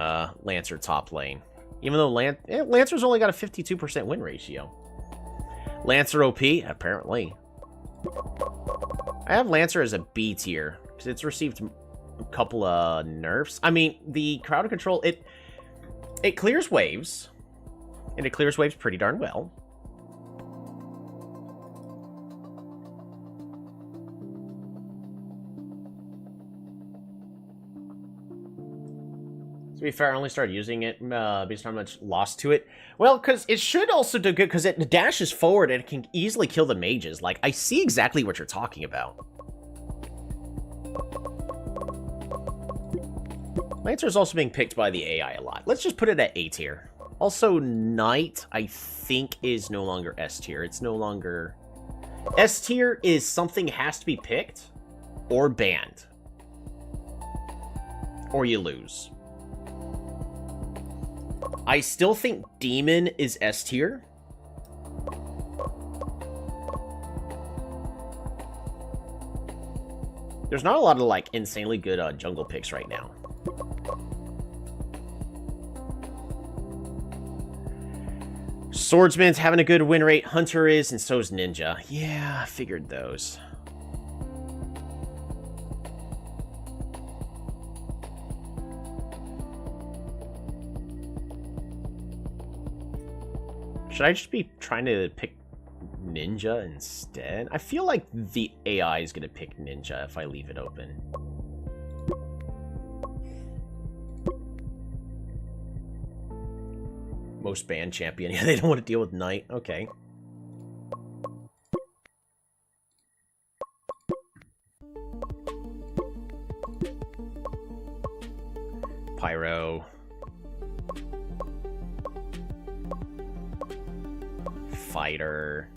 Speaker 1: Lancer top lane. Even though Lancer's only got a 52% win ratio. Lancer OP? Apparently. I have Lancer as a B tier, because it's received a couple of nerfs. I mean, the crowd control, it clears waves, and it clears waves pretty darn well. To be fair, I only started using it based on how much loss to it. Well, because it should also do good, because it dashes forward and it can easily kill the mages. Like, I see exactly what you're talking about. Lancer is also being picked by the AI a lot. Let's just put it at A tier. Also, Knight, I think, is no longer S tier. It's no longer... S tier is something has to be picked or banned. Or you lose. I still think Demon is S tier. There's not a lot of, like, insanely good jungle picks right now. Swordsman's having a good win rate. Hunter is, and so's Ninja. Yeah, I figured those. Should I just be trying to pick Ninja instead? I feel like the AI is going to pick Ninja if I leave it open. Most banned champion. Yeah, they don't want to deal with Knight. Okay. Pyro. Fighter.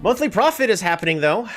Speaker 1: Monthly profit is happening, though.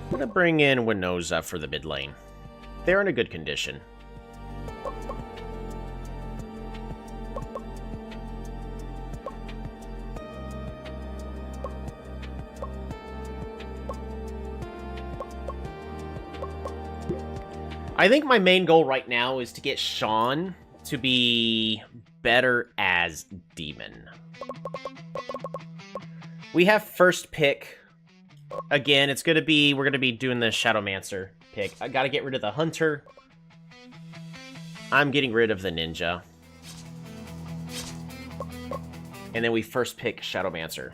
Speaker 1: I'm gonna bring in Winoza for the mid lane. They're in a good condition. I think my main goal right now is to get Sean to be better as Demon. We have first pick. Again, it's gonna be, we're gonna be doing the Shadowmancer pick. I gotta get rid of the Hunter. I'm getting rid of the Ninja. And then we first pick Shadowmancer.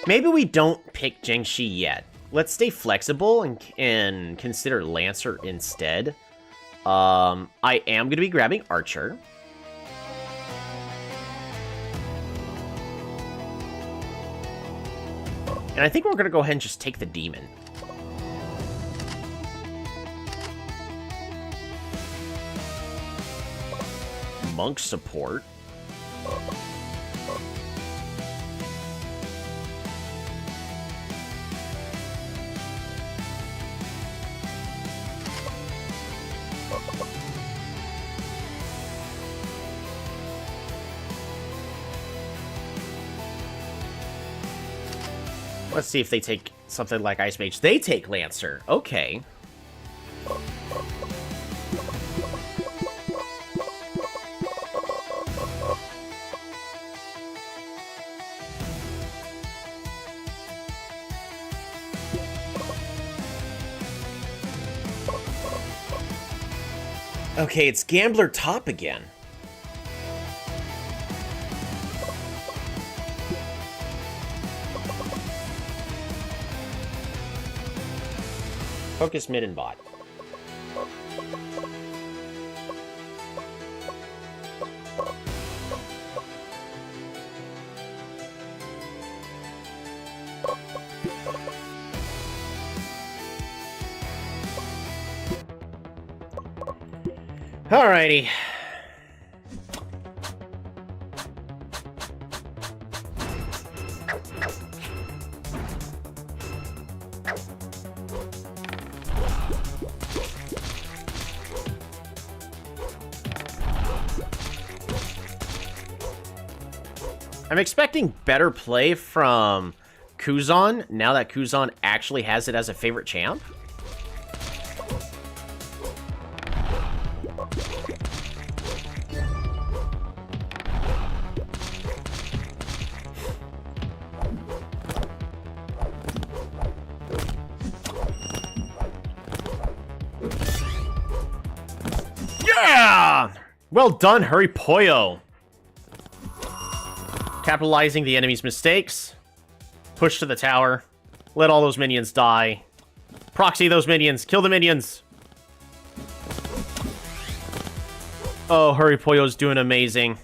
Speaker 1: Maybe we don't pick Zhengxi yet. Let's stay flexible and consider Lancer instead. I am going to be grabbing Archer. And I think we're going to go ahead and just take the Demon. Monk support. Let's see if they take something like Ice Mage. They take Lancer. Okay. Okay, it's Gambler top again. Focus mid and bot. Alrighty. I'm expecting better play from Kuzan now that Kuzan actually has it as a favorite champ. Yeah! Well done, Hurry Poyo. Capitalizing the enemy's mistakes. Push to the tower. Let all those minions die. Proxy those minions. Kill the minions. Oh, Hurry Poyo's doing amazing.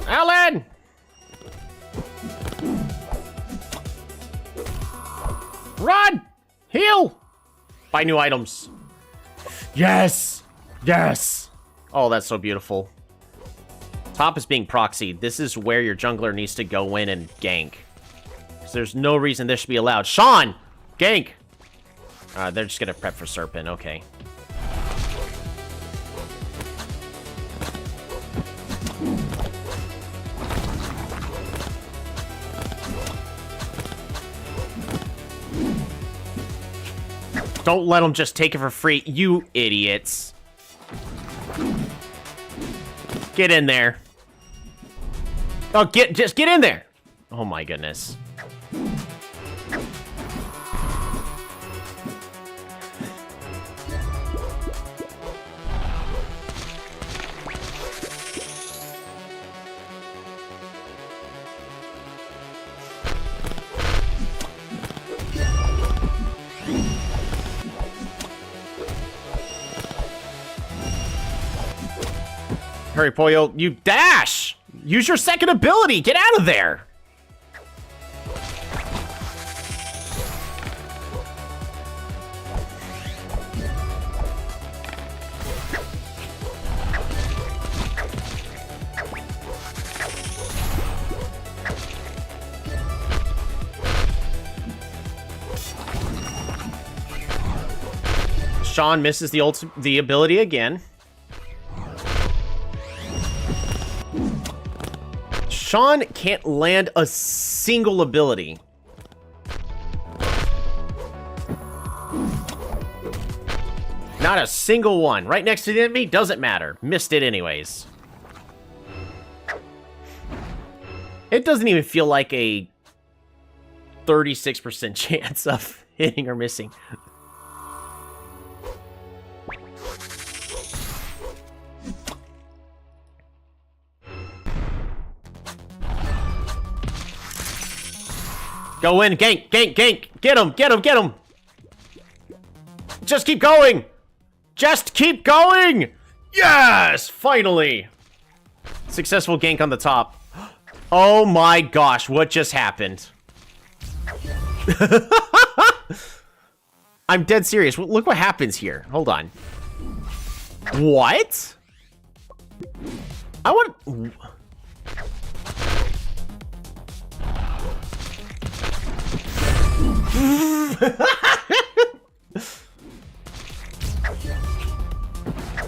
Speaker 1: Alan! Run! Heal! Buy new items. Yes! Yes! Oh, that's so beautiful. Top is being proxied. This is where your jungler needs to go in and gank. Because there's no reason this should be allowed. Sean! Gank! They're just gonna prep for Serpent. Okay. Don't let them just take it for free, you idiots. Get in there. Oh, just get in there. Oh my goodness. Hurry, Poyo, you dash! Use your second ability! Get out of there! Sean misses the ability again. Sean can't land a single ability. Not a single one. Right next to the enemy, doesn't matter. Missed it anyways. It doesn't even feel like a 36% chance of hitting or missing. Go in, gank, gank, gank. Get him, get him, get him. Just keep going. Just keep going. Yes, finally. Successful gank on the top. Oh my gosh, what just happened? I'm dead serious. Look what happens here. Hold on. What? I want...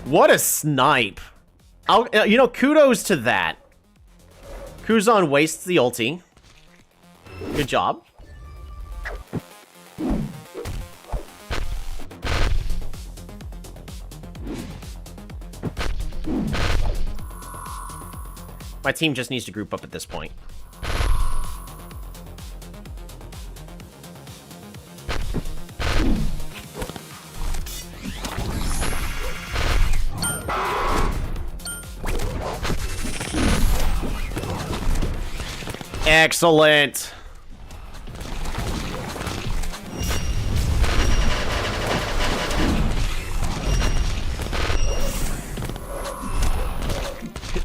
Speaker 1: What a snipe. You know, kudos to that. Kuzan wastes the ulti. Good job. My team just needs to group up at this point. Excellent.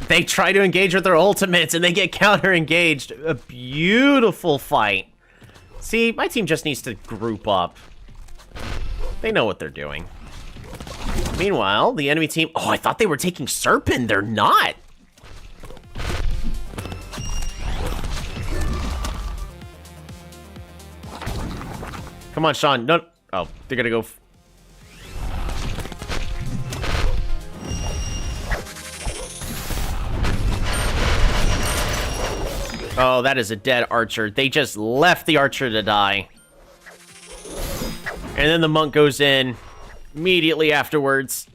Speaker 1: They try to engage with their ultimates and they get counter-engaged. A beautiful fight. See, my team just needs to group up. They know what they're doing. Meanwhile, the enemy team... Oh, I thought they were taking Serpent. They're not. Come on, Sean. No. Oh, they're gonna go... Oh, that is a dead archer. They just left the archer to die. And then the monk goes in immediately afterwards.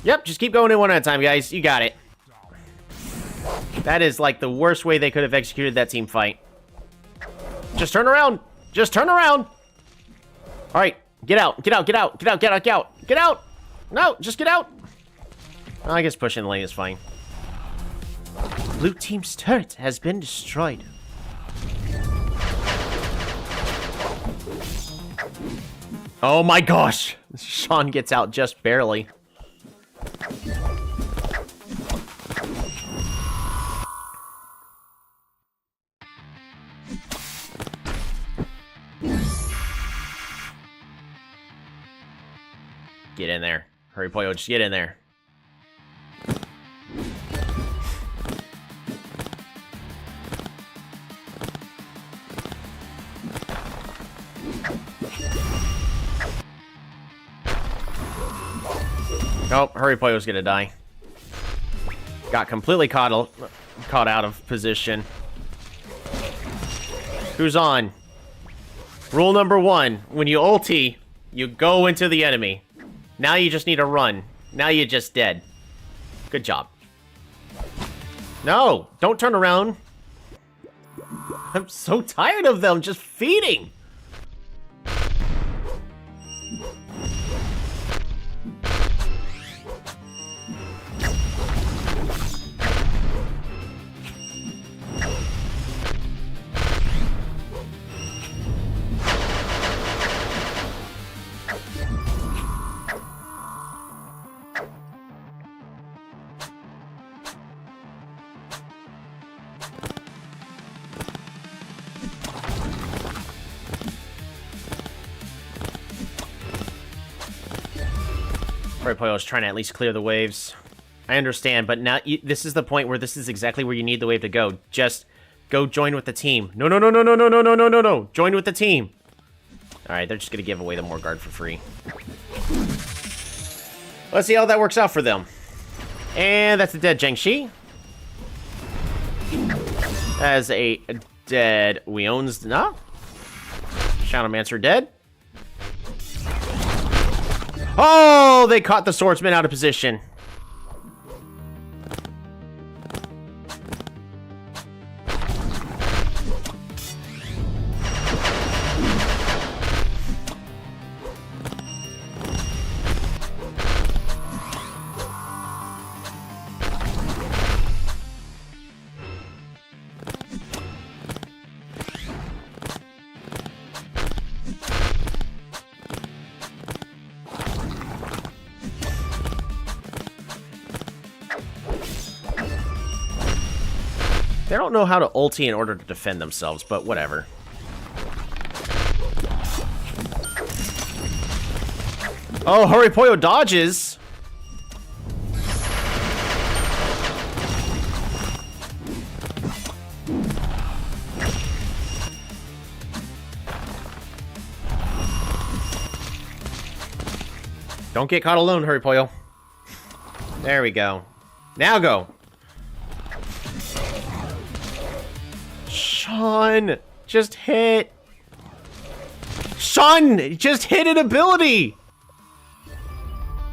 Speaker 1: Yep, just keep going in one at a time, guys. You got it. That is like the worst way they could have executed that team fight. Just turn around. Just turn around. All right, get out. Get out. Get out. Get out. Get out. Get out. Get out. No, just get out. Well, I guess pushing the lane is fine. Blue team's turret has been destroyed. Oh my gosh! Sean gets out just barely. Get in there. Hurry, Pollo, just get in there. Nope, Hurry Pollo's gonna die. Got completely caught out of position. Who's on? Rule number 1, when you ulti, you go into the enemy. Now you just need to run. Now you're just dead. Good job. No, don't turn around. I'm so tired of them just feeding. Pollo is trying to at least clear the waves. I understand, but now this is the point where this is exactly where you need the wave to go. Just go join with the team. No, no, no, no, no, no, no, no, no, no, no. Join with the team. All right, they're just gonna give away the more guard for free. Let's see how that works out for them. And that's a dead Jiangxi. As a dead Weon's no. Shadowmancer dead. Oh, they caught the swordsman out of position. They don't know how to ulti in order to defend themselves, but whatever. Oh, Hurry Pollo dodges. Don't get caught alone, Hurry Pollo. There we go. Now go. Sean, just hit. Sean, just hit an ability.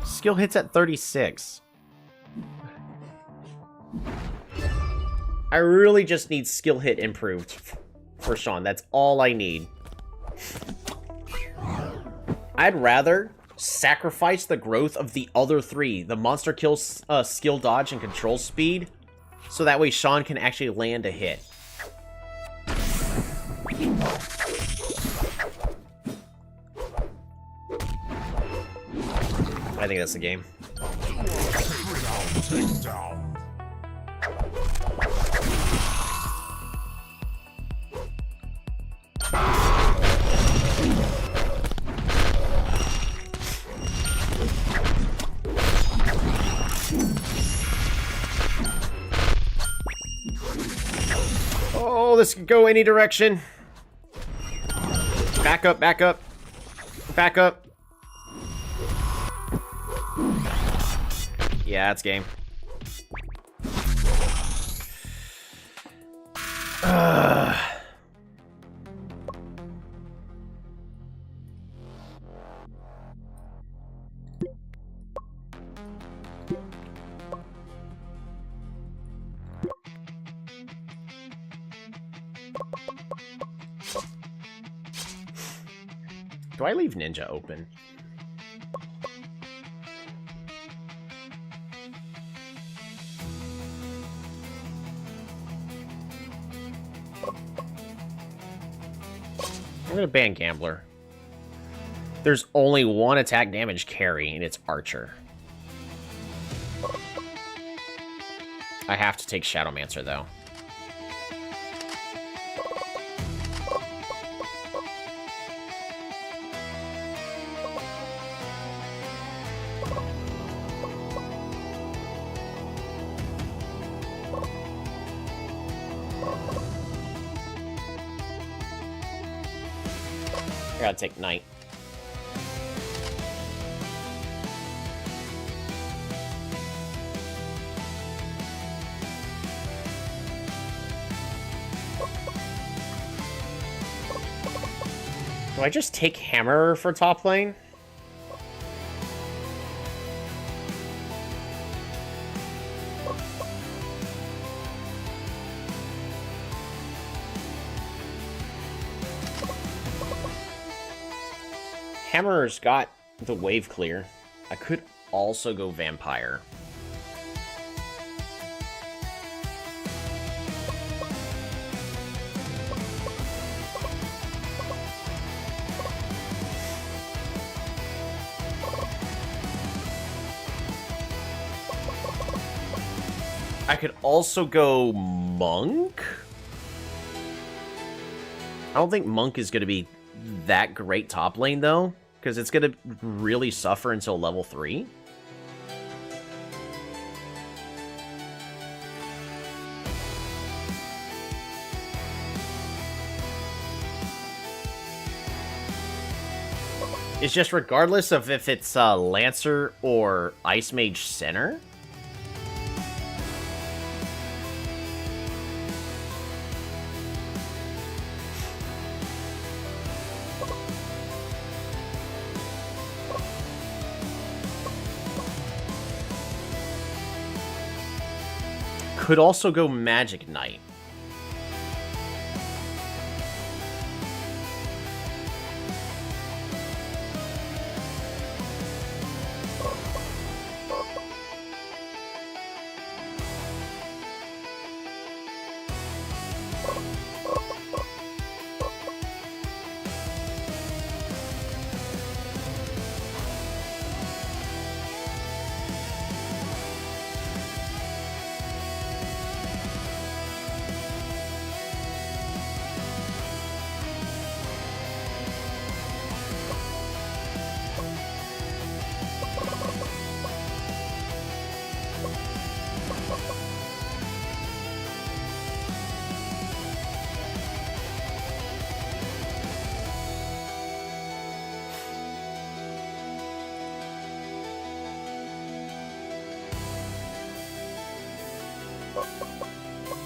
Speaker 1: Skill hits at 36. I really just need skill hit improved for Sean. That's all I need. I'd rather sacrifice the growth of the other three, the monster kill, skill dodge, and control speed, So that way Sean can actually land a hit. I think that's the game. Oh, this could go any direction. Back up, back up. Back up. Yeah, that's game. Do I leave Ninja open? I'm gonna ban Gambler. There's only one attack damage carry, and it's Archer. I have to take Shadowmancer, though. I gotta take Knight. Do I just take Hammer for top lane? Hammer's got the wave clear. I could also go Vampire. I could also go Monk. I don't think Monk is going to be that great top lane, though, because it's going to really suffer until level 3. It's just regardless of if it's Lancer or Ice Mage Center. Could also go Magic Knight.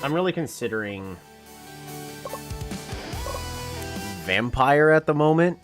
Speaker 1: I'm really considering Vampire at the moment.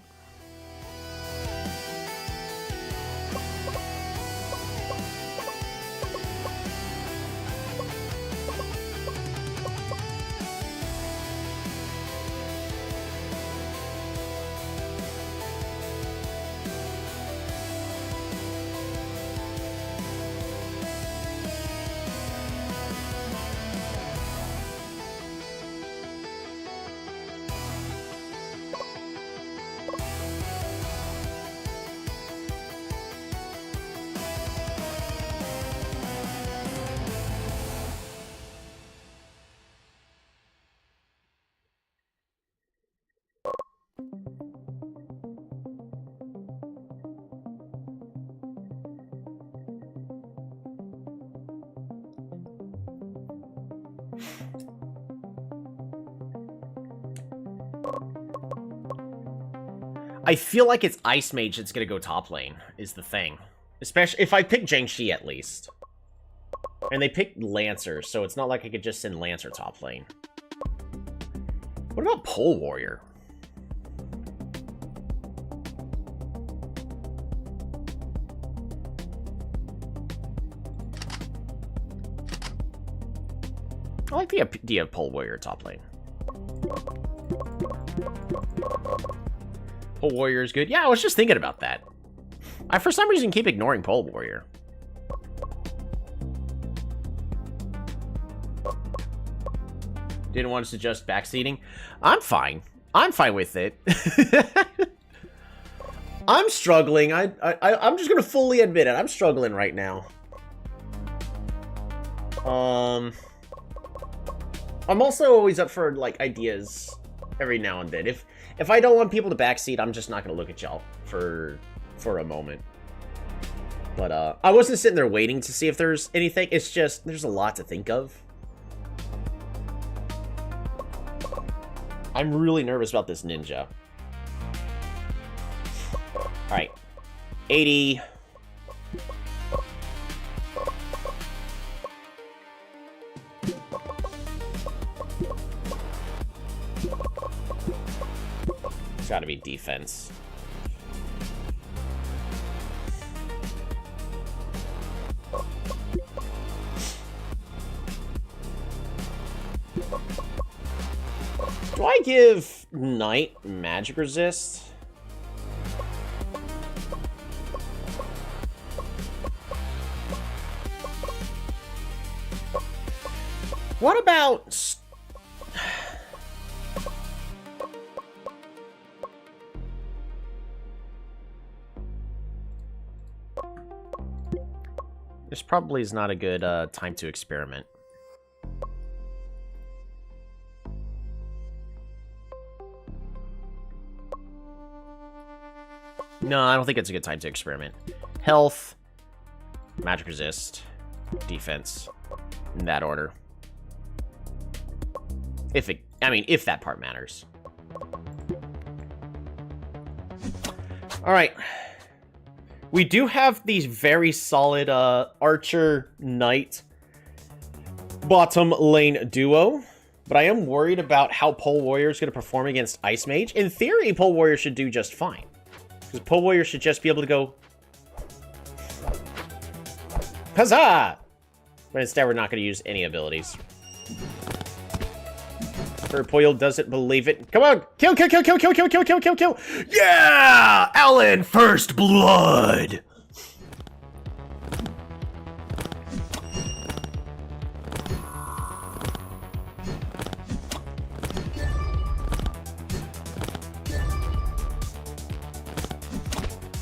Speaker 1: I feel like it's Ice Mage that's gonna go top lane, is the thing. Especially if I pick Zhengxi at least. And they picked Lancer, so it's not like I could just send Lancer top lane. What about Pole Warrior? I like the idea of Pole Warrior top lane. Pole Warrior is good. Yeah, I was just thinking about that. I, for some reason, keep ignoring Pole Warrior. Didn't want to suggest backseating. I'm fine. I'm fine with it. I'm struggling. I'm just gonna fully admit it. I'm struggling right now. I'm also always up for like ideas every now and then. If I don't want people to backseat, I'm just not gonna look at y'all for a moment. But I wasn't sitting there waiting to see if there's anything. It's just there's a lot to think of. I'm really nervous about this ninja. Alright. 80. It's gotta be defense. Do I give Knight magic resist? What about... This probably is not a good time to experiment. No, I don't think it's a good time to experiment. Health, magic resist, defense, in that order. If it, I mean, if that part matters. All right. We do have these very solid Archer Knight bottom lane duo, but I am worried about how Pole Warrior is going to perform against Ice Mage. In theory, Pole Warrior should do just fine. Because Pole Warrior should just be able to go... Huzzah! But instead, we're not going to use any abilities. Poyle doesn't believe it. Come on! Kill, kill, kill, kill, kill, kill, kill, kill, kill, kill! Yeah! Alan, first blood!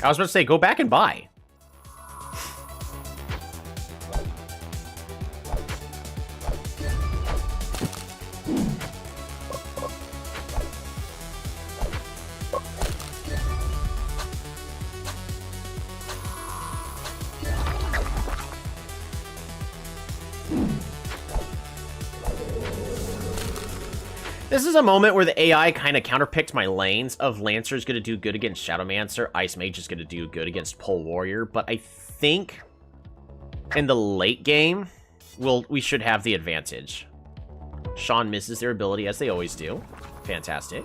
Speaker 1: I was about to say, go back and buy. This is a moment where the AI kind of counterpicked my lanes of Lancer is going to do good against Shadowmancer, Ice Mage is going to do good against Pole Warrior, but I think in the late game, we should have the advantage. Sean misses their ability as they always do. Fantastic.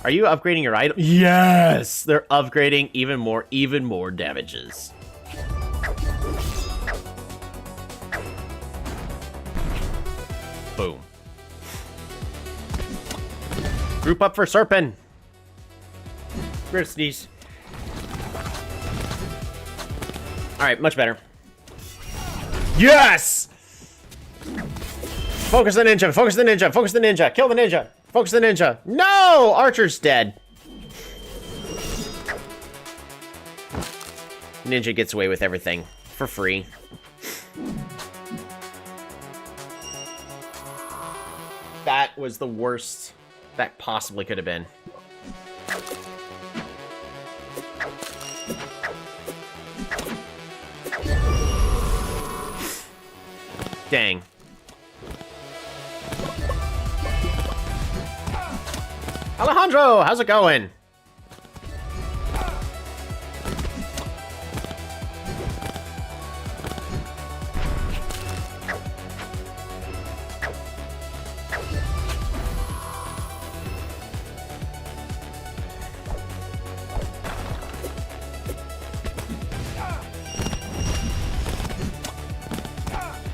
Speaker 1: Are you upgrading your item? Yes! They're upgrading even more damages. Boom. Group up for Serpent. Sneeze. Alright, much better. Yes! Focus the ninja, focus the ninja, focus the ninja, kill the ninja, focus the ninja. No! Archer's dead. Ninja gets away with everything for free. That was the worst that possibly could have been. Dang. Alejandro, how's it going?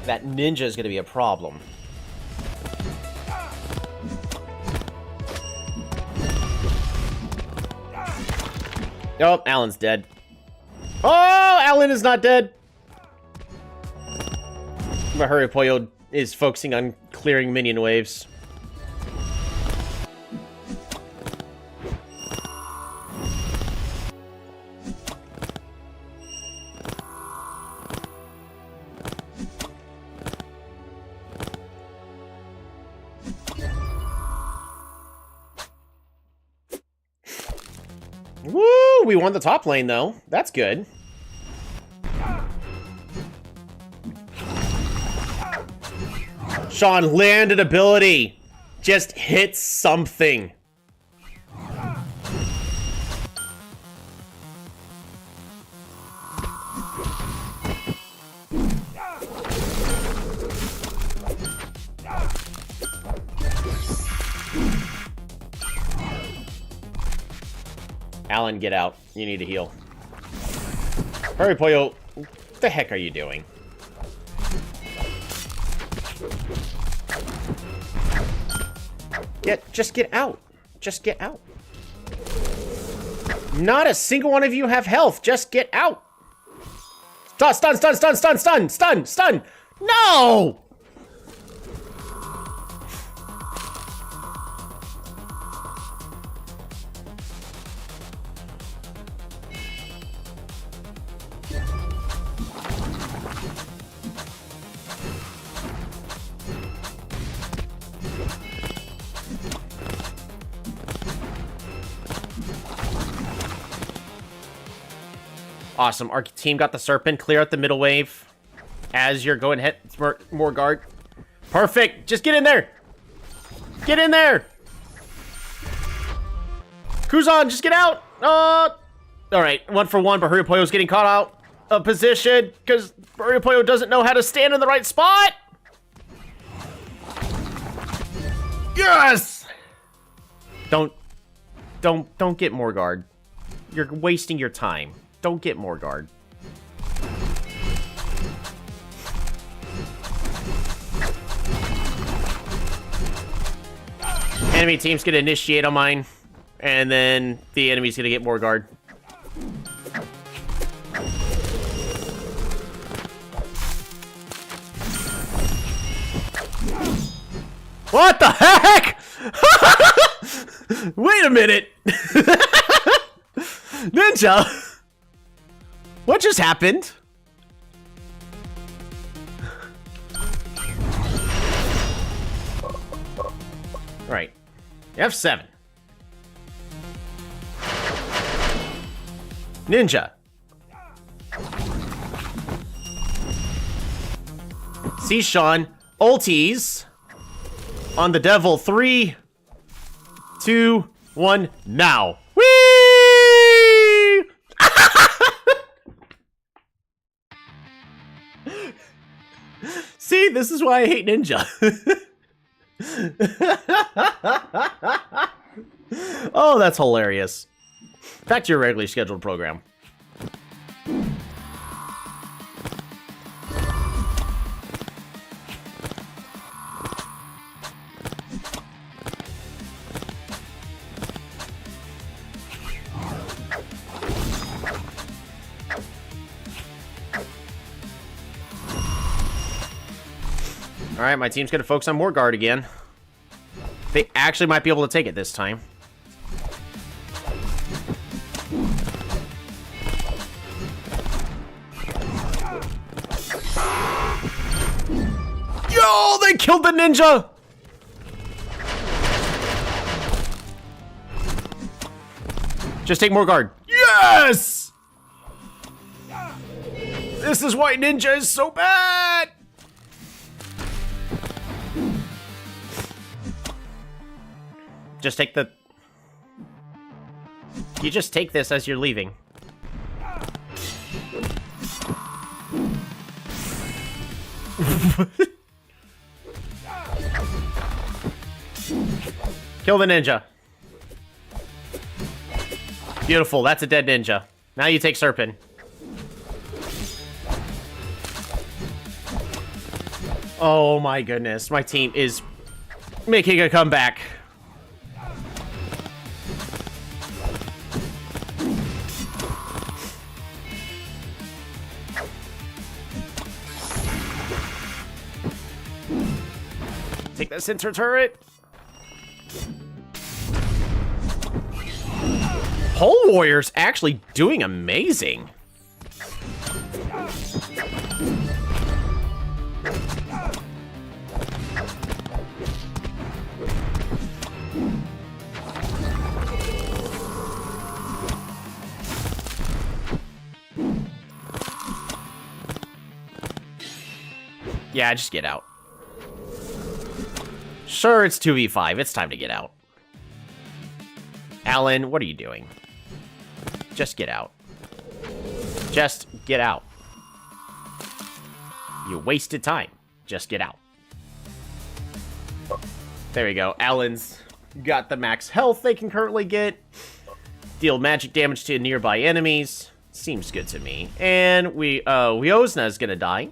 Speaker 1: That ninja is going to be a problem. Oh, Alan's dead. Oh, Alan is not dead. Mahuri Poyo is focusing on clearing minion waves. Woo! We won the top lane, though. That's good. Sean, landed ability. Just hit something. Alan, get out. You need to heal. Hurry, Poyo. What the heck are you doing? Just get out. Just get out. Not a single one of you have health. Just get out. Stun, stun, stun, stun, stun, stun, stun, stun. No! Awesome. Our team got the Serpent. Clear out the middle wave as you're going to hit more guard. Perfect. Just get in there. Get in there. Kuzan, just get out. All right. 1 for 1, but Huripoyo's getting caught out of position because Huripoyo doesn't know how to stand in the right spot. Yes. Don't get more guard. You're wasting your time. Don't get more guard. Enemy team's gonna initiate on mine, and then the enemy's gonna get more guard. What the heck? Wait a minute. Ninja. What just happened? Right. F7. Ninja. See, Sean. Ulties on the devil. 3, 2, 1, now. Whee! See, this is why I hate Ninja. Oh, that's hilarious. Back to your regularly scheduled program. Alright, my team's gonna focus on more guard again. They actually might be able to take it this time. Yo, they killed the ninja! Just take more guard. Yes! This is why ninja is so bad! Just take the... You just take this as you're leaving. Kill the ninja. Beautiful, that's a dead ninja. Now you take Serpent. Oh my goodness, my team is making a comeback. Take that center turret. Pole Warrior's actually doing amazing. Yeah, just get out. Sure, it's 2v5. It's time to get out. Alan, what are you doing? Just get out. Just get out. You wasted time. Just get out. There we go. Alan's got the max health they can currently get. Deal magic damage to nearby enemies. Seems good to me. And Wiosna is gonna die.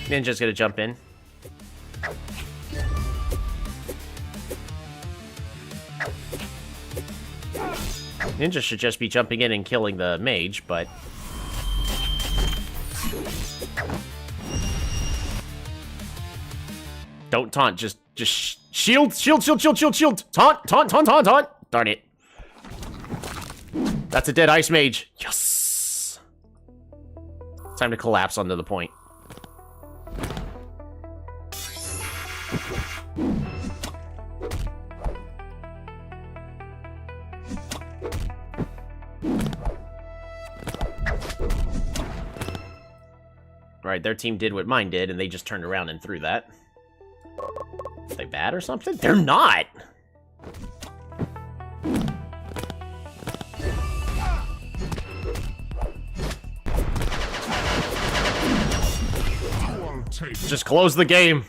Speaker 1: Ninja's gonna jump in. Ninja should just be jumping in and killing the mage, but... Don't taunt, just shield, shield, shield, shield, shield, shield! Taunt, taunt, taunt, taunt, taunt! Darn it. That's a dead ice mage. Yes! Time to collapse under the point. Right, their team did what mine did, and they just turned around and threw that. Are they bad or something? They're not! Just close the game.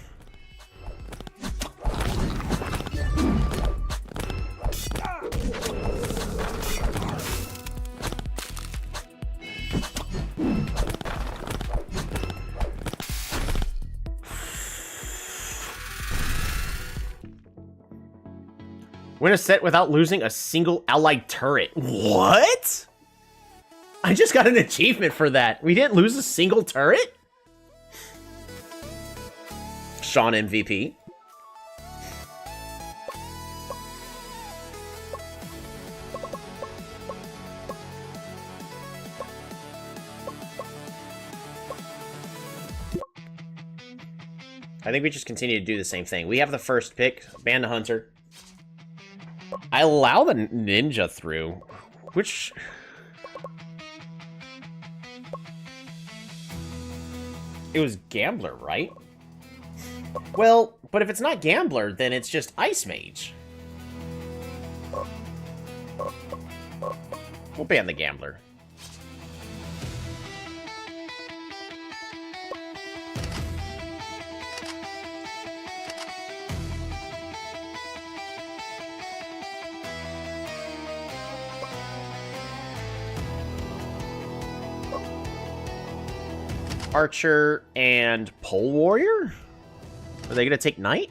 Speaker 1: Win a set without losing a single allied turret. What? I just got an achievement for that. We didn't lose a single turret? Sean MVP. I think we just continue to do the same thing. We have the first pick, ban the hunter. I allow the ninja through, which... It was Gambler, right? Well, but if it's not Gambler, then it's just Ice Mage. We'll ban the Gambler. Archer and Pole Warrior? Are they gonna take Knight?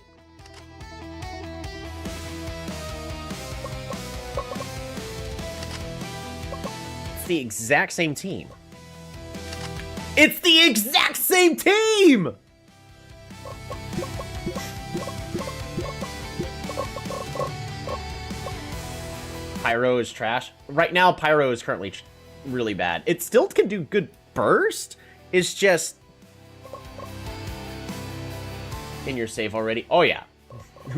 Speaker 1: It's the exact same team. It's the exact same team! Pyro is trash. Right now, Pyro is currently really bad. It still can do good burst. It's just... In your save already? Oh, yeah.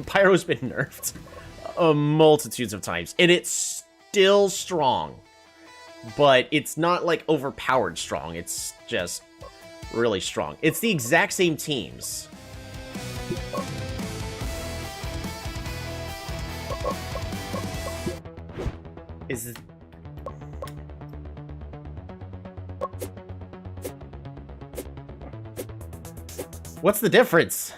Speaker 1: Pyro's been nerfed. multitudes of times, and it's still strong. But it's not, like, overpowered strong. It's just really strong. It's the exact same teams. Is it... What's the difference?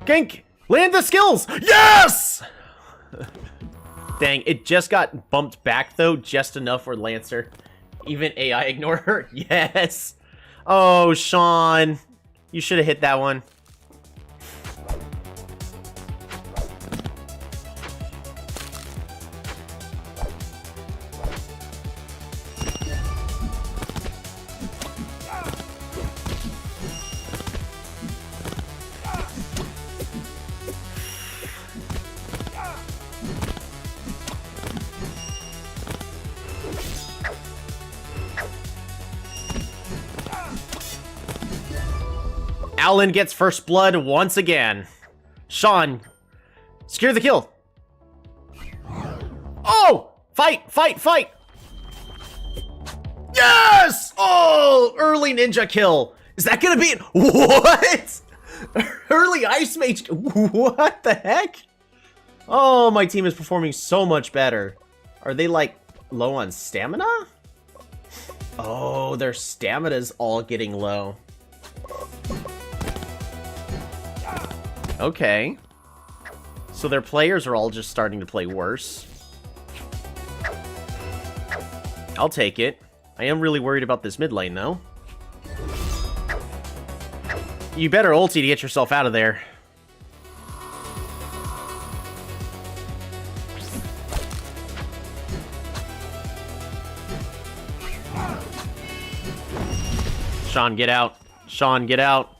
Speaker 1: Gank! Land the skills! Yes! Dang, it just got bumped back, though, just enough for Lancer. Even AI ignore her? Yes! Oh, Sean. You should have hit that one. Alan gets first blood once again. Sean, secure the kill. Oh! Fight, fight, fight! Yes! Oh! Early ninja kill. Is that gonna be... What? Early ice mage... What the heck? Oh, my team is performing so much better. Are they, like, low on stamina? Oh, their stamina's all getting low. Okay. So their players are all just starting to play worse. I'll take it. I am really worried about this mid lane, though. You better ulti to get yourself out of there. Sean, get out. Sean, get out.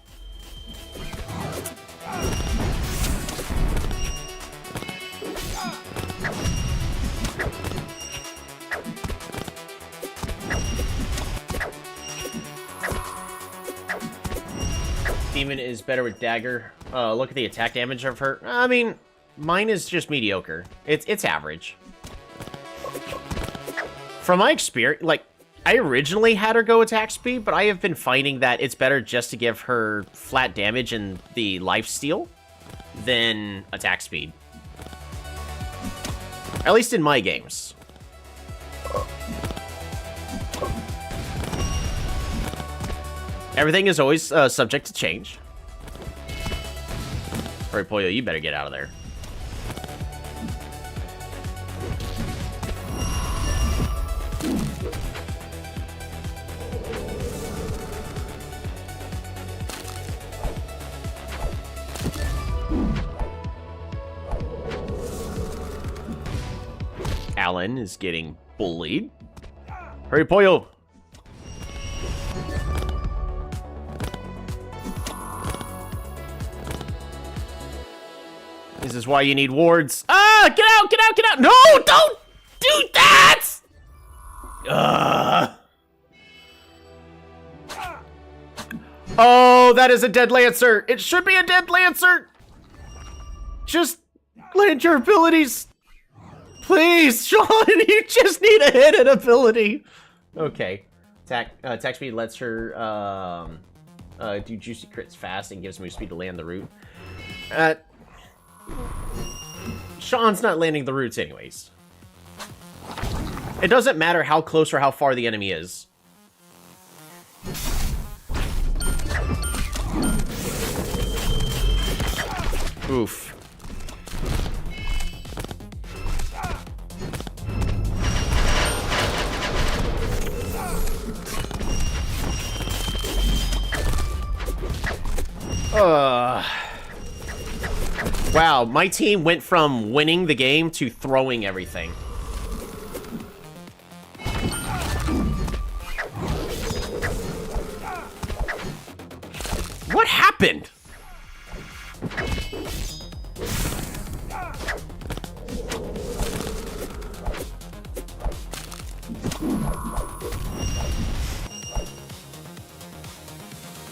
Speaker 1: Demon is better with dagger. Look at the attack damage of her. I mean, mine is just mediocre. It's average. From my experience, like, I originally had her go attack speed, but I have been finding that it's better just to give her flat damage and the lifesteal than attack speed. At least in my games. Everything is always subject to change. Alright, Pollo, you better get out of there. Alan is getting bullied. Hurry, Pollo! This is why you need wards. Ah! Get out! Get out! Get out! No! Don't do that! Oh, that is a dead Lancer. It should be a dead Lancer. Just land your abilities. Please, Sean, you just need a hidden ability. Okay. Attack speed lets her do juicy crits fast and gives me speed to land the root. Sean's not landing the roots anyways. It doesn't matter how close or how far the enemy is. Oof. Wow, my team went from winning the game to throwing everything. What happened?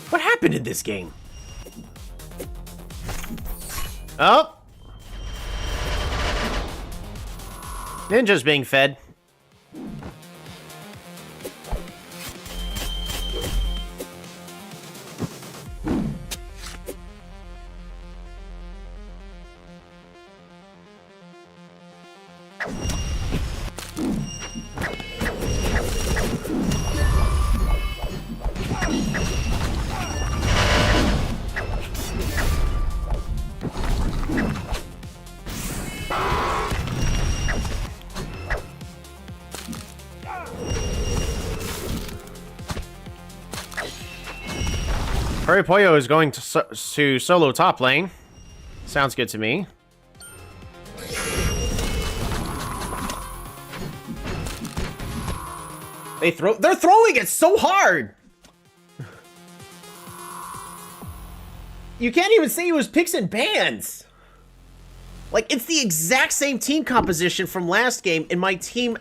Speaker 1: What happened in this game? Oh. Ninja's being fed. Hurry Pollo is going to solo top lane. Sounds good to me. They're throwing it so hard. You can't even say it was picks and bans. Like, it's the exact same team composition from last game, and my team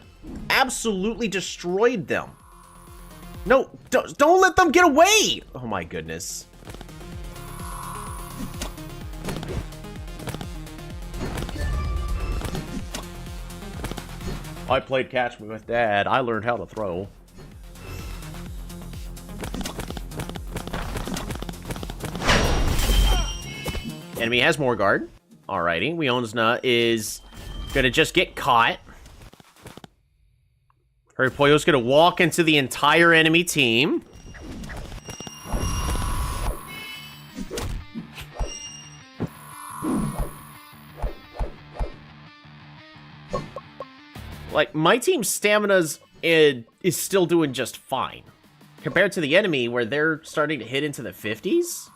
Speaker 1: absolutely destroyed them. No, don't let them get away! Oh my goodness. I played catch me with Dad. I learned how to throw. Enemy has more guard. Alrighty, Weonsna is gonna just get caught. Hurry Pollo's gonna walk into the entire enemy team. Like, my team's stamina is still doing just fine. Compared to the enemy, where they're starting to hit into the 50s?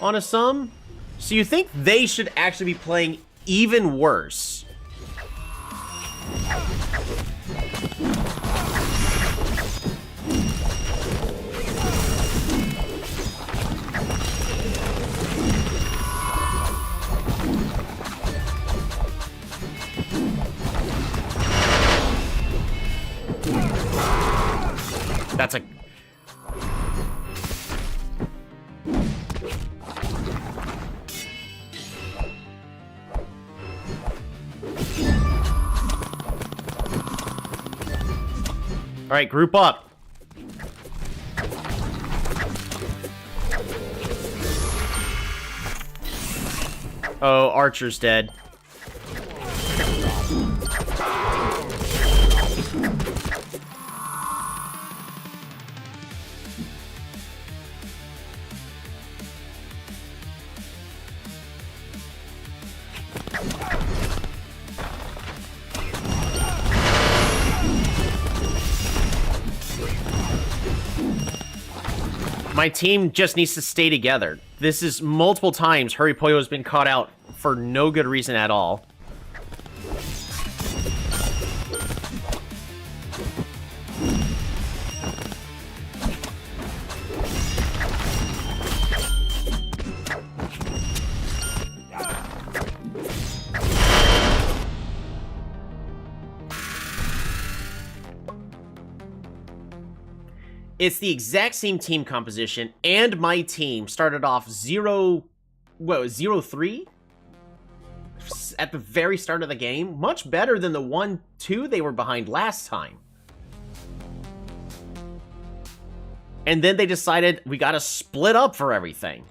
Speaker 1: On a sum? So you think they should actually be playing even worse? That's a... Alright, group up. Oh, Archer's dead. My team just needs to stay together. This is multiple times Hurry Pollo has been caught out for no good reason at all. It's the exact same team composition, and my team started off 0-3 at the very start of the game. Much better than the 1-2 they were behind last time. And then they decided we gotta split up for everything.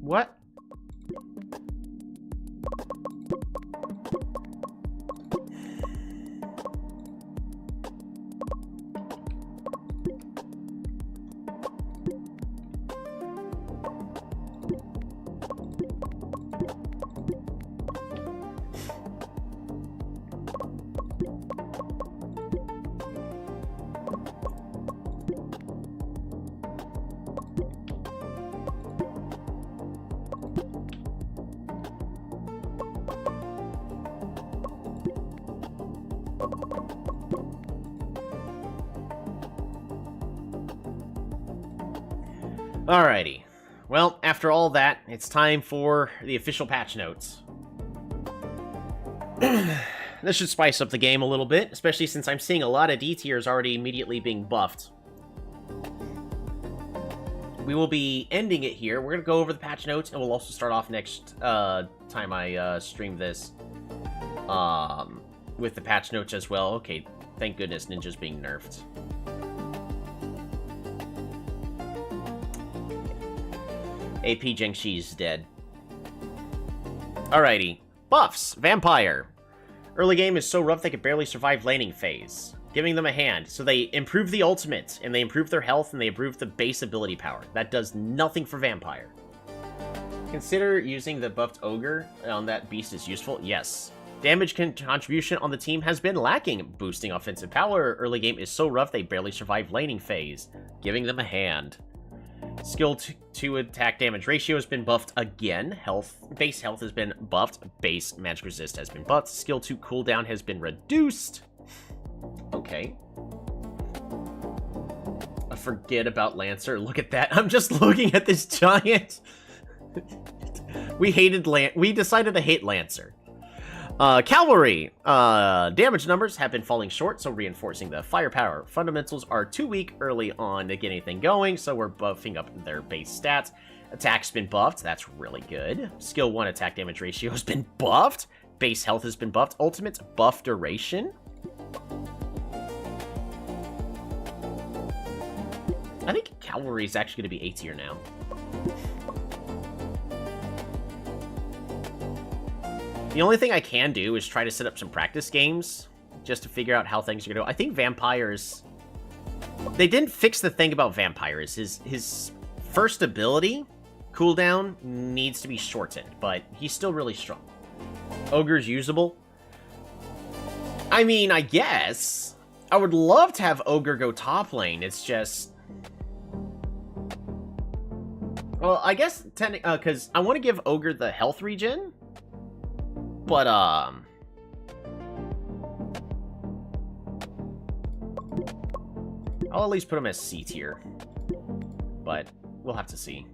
Speaker 1: What? Alrighty. Well, after all that, it's time for the official patch notes. This should spice up the game a little bit, especially since I'm seeing a lot of D tiers already immediately being buffed. We will be ending it here. We're going to go over the patch notes, and we'll also start off next time I stream this with the patch notes as well. Okay, thank goodness Ninja's being nerfed. AP Jiangxi's dead. Alrighty. Buffs. Vampire. Early game is so rough they could barely survive laning phase. Giving them a hand. So they improve the ultimate, and they improve their health, and they improve the base ability power. That does nothing for Vampire. Consider using the buffed Ogre on that beast is useful. Yes. Damage contribution on the team has been lacking. Boosting offensive power. Early game is so rough they barely survive laning phase. Giving them a hand. Skill to attack damage ratio has been buffed again. Base health has been buffed. Base magic resist has been buffed. Skill 2 cooldown has been reduced. Okay. I forget about Lancer. Look at that. I'm just looking at this giant. We decided to hate Lancer. Cavalry. Damage numbers have been falling short, so reinforcing the firepower. Fundamentals are too weak early on to get anything going, so we're buffing up their base stats. Attack's been buffed. That's really good. Skill 1 attack damage ratio has been buffed. Base health has been buffed. Ultimate's buff duration. I think Cavalry is actually going to be A tier now. The only thing I can do is try to set up some practice games just to figure out how things are going to go. I think Vampires... They didn't fix the thing about Vampires. His first ability, cooldown, needs to be shortened, but he's still really strong. Ogre's usable. I mean, I guess. I would love to have Ogre go top lane. It's just... Well, I guess, because I want to give Ogre the health regen. But, I'll at least put him as C tier. But, we'll have to see.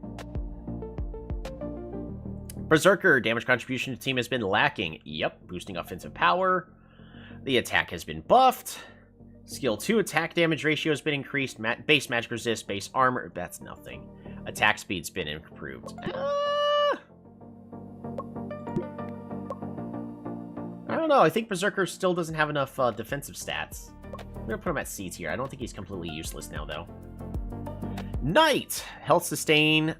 Speaker 1: Berserker, damage contribution to team has been lacking. Yep, boosting offensive power. The attack has been buffed. Skill 2 attack damage ratio has been increased. Base magic resist, base armor, that's nothing. Attack speed's been improved. I don't know, I think Berserker still doesn't have enough defensive stats. I'm gonna put him at C tier. I don't think he's completely useless now, though. Knight! Health sustain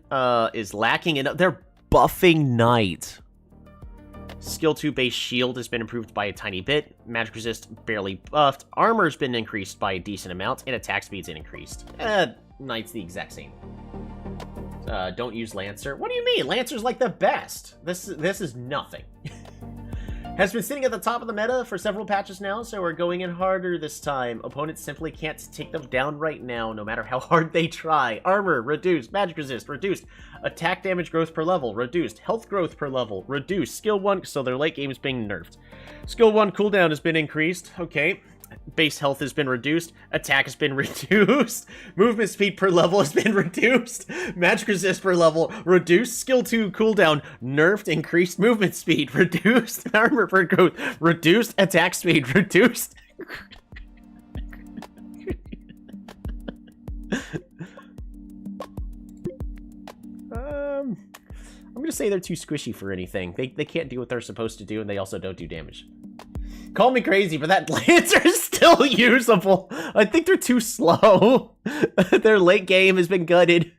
Speaker 1: is lacking, and they're buffing Knight. Skill 2 base shield has been improved by a tiny bit. Magic resist barely buffed. Armor's been increased by a decent amount, and attack speed's increased. Knight's the exact same. Don't use Lancer. What do you mean? Lancer's like the best. This is nothing. Has been sitting at the top of the meta for several patches now, so we're going in harder this time. Opponents simply can't take them down right now, no matter how hard they try. Armor, reduced. Magic resist, reduced. Attack damage growth per level, reduced. Health growth per level, reduced. Skill 1, so their late game is being nerfed. Skill 1 cooldown has been increased. Okay. Base health has been reduced. Attack has been reduced. Movement speed per level has been reduced. Magic resist per level reduced. Skill 2 cooldown nerfed. Increased movement speed reduced. Armor per growth reduced. Attack speed reduced. I'm gonna say they're too squishy for anything. They can't do what they're supposed to do, and they also don't do damage. Call me crazy, but that Lancer is still usable. I think they're too slow. Their late game has been gutted.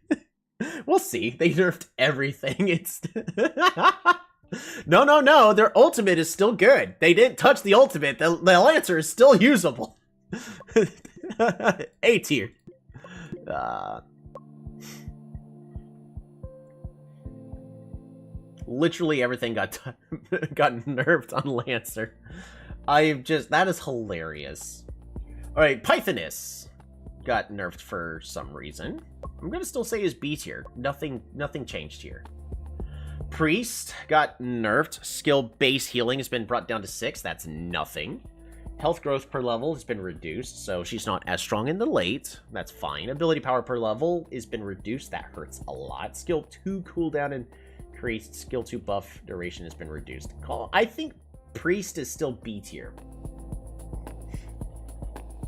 Speaker 1: We'll see. They nerfed everything. It's No. Their ultimate is still good. They didn't touch the ultimate. The Lancer is still usable. A tier. Literally everything got nerfed on Lancer. That is hilarious. Alright, Pythoness got nerfed for some reason. I'm gonna still say is B tier. Nothing changed here. Priest got nerfed. Skill base healing has been brought down to 6. That's nothing. Health growth per level has been reduced, so she's not as strong in the late. That's fine. Ability power per level has been reduced. That hurts a lot. Skill 2 cooldown and increased. Skill 2 buff duration has been reduced. I think Priest is still B tier.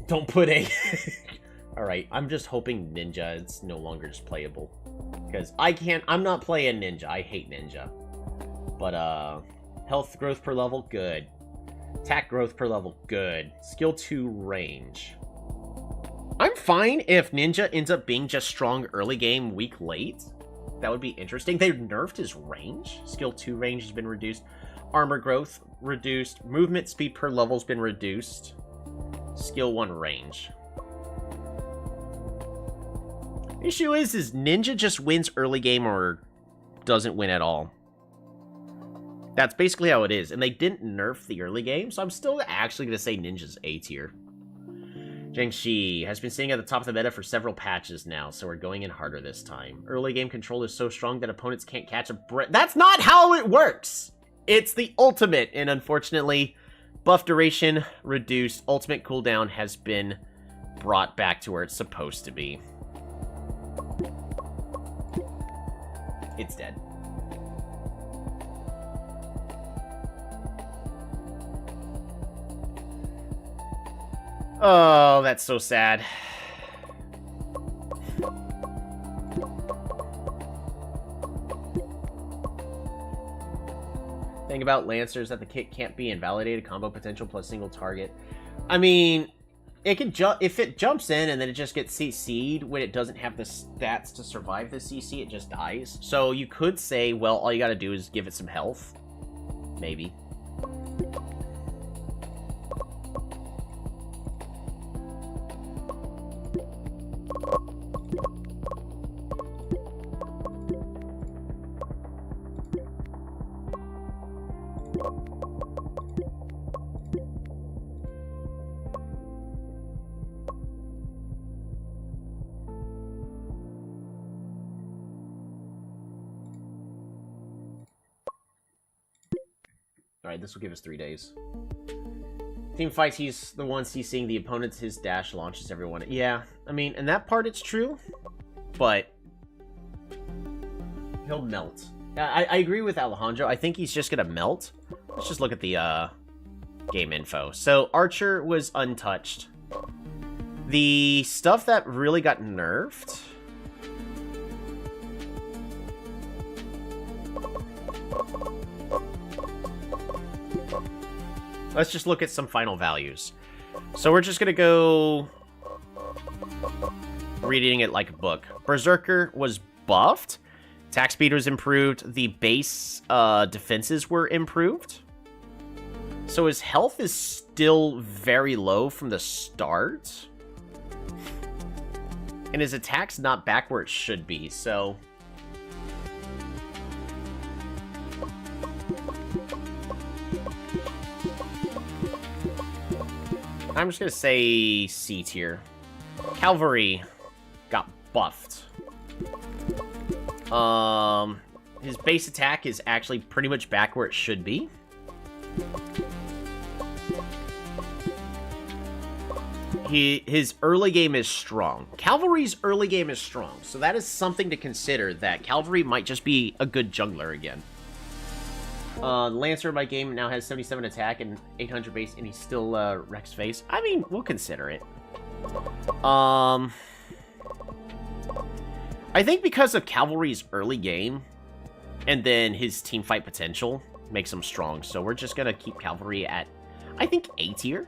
Speaker 1: Don't put A. Alright, I'm just hoping Ninja is no longer just playable. Because I'm not playing Ninja. I hate Ninja. But, health growth per level, good. Attack growth per level, good. Skill 2 range. I'm fine if Ninja ends up being just strong early game, weak late. That would be interesting. They nerfed his range. Skill 2 range has been reduced. Armor growth reduced. Movement speed per level has been reduced. Skill 1 range. Issue is Ninja just wins early game or doesn't win at all. That's basically how it is. And they didn't nerf the early game, so I'm still actually going to say Ninja's A tier. Zhengxi has been sitting at the top of the meta for several patches now, so we're going in harder this time. Early game control is so strong that opponents can't catch a breath. That's not how it works! It's the ultimate, and unfortunately, buff duration reduced. Ultimate cooldown has been brought back to where it's supposed to be. It's dead. Oh, that's so sad. Thing about Lancers that the kit can't be invalidated. Combo potential plus single target. I mean, it can jump if it jumps in and then it just gets CC'd when it doesn't have the stats to survive the CC. It just dies. So you could say, well, all you got to do is give it some health, maybe. Alright, this will give us 3 days. Teamfight, he's the one CCing the opponents, his dash launches everyone. Yeah, I mean, in that part it's true, but he'll melt. I agree with Alejandro. I think he's just gonna melt. Let's just look at the game info. So, Archer was untouched. The stuff that really got nerfed... Let's just look at some final values. So we're just going to go reading it like a book. Berserker was buffed. Attack speed was improved. The base defenses were improved. So his health is still very low from the start. And his attack's not back where it should be, so... I'm just going to say C tier. Cavalry got buffed. His base attack is actually pretty much back where it should be. His early game is strong. Cavalry's early game is strong, so that is something to consider, that Cavalry might just be a good jungler again. Lancer in my game now has 77 attack and 800 base, and he's still Rex face. I mean, we'll consider it. I think because of Cavalry's early game, and then his team fight potential makes him strong. So we're just gonna keep Cavalry at, I think, A tier.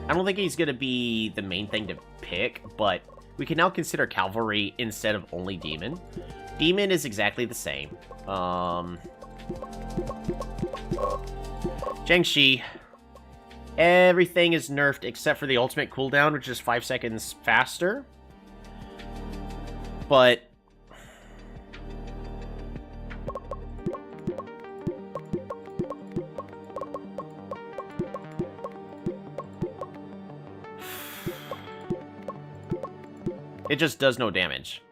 Speaker 1: I don't think he's gonna be the main thing to pick, but we can now consider Cavalry instead of only Demon. Demon is exactly the same. Zhengxi. Everything is nerfed except for the ultimate cooldown, which is 5 seconds faster. But... it just does no damage.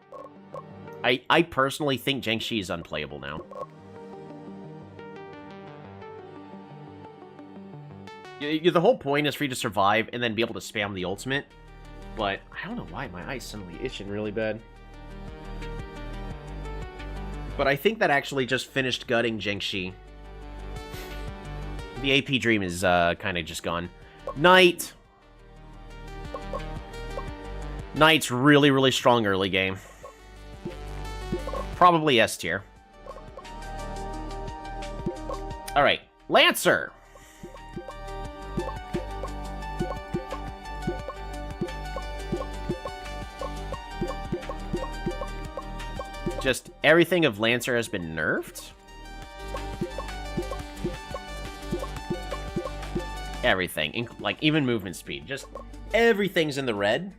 Speaker 1: I personally think Zhengxi is unplayable now. The whole point is for you to survive and then be able to spam the ultimate. But I don't know why my eye's suddenly itching really bad. But I think that actually just finished gutting Zhengxi. The AP Dream is kind of just gone. Knight. Knight's really, really strong early game. Probably S tier. Alright, Lancer. Just everything of Lancer has been nerfed. Everything, like even movement speed. Just everything's in the red.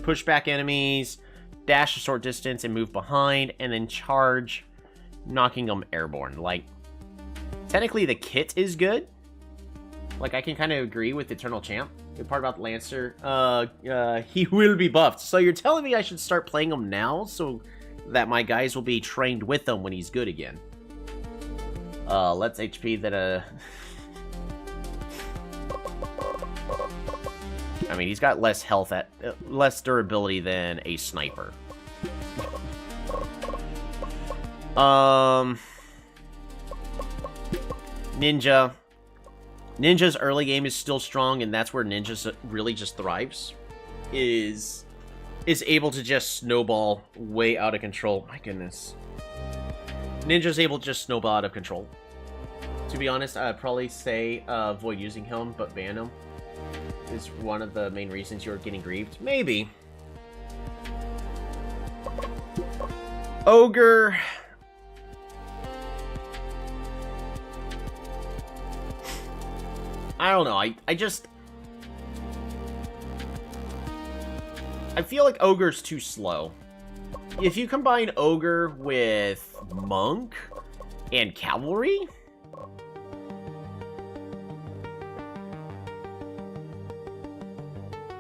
Speaker 1: Push back enemies, dash a short distance and move behind, and then charge, knocking them airborne. Like, technically the kit is good. Like, I can kind of agree with Eternal Champ. The part about Lancer, he will be buffed. So you're telling me I should start playing him now so that my guys will be trained with him when he's good again. Let's HP that, I mean, he's got less health less durability than a sniper. Ninja. Ninja's early game is still strong, and that's where Ninja really just thrives. Is able to just snowball way out of control. My goodness. Ninja's able to just snowball out of control. To be honest, I'd probably say avoid using him, but ban him. Is one of the main reasons you're getting grieved. Maybe. Ogre. I don't know, I just... I feel like Ogre's too slow. If you combine Ogre with Monk and Cavalry...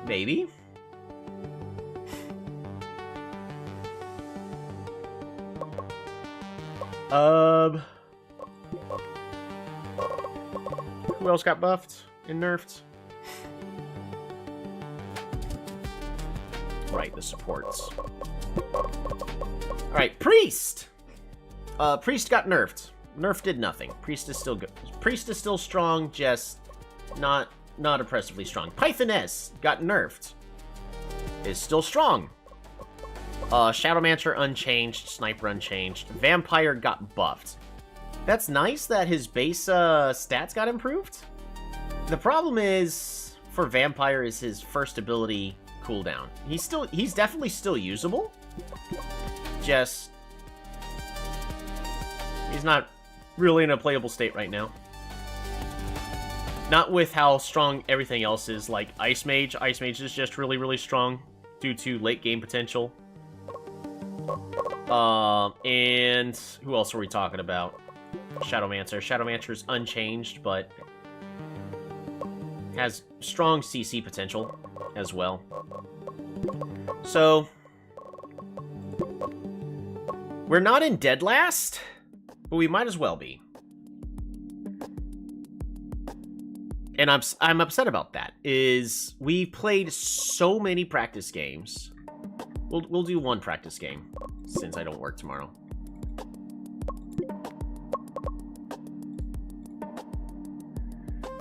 Speaker 1: maybe? Who else got buffed and nerfed? Right, the supports. Alright, Priest! Priest got nerfed. Nerf did nothing. Priest is still good. Priest is still strong, just not oppressively strong. Pythoness got nerfed. Is still strong. Shadowmancer unchanged. Sniper unchanged. Vampire got buffed. That's nice that his base stats got improved. The problem is, for Vampire, is his first ability cooldown. He's definitely still usable. Just... he's not really in a playable state right now. Not with how strong everything else is, like Ice Mage. Ice Mage is just really, really strong due to late game potential. And who else are we talking about? Shadowmancer. Shadowmancer's unchanged, but has strong CC potential as well. So, we're not in dead last, but we might as well be. And I'm upset about that. Is we played so many practice games. We'll do one practice game since I don't work tomorrow.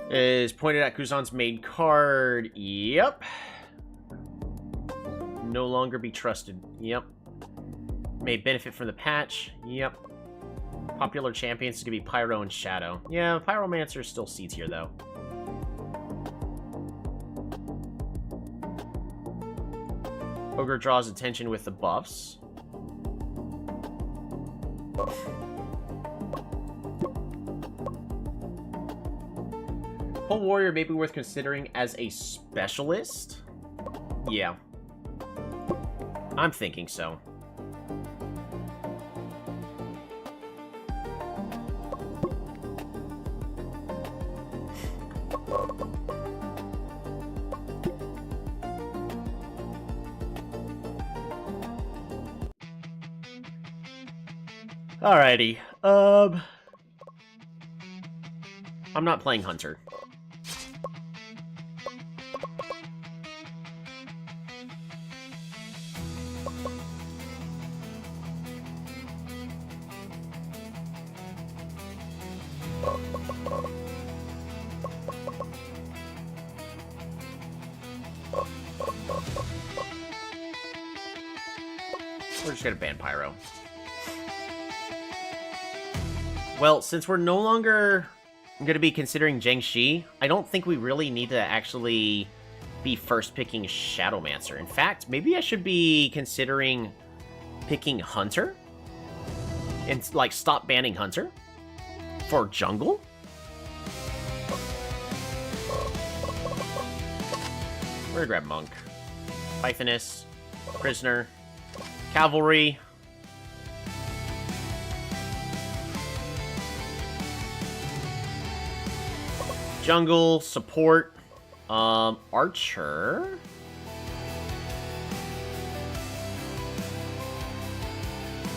Speaker 1: Is pointed at Kuzan's main card. Yep. No longer be trusted. Yep. May benefit from the patch. Yep. Popular champions is gonna be Pyro and Shadow. Yeah, Pyromancer is still C tier though. Ogre draws attention with the buffs. Pole Warrior may be worth considering as a specialist. Yeah. I'm thinking so. Alrighty, I'm not playing Hunter. We're just gonna ban Pyro. Well, since we're no longer gonna be considering Zhengxi, I don't think we really need to actually be first picking Shadowmancer. In fact, maybe I should be considering picking Hunter and, like, stop banning Hunter for jungle. We're gonna grab Monk, Pythoness, Prisoner, Cavalry. Jungle, support, Archer.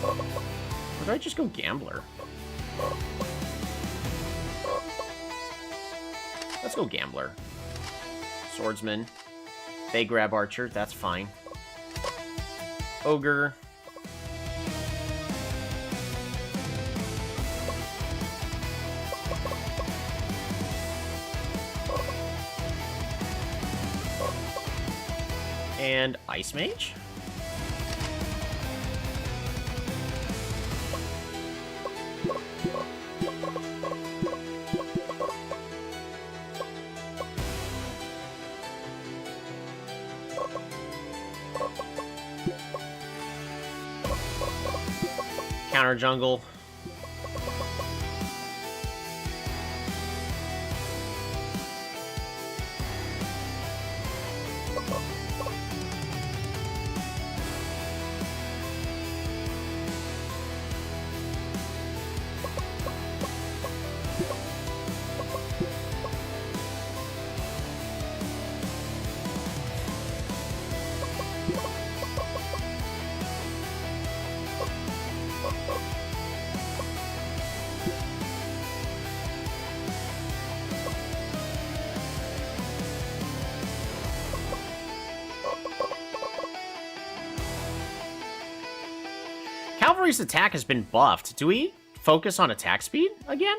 Speaker 1: Or do I just go Gambler? Let's go Gambler. Swordsman. They grab Archer, that's fine. Ogre. And Ice Mage? Counter jungle. Cavalry's attack has been buffed. Do we focus on attack speed again?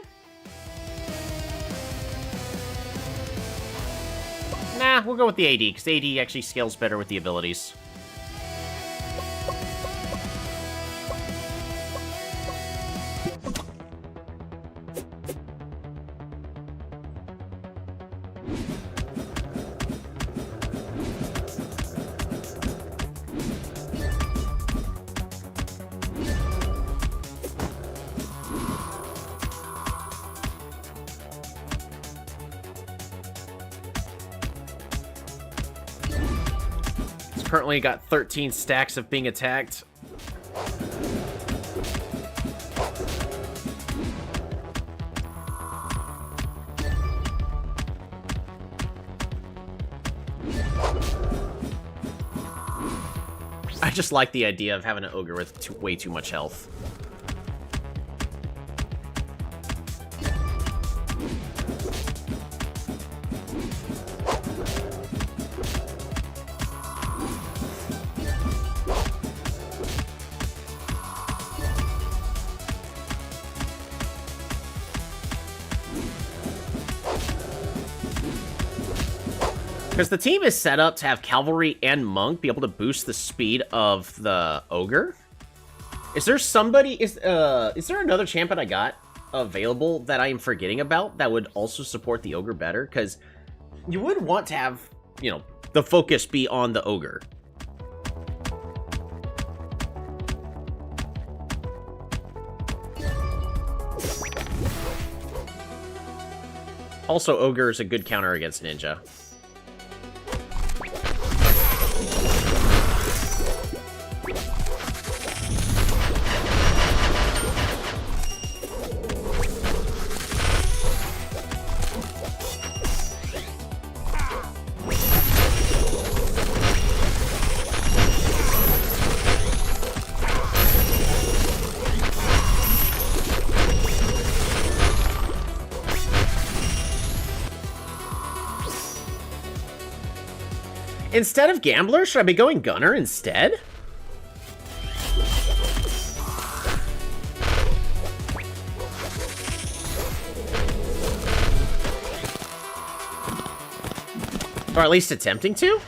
Speaker 1: Nah, we'll go with the AD, because AD actually scales better with the abilities. Currently got 13 stacks of being attacked. I just like the idea of having an ogre with way too much health. Because the team is set up to have Cavalry and Monk be able to boost the speed of the Ogre. Is there somebody... Is there another champion I got available that I am forgetting about that would also support the Ogre better? Because you would want to have, you know, the focus be on the Ogre. Also, Ogre is a good counter against Ninja. Instead of Gambler, should I be going Gunner instead? Or at least attempting to?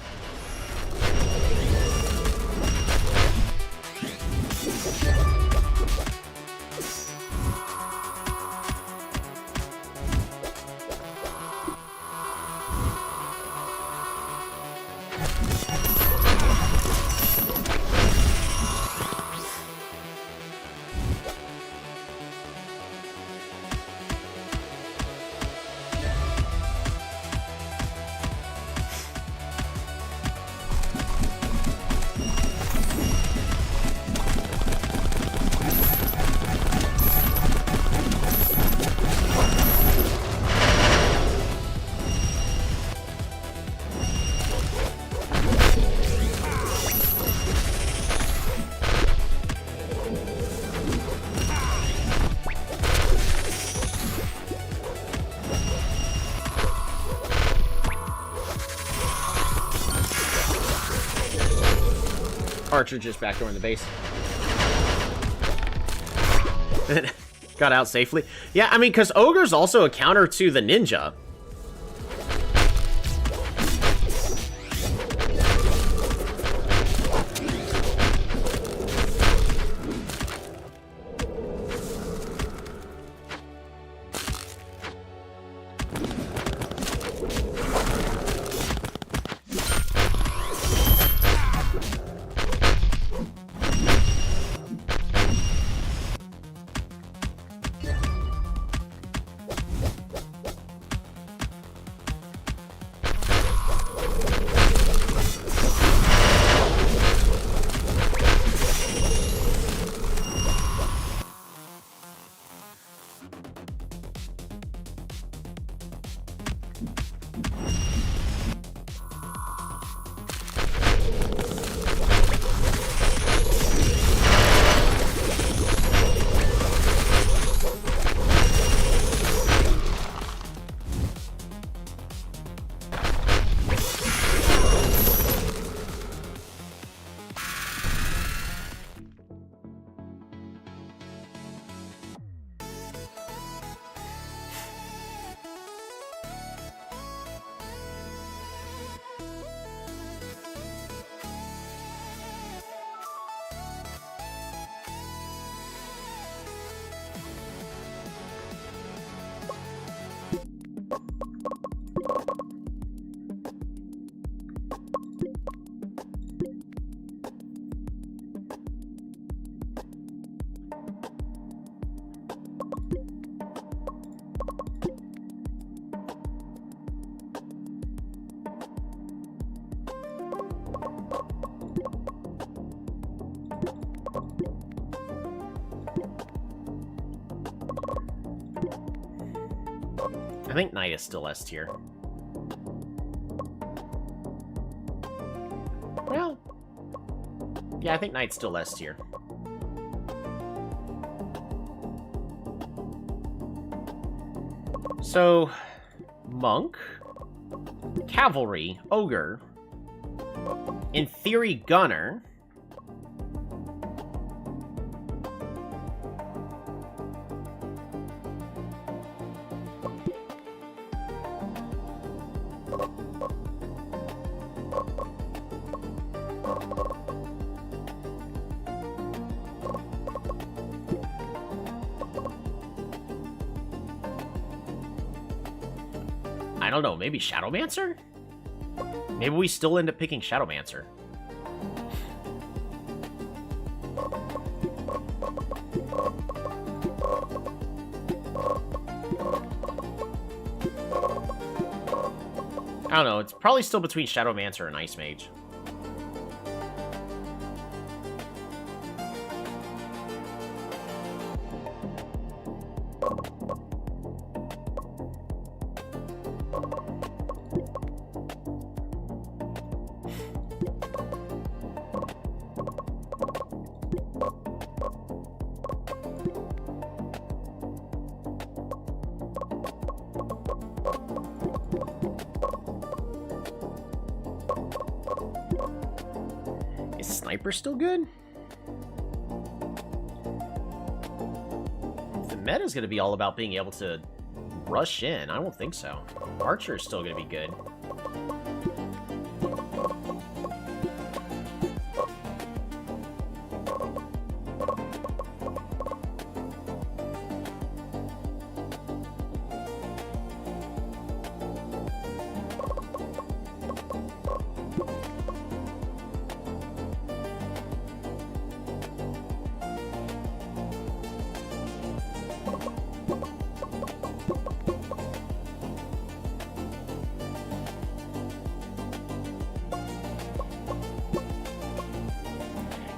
Speaker 1: Archer just backdooring the base. Got out safely. Yeah, I mean, because Ogre's also a counter to the Ninja. I think Knight is still S tier. Well, yeah, I think Knight's still S tier. So, Monk, Cavalry, Ogre, in theory, Gunner. I don't know, maybe Shadowmancer? Maybe we still end up picking Shadowmancer. I don't know, it's probably still between Shadowmancer and Ice Mage. Sniper's still good? The meta's gonna be all about being able to rush in. I don't think so. Archer is still gonna be good.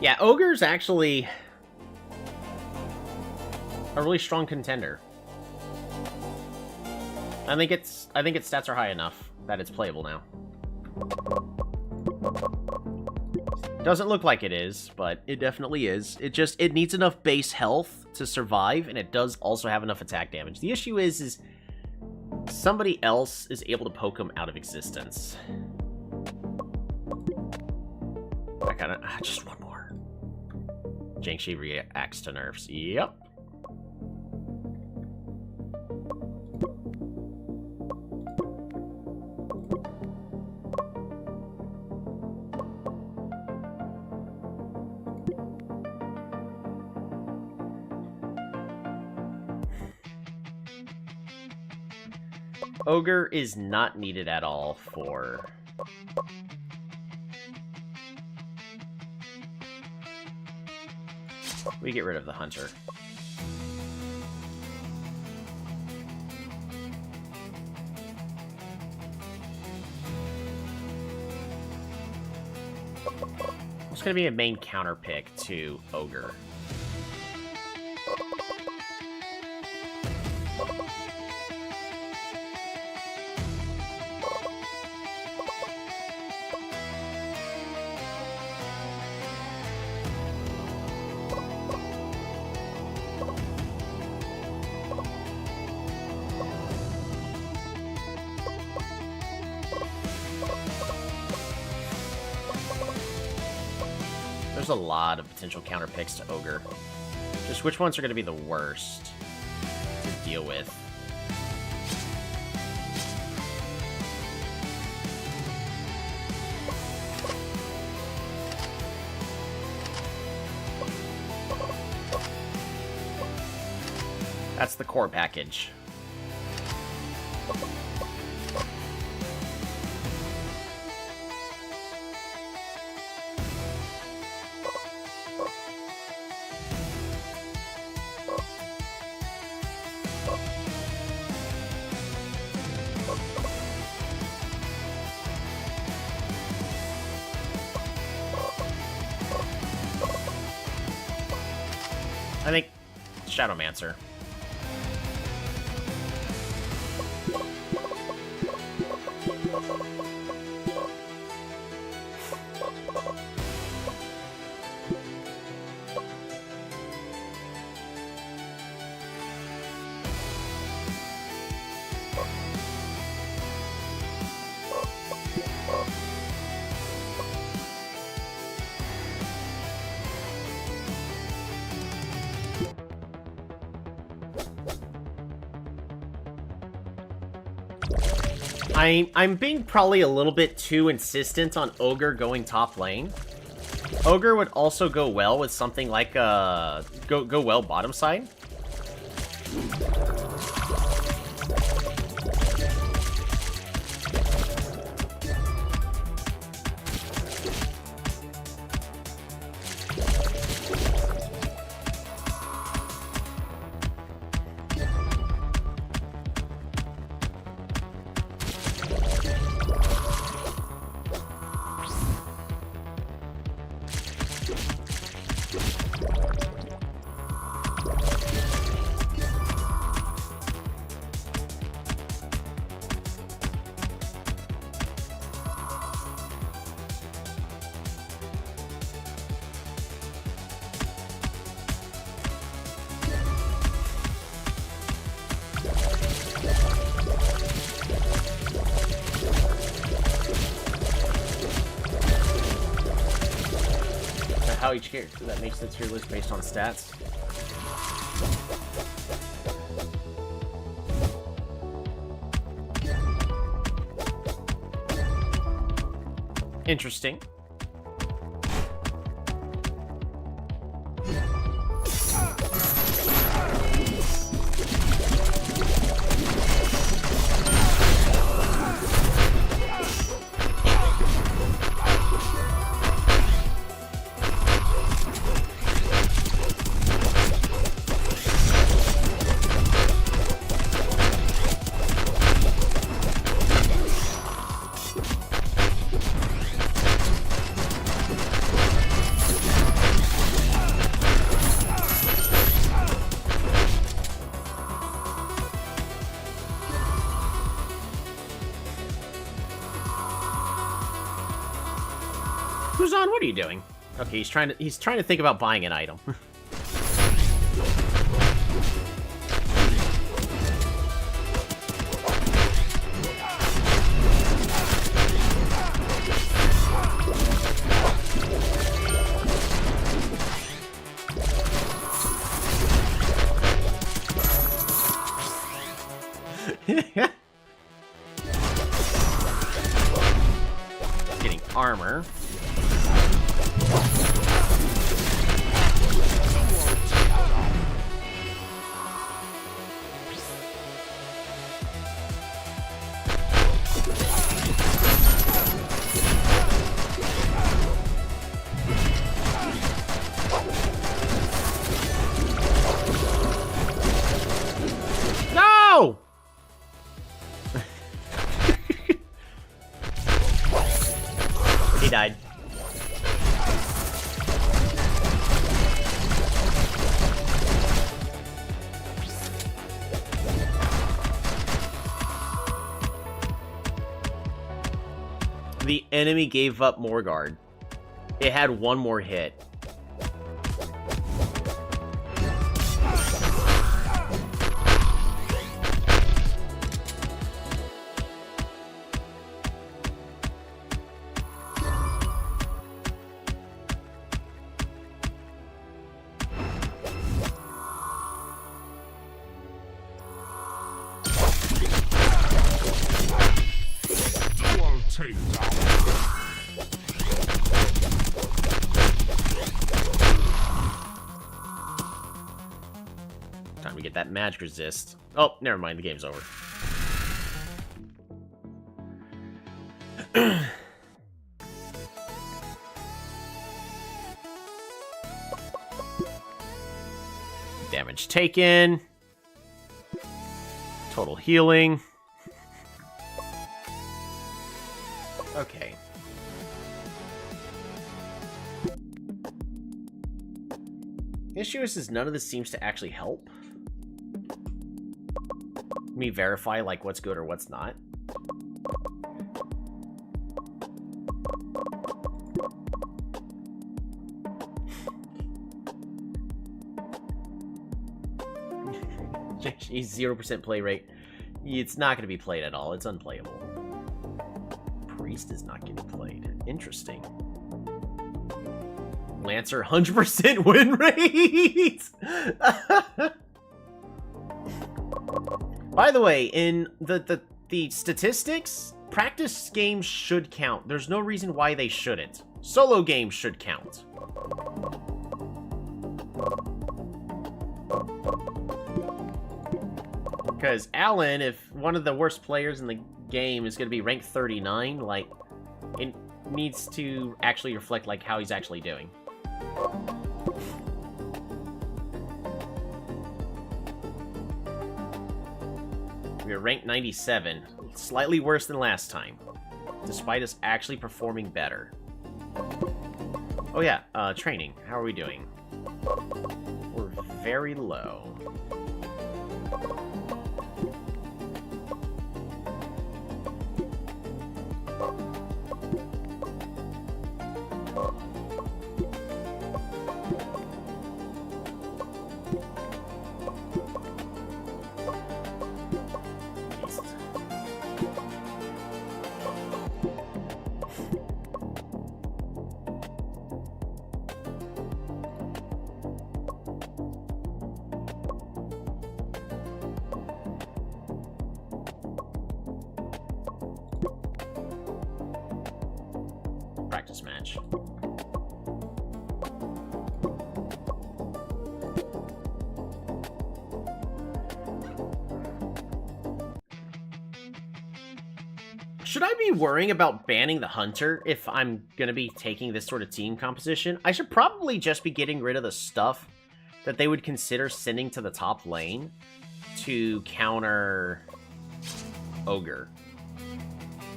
Speaker 1: Yeah, Ogre's actually a really strong contender. I think its stats are high enough that it's playable now. Doesn't look like it is, but it definitely is. It needs enough base health to survive, and it does also have enough attack damage. The issue is somebody else is able to poke him out of existence. I kinda just one more. Jiangshi reacts to nerfs. Yep. Ogre is not needed at all for... We get rid of the hunter. It's going to be a main counter pick to Ogre. There's a lot of potential counter picks to Ogre. Just which ones are going to be the worst to deal with? That's the core package. I think Shadowmancer. I'm being probably a little bit too insistent on Ogre going top lane. Ogre would also go well with something like go well bottom side. how each character that makes the tier list based on stats. Interesting. Kuzan, what are you doing? Okay, he's trying to think about buying an item. Getting armor. No! He died. The enemy gave up more guard. It had one more hit. Time to get that magic resist. Oh, never mind, the game's over. Damage taken. Total healing. Okay. The issue is none of this seems to actually help me verify like what's good or what's not. He's 0% play rate. It's not going to be played at all. It's unplayable. Priest is not getting played. Interesting. Lancer, 100% win rate! By the way, in the statistics, practice games should count. There's no reason why they shouldn't. Solo games should count. Because Alan, if one of the worst players in the game is going to be ranked 39, like, it needs to actually reflect, like, how he's actually doing. We are ranked 97, slightly worse than last time, despite us actually performing better. Oh yeah, training. How are we doing? We're very low. practice match. Should I be worrying about banning the hunter if I'm gonna be taking this sort of team composition? I should probably just be getting rid of the stuff that they would consider sending to the top lane to counter Ogre.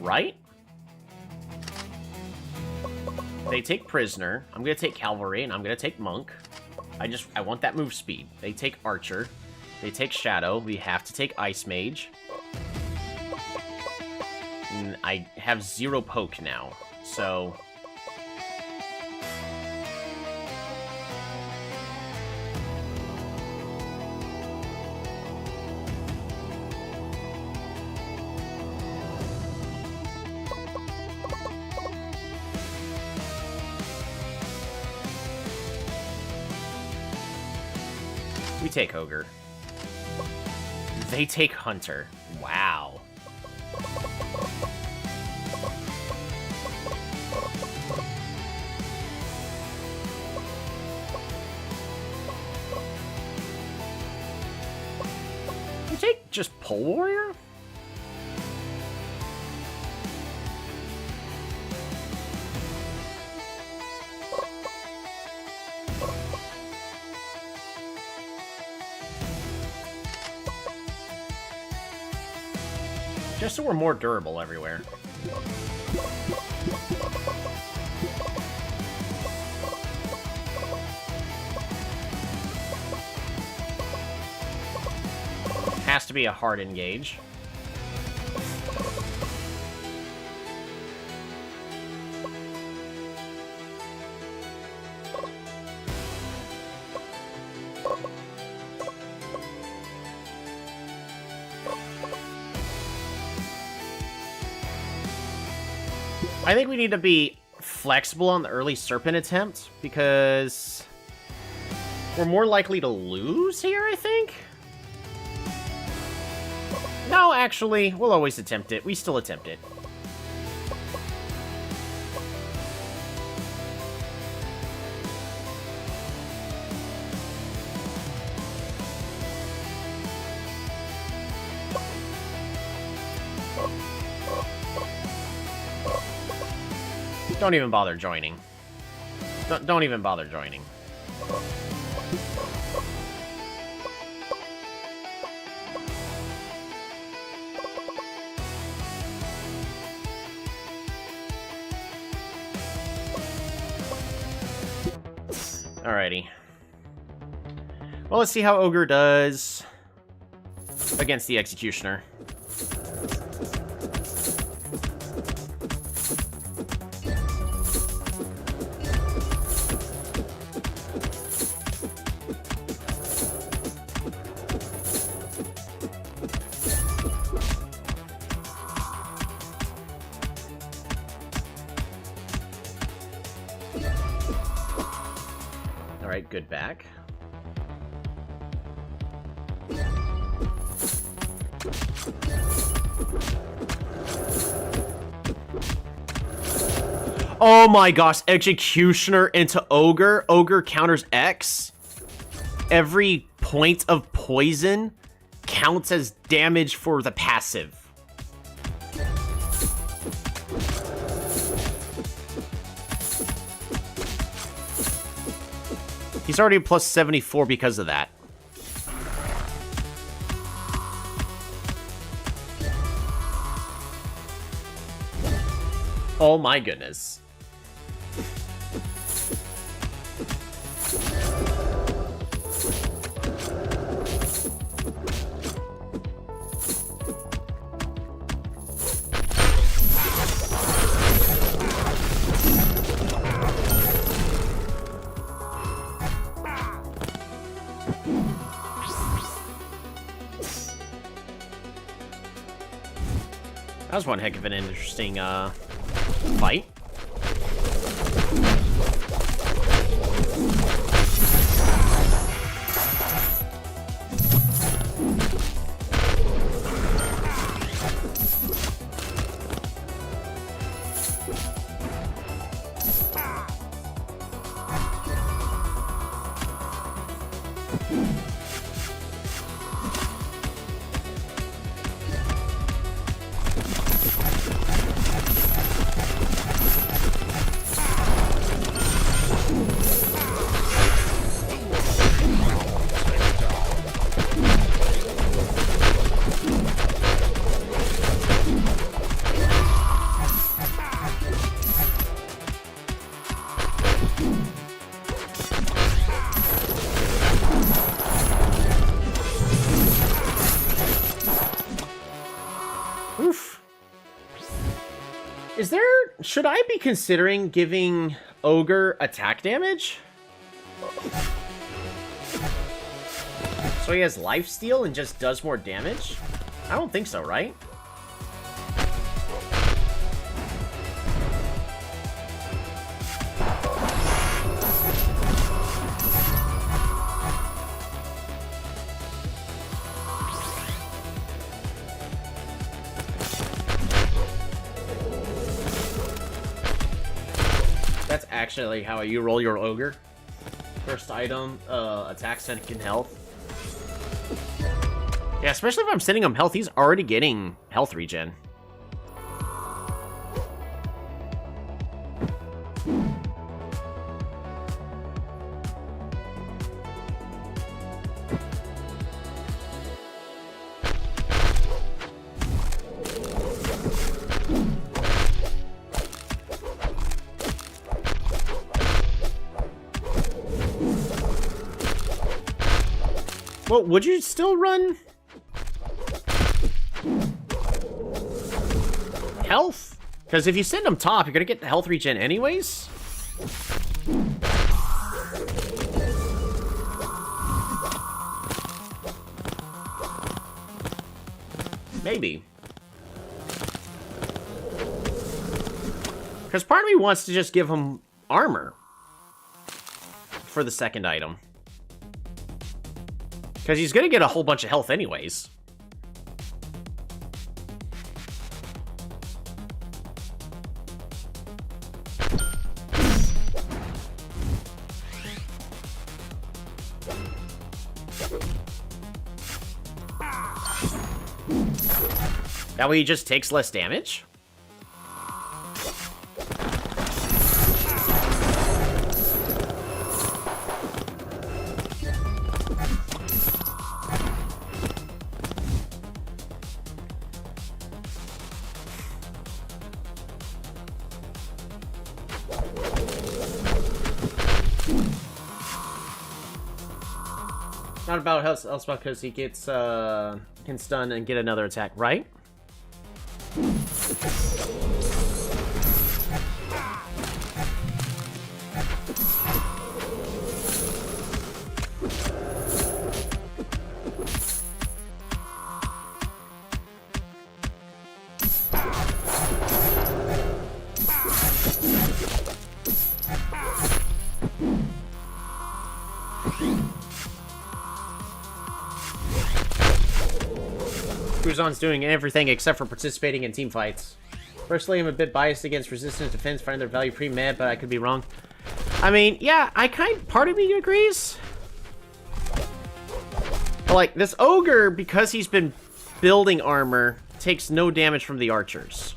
Speaker 1: Right? They take Prisoner. I'm gonna take Cavalry, and I'm gonna take Monk. I want that move speed. They take Archer. They take Shadow. We have to take Ice Mage. And I have 0 poke now, so... we take Ogre. They take Hunter. Wow. You take just Pole Warrior? Just so we're more durable everywhere. Has to be a hard engage. I think we need to be flexible on the early Serpent attempt, because we're more likely to lose here, I think? No, actually, we'll always attempt it. We still attempt it. Don't even bother joining. Don't even bother joining. Alrighty. Well, let's see how Ogre does against the Executioner. Alright, good back. Oh my gosh, Executioner into Ogre. Ogre counters X. Every point of poison counts as damage for the passive. He's already plus 74 because of that. Oh my goodness. That was one heck of an interesting fight. Should I be considering giving Ogre attack damage? So he has lifesteal and just does more damage? I don't think so, right? That's actually how you roll your Ogre. First item, attack, second health. Yeah, especially if I'm sending him health, he's already getting health regen. Well, would you still run health? Because if you send him top, you're gonna get the health regen anyways. Maybe. Because part of me wants to just give him armor for the second item. Because he's going to get a whole bunch of health anyways. That way he just takes less damage? Not about health, else because he gets can stun and get another attack, right? Cruzon's doing everything except for participating in team fights. Personally, I'm a bit biased against resistance defense, finding their value pretty mad, but I could be wrong. I mean, yeah, part of me agrees. But like, this ogre, because he's been building armor, takes no damage from the archers.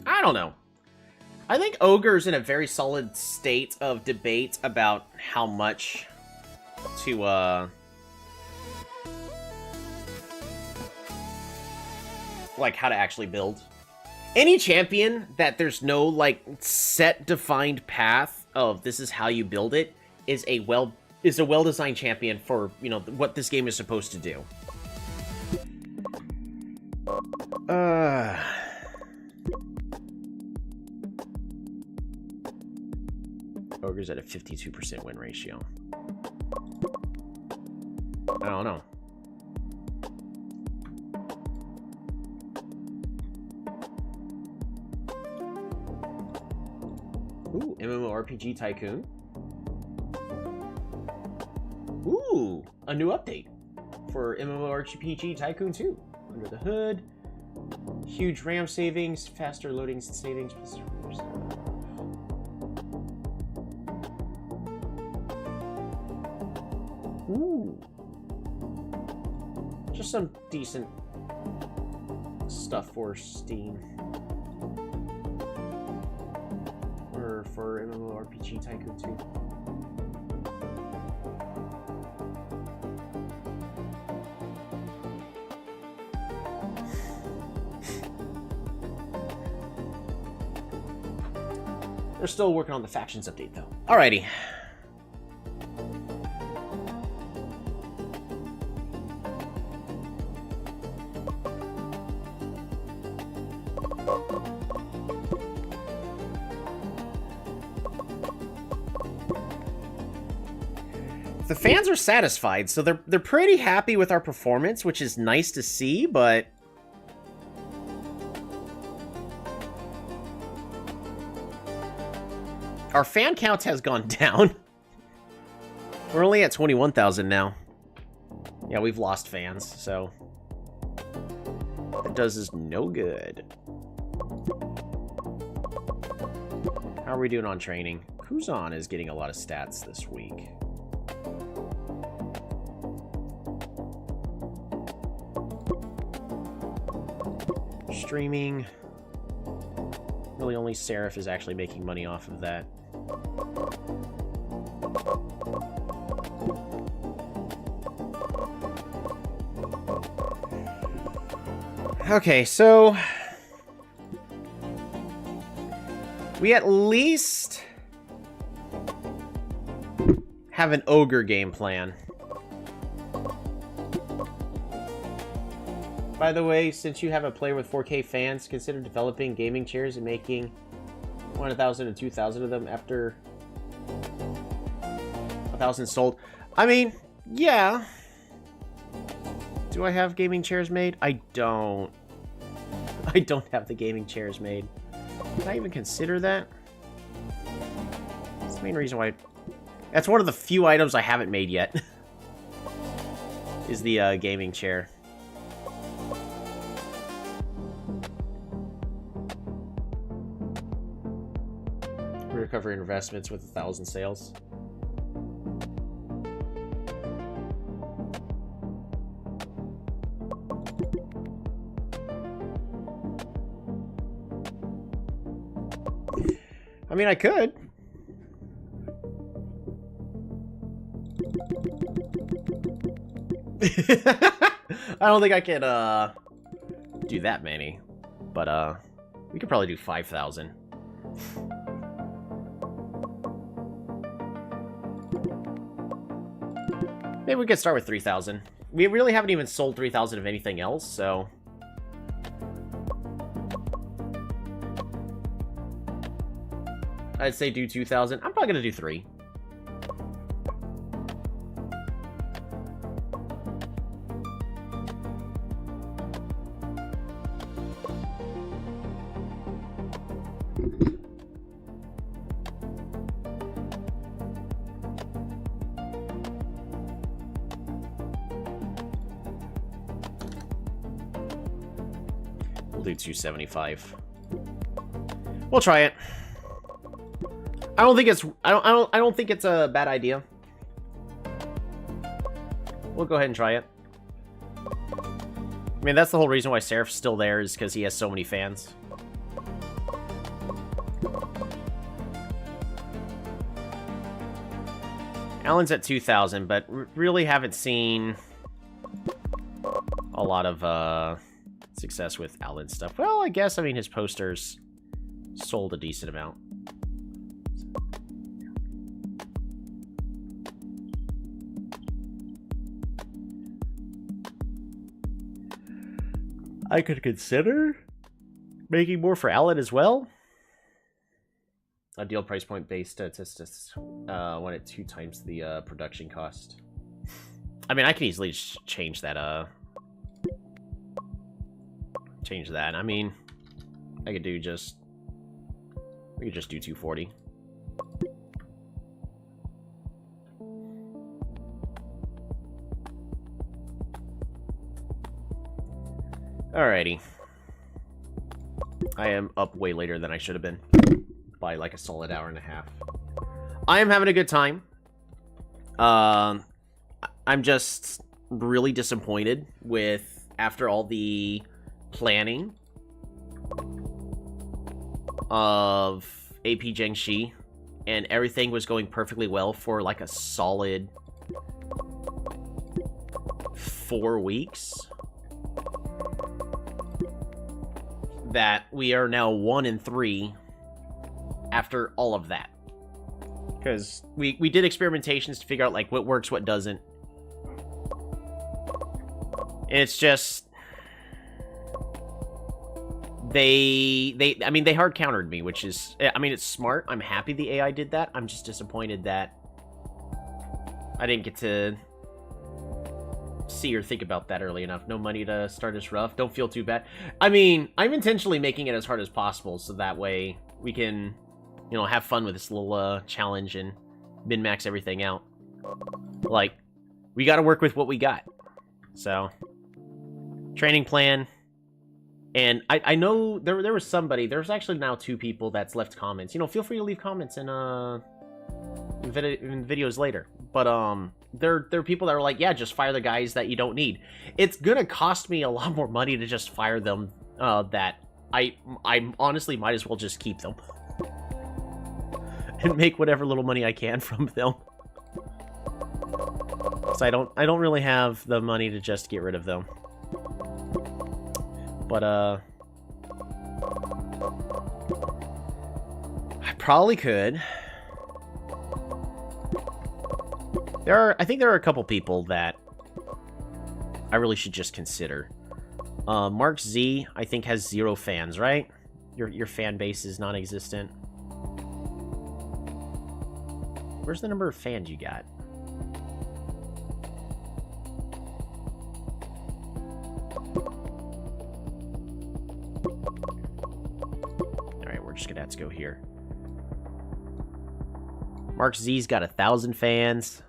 Speaker 1: I don't know. I think Ogre's in a very solid state of debate about how much to, like, how to actually build. Any champion that there's no, like, set defined path of this is how you build it is a well-designed champion for, you know, what this game is supposed to do. Ogre's at a 52% win ratio. I don't know. Ooh, MMORPG Tycoon. Ooh, a new update for MMORPG Tycoon 2. Under the hood. Huge RAM savings, faster loading savings. Ooh. Just some decent stuff for Steam. Or for MMORPG Tycoon 2. They're still working on the factions update, though. Alrighty. The fans are satisfied, so they're pretty happy with our performance, which is nice to see, but our fan count has gone down. We're only at 21,000 now. Yeah, we've lost fans, so that does us no good. How are we doing on training? Kuzan is getting a lot of stats this week. Streaming. Really only Seraph is actually making money off of that. Okay, so we at least have an ogre game plan. By the way, since you have a player with 4K fans, consider developing gaming chairs and making 1,000 and 2,000 of them after 1,000 sold. I mean, yeah. Do I have gaming chairs made? I don't. I don't have the gaming chairs made. Did I even consider that? That's the main reason why. That's one of the few items I haven't made yet. Is the gaming chair. Recover investments with 1,000 sales. I mean, I could. I don't think I can do that many, but we could probably do 5,000. Maybe we could start with 3,000. We really haven't even sold 3,000 of anything else, so I'd say do 2,000. I'm probably gonna do 3. We'll do 275. We'll try it. I don't think it's a bad idea. We'll go ahead and try it. I mean, that's the whole reason why Seraph's still there, is because he has so many fans. Alan's at 2,000, but really haven't seen a lot of success with Alan's stuff. Well, I guess, I mean, his posters sold a decent amount. I could consider making more for Alan as well. A deal price point based statistics when at 2 times the production cost. I mean, I can easily change that. Change that. I mean, I could do just. We could just do 240. Alrighty. I am up way later than I should have been. By like a solid hour and a half. I am having a good time. I'm just really disappointed with, after all the planning of AP Jiangxi, and everything was going perfectly well for like a solid 4 weeks, that we are now 1-3 after all of that. Because we did experimentations to figure out, like, what works, what doesn't. It's just... I mean, they hard countered me, which is... I mean, it's smart. I'm happy the AI did that. I'm just disappointed that I didn't get to see or think about that early enough. No money to start us rough. Don't feel too bad. I mean, I'm intentionally making it as hard as possible so that way we can, you know, have fun with this little challenge and min-max everything out. Like, we got to work with what we got. So, training plan. And I know there was somebody, there's actually now 2 people that's left comments. You know, feel free to leave comments in videos later. But there are people that are like, yeah, just fire the guys that you don't need. It's gonna cost me a lot more money to just fire them. That I honestly might as well just keep them and make whatever little money I can from them. So I don't really have the money to just get rid of them. But I probably could. I think there are a couple people that I really should just consider. Mark Z, I think, has 0 fans, right? Your fan base is non-existent. Where's the number of fans you got? Alright, we're just gonna have to go here. Mark Z's got 1,000 fans.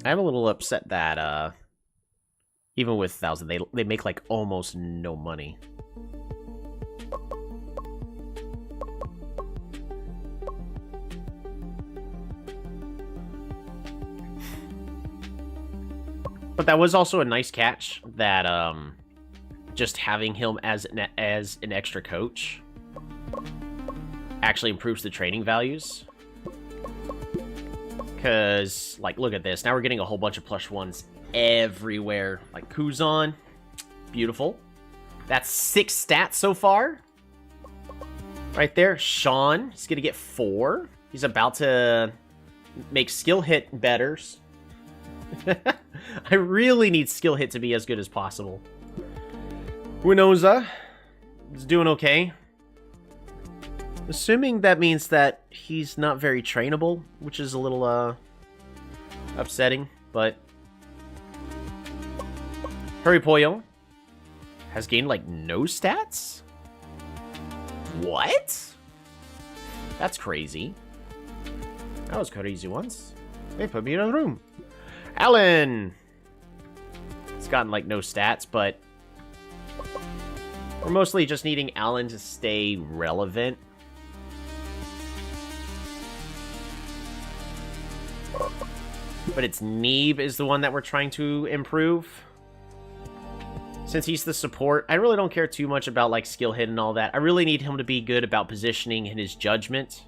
Speaker 1: I'm a little upset that, even with 1,000, they make, like, almost no money. But that was also a nice catch, that, just having him as an extra coach actually improves the training values. Because, like, look at this. Now we're getting a whole bunch of +1s everywhere. Like, Kuzan. Beautiful. That's 6 stats so far. Right there. Sean. He's going to get 4. He's about to make skill hit better. I really need skill hit to be as good as possible. Winoza is doing okay. Assuming that means that he's not very trainable, which is a little, upsetting, but... Hurry Pollo has gained, like, no stats? What? That's crazy. That was crazy once. They put me in a room. Alan! He's gotten, like, no stats, but... we're mostly just needing Alan to stay relevant. But it's Neeb is the one that we're trying to improve. Since he's the support, I really don't care too much about, like, skill hit and all that. I really need him to be good about positioning and his judgment.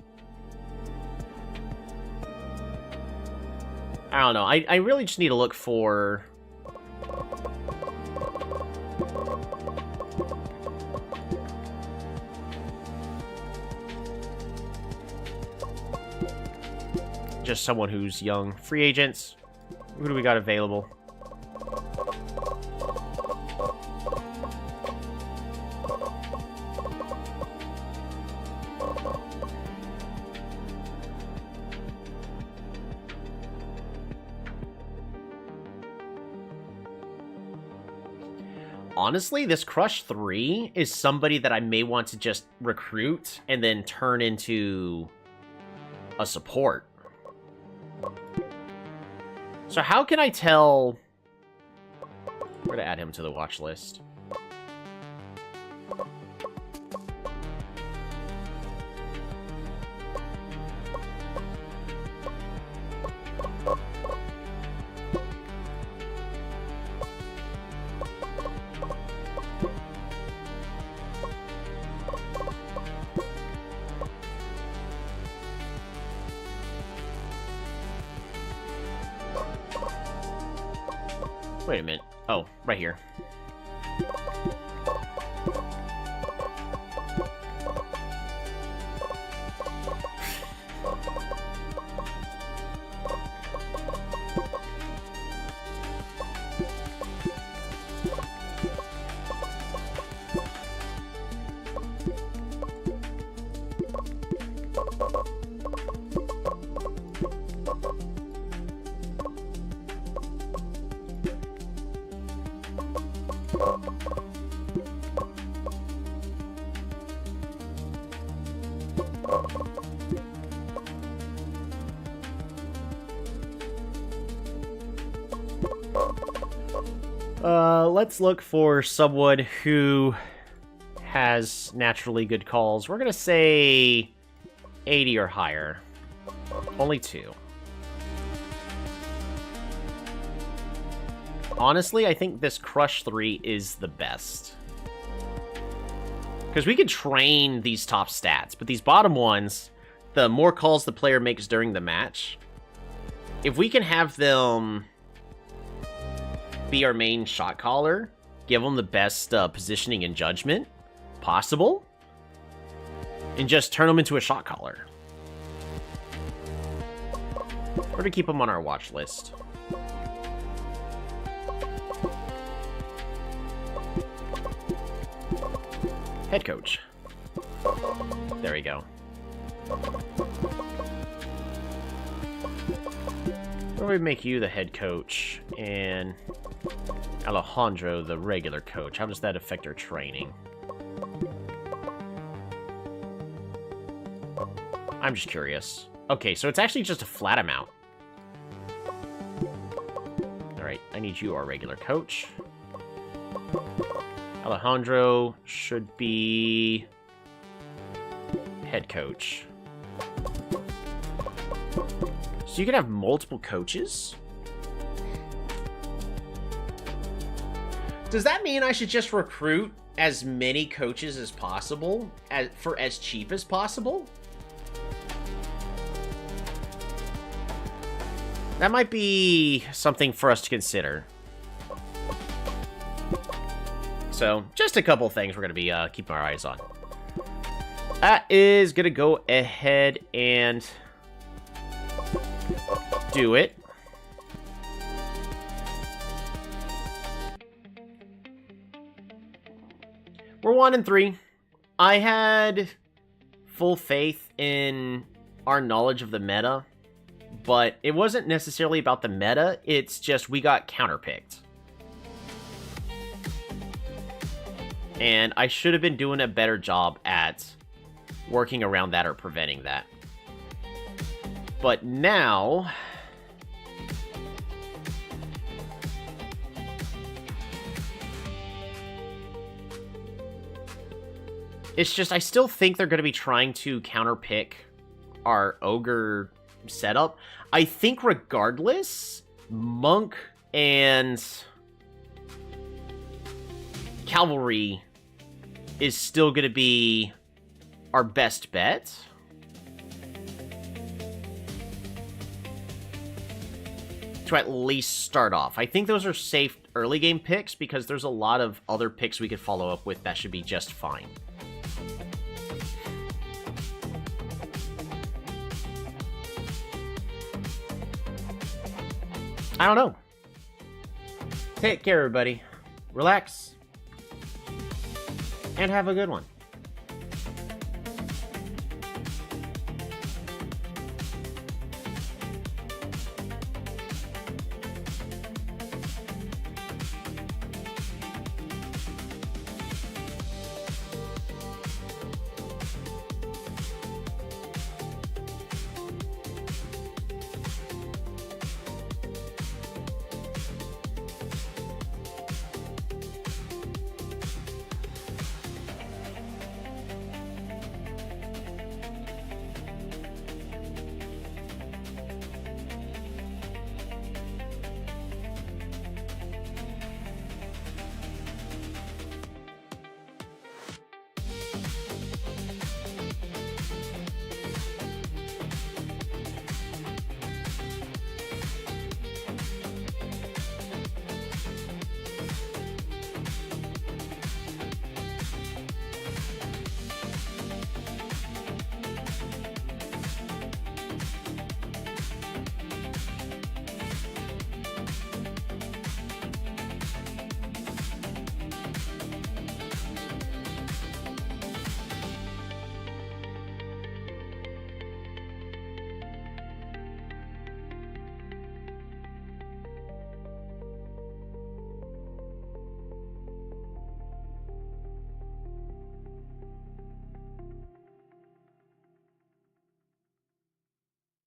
Speaker 1: I don't know. I really just need to look for... just someone who's young. Free agents. Who do we got available? Honestly, this Crush 3 is somebody that I may want to just recruit and then turn into a support. So how can I tell... we're going to add him to the watch list. Wait a minute. Oh, right here. Let's look for someone who has naturally good calls. We're gonna say 80 or higher. Only 2. Honestly, I think this Crush 3 is the best. Because we could train these top stats, but these bottom ones, the more calls the player makes during the match, if we can have them be our main shot caller, give them the best positioning and judgment possible, and just turn them into a shot caller. Or to keep them on our watch list. Head coach. There we go. Or we make you the head coach, and Alejandro the regular coach. How does that affect our training? I'm just curious. Okay, so it's actually just a flat amount. Alright, I need you, our regular coach. Alejandro should be head coach. So you can have multiple coaches? Does that mean I should just recruit as many coaches as possible for as cheap as possible? That might be something for us to consider. So, just a couple things we're going to be keeping our eyes on. That is going to go ahead and do it. We're 1-3. I had full faith in our knowledge of the meta, but it wasn't necessarily about the meta, it's just we got counterpicked. And I should have been doing a better job at working around that or preventing that. But now... it's just, I still think they're going to be trying to counterpick our Ogre setup. I think regardless, Monk and Cavalry is still going to be our best bet. To at least start off. I think those are safe early game picks because there's a lot of other picks we could follow up with that should be just fine. I don't know. Take care, everybody. Relax. And have a good one.